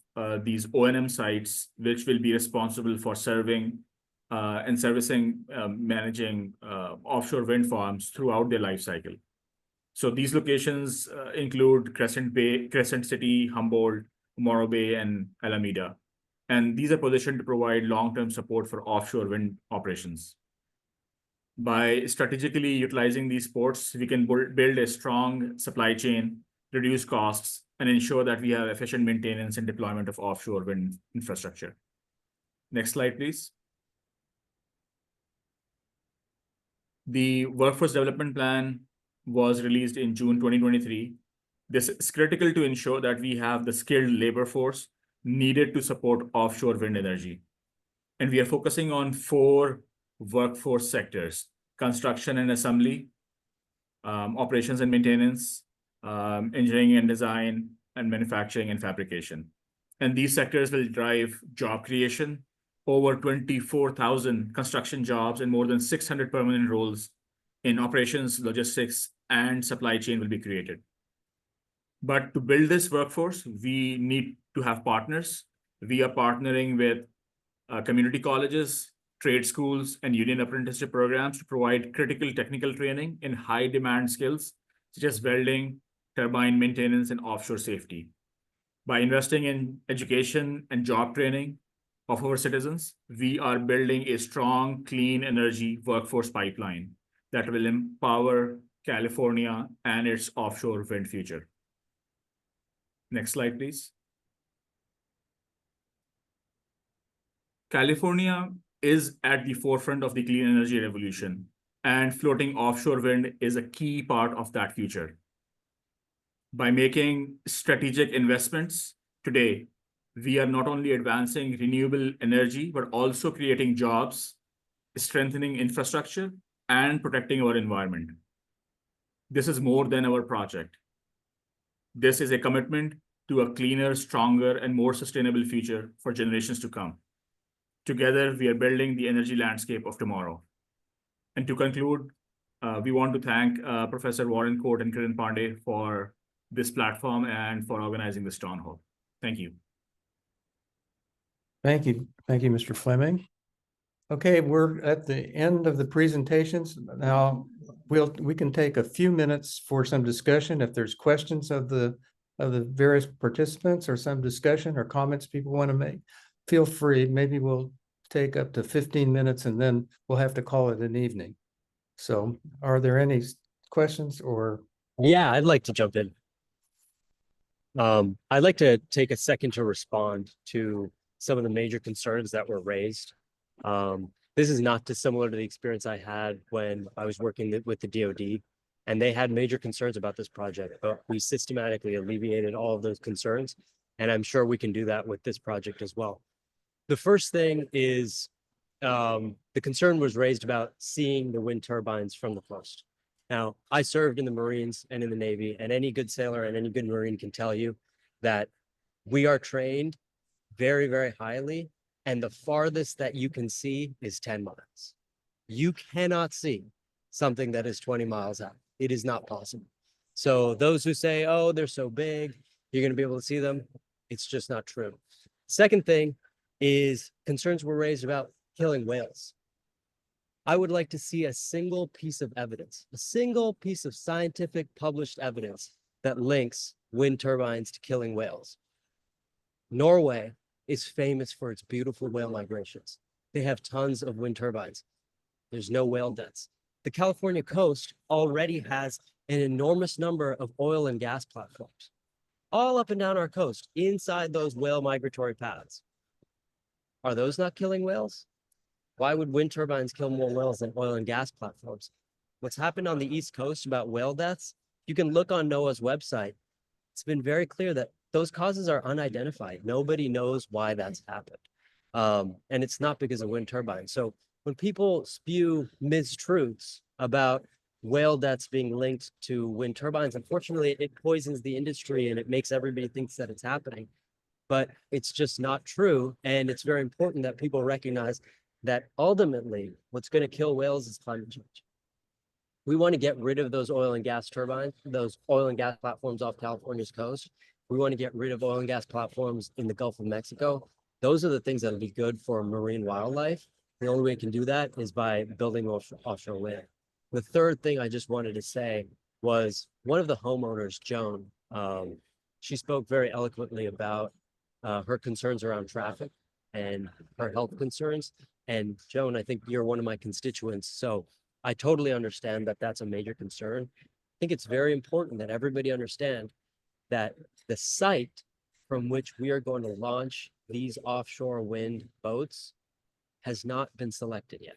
these O&M sites, which will be responsible for serving and servicing, managing offshore wind farms throughout their life cycle. So these locations include Crescent Bay, Crescent City, Humboldt, Morro Bay, and Alameda. And these are positioned to provide long-term support for offshore wind operations. By strategically utilizing these ports, we can build a strong supply chain, reduce costs, and ensure that we have efficient maintenance and deployment of offshore wind infrastructure. Next slide, please. The Workforce Development Plan was released in June 2023. This is critical to ensure that we have the skilled labor force needed to support offshore wind energy. And we are focusing on 4 workforce sectors: construction and assembly, operations and maintenance, engineering and design, and manufacturing and fabrication. And these sectors will drive job creation, over 24,000 construction jobs, and more than 600 permanent roles in operations, logistics, and supply chain will be created. But to build this workforce, we need to have partners. We are partnering with community colleges, trade schools, and union apprenticeship programs to provide critical technical training in high demand skills, such as welding, turbine maintenance, and offshore safety. By investing in education and job training of our citizens, we are building a strong, clean energy workforce pipeline that will empower California and its offshore wind future. Next slide, please. California is at the forefront of the clean energy revolution, and floating offshore wind is a key part of that future. By making strategic investments today, we are not only advancing renewable energy, but also creating jobs, strengthening infrastructure, and protecting our environment. This is more than our project. This is a commitment to a cleaner, stronger, and more sustainable future for generations to come. Together, we are building the energy landscape of tomorrow. And to conclude, we want to thank Professor Warren Court and Kiran Pandey for this platform and for organizing this town hall. Thank you. Thank you, Mr. Fleming. Okay, we're at the end of the presentations. Now, we can take a few minutes for some discussion. If there's questions of the various participants or some discussion or comments people want to make, feel free. Maybe we'll take up to 15 minutes and then we'll have to call it an evening. So are there any questions or? Yeah, I'd like to jump in. I'd like to take a second to respond to some of the major concerns that were raised. This is not dissimilar to the experience I had when I was working with the DoD, and they had major concerns about this project, but we systematically alleviated all of those concerns, and I'm sure we can do that with this project as well. The first thing is the concern was raised about seeing the wind turbines from the coast. Now, I served in the Marines and in the Navy, and any good sailor and any good Marine can tell you that we are trained very, very highly, and the farthest that you can see is 10 miles. You cannot see something that is 20 miles out. It is not possible. So those who say, oh, they're so big, you're going to be able to see them, it's just not true. Second thing is concerns were raised about killing whales. I would like to see a single piece of evidence, a single piece of scientific published evidence that links wind turbines to killing whales. Norway is famous for its beautiful whale migrations. They have tons of wind turbines. There's no whale deaths. The California coast already has an enormous number of oil and gas platforms, all up and down our coast, inside those whale migratory paths. Are those not killing whales? Why would wind turbines kill more whales than oil and gas platforms? What's happened on the East Coast about whale deaths, you can look on NOAA's website. It's been very clear that those causes are unidentified. Nobody knows why that's happened. And it's not because of wind turbines. So when people spew mistruths about whale deaths being linked to wind turbines, unfortunately, it poisons the industry and it makes everybody think that it's happening. But it's just not true. And it's very important that people recognize that ultimately what's going to kill whales is climate change. We want to get rid of those oil and gas turbines, those oil and gas platforms off California's coast. We want to get rid of oil and gas platforms in the Gulf of Mexico. Those are the things that'll be good for marine wildlife. The only way we can do that is by building offshore wind. The third thing I just wanted to say was one of the homeowners, Joan, she spoke very eloquently about her concerns around traffic and her health concerns. And Joan, I think you're one of my constituents, so I totally understand that that's a major concern. I think it's very important that everybody understand that the site from which we are going to launch these offshore wind boats has not been selected yet.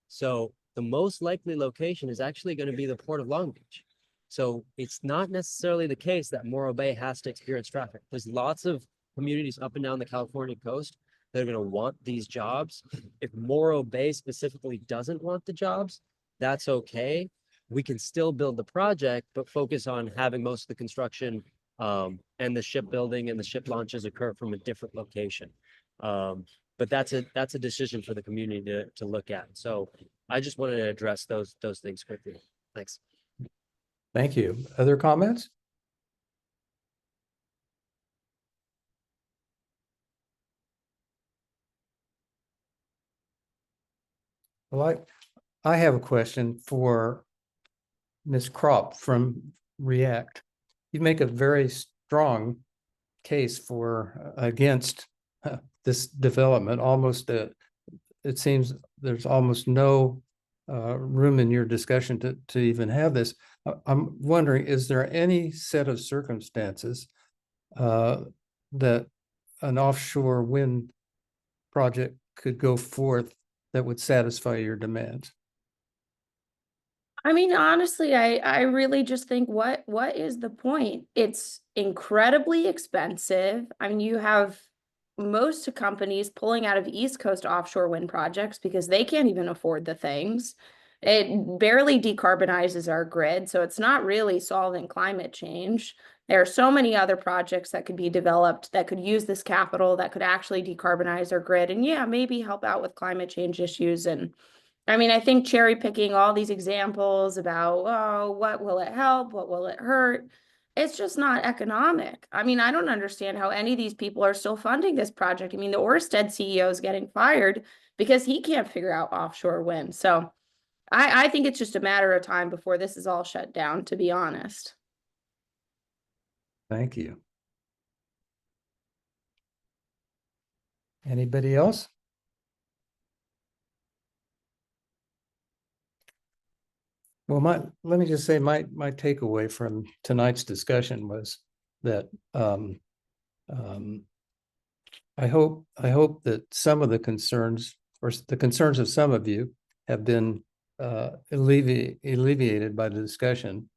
So the most likely location is actually going to be the Port of Long Beach. So it's not necessarily the case that Morro Bay has to experience traffic. There's lots of communities up and down the California coast that are going to want these jobs. If Morro Bay specifically doesn't want the jobs, that's okay. We can still build the project, but focus on having most of the construction and the shipbuilding and the ship launches occur from a different location. But that's a decision for the community to look at. So I just wanted to address those things quickly. Thanks. Thank you. Other comments? Well, I have a question for Ms. Kropp from REACT. You make a very strong case for against this development. Almost, it seems there's almost no room in your discussion to even have this. I'm wondering, is there any set of circumstances that an offshore wind project could go forth that would satisfy your demands? I mean, honestly, I really just think what is the point? It's incredibly expensive. I mean, you have most companies pulling out of East Coast offshore wind projects because they can't even afford the things. It barely decarbonizes our grid, so it's not really solving climate change. There are so many other projects that could be developed that could use this capital that could actually decarbonize our grid and yeah, maybe help out with climate change issues. And I mean, I think cherry picking all these examples about, oh, what will it help? What will it hurt? it's just not economic. I mean, I don't understand how any of these people are still funding this project. I mean, the Ørsted CEO is getting fired because he can't figure out offshore wind. So I think it's just a matter of time before this is all shut down, to be honest. Thank you. Anybody else? Well, let me just say my takeaway from tonight's discussion was that I hope that some of the concerns, or the concerns of some of you, have been alleviated by the discussion,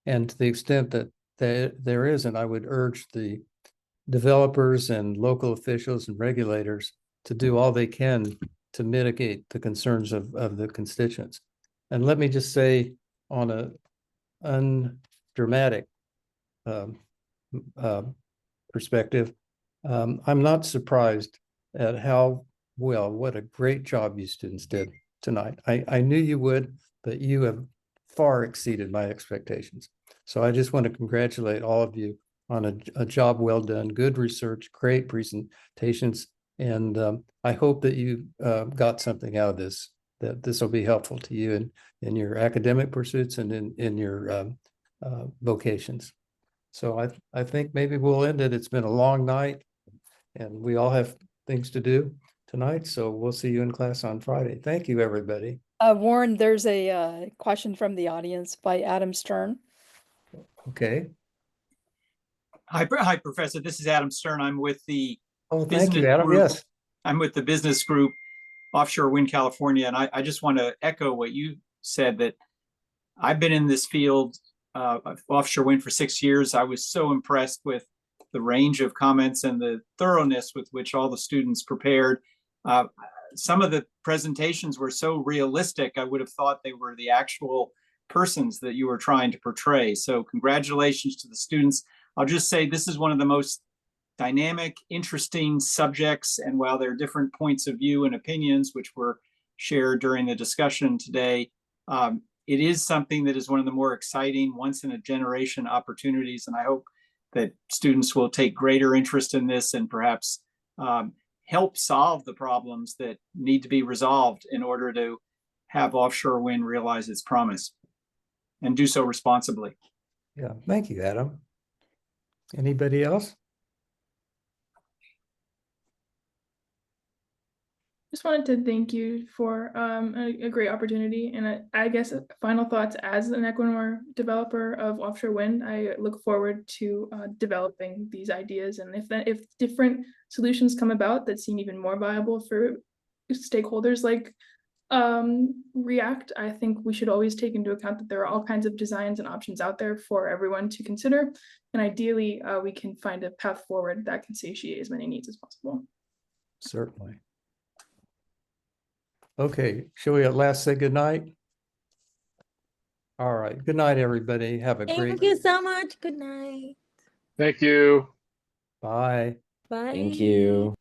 and to the extent that there isn't, I would urge the developers and local officials and regulators to do all they can to mitigate the concerns of the constituents. And let me just say, on a undramatic perspective, I'm not surprised at what a great job you students did tonight. I knew you would, but you have far exceeded my expectations. So I just want to congratulate all of you on a job well done, good research, great presentations, and I hope that you got something out of this, that this will be helpful to you in your academic pursuits and in your vocations. So I think maybe we'll end it. It's been a long night, and we all have things to do tonight, so we'll see you in class on Friday. Thank you, everybody. Warren, there's a question from the audience by Adam Stern. Okay. Hi, Professor. This is Adam Stern. I'm with the thank you, Adam. group. Yes. I'm with the business group Offshore Wind California, and I just want to echo what you said, that I've been in this field of offshore wind for 6 years. I was so impressed with the range of comments and the thoroughness with which all the students prepared. Some of the presentations were so realistic, I would have thought they were the actual persons that you were trying to portray. So congratulations to the students. I'll just say this is one of the most dynamic, interesting subjects. And while there are different points of view and opinions, which were shared during the discussion today, it is something that is one of the more exciting, once in a generation opportunities. And I hope that students will take greater interest in this and perhaps help solve the problems that need to be resolved in order to have offshore wind realize its promise, and do so responsibly. Yeah, thank you, Adam. Anybody else? Just wanted to thank you for a great opportunity. And I guess final thoughts, as an Equinor developer of offshore wind, I look forward to developing these ideas. And if different solutions come about that seem even more viable for stakeholders like REACT, I think we should always take into account that there are all kinds of designs and options out there for everyone to consider. And ideally, we can find a path forward that can satiate as many needs as possible. Certainly. Okay, shall we at last say good night? All right, good night, everybody. Have a great. Thank you so much. Good night. Thank you. Bye. Bye. Thank you.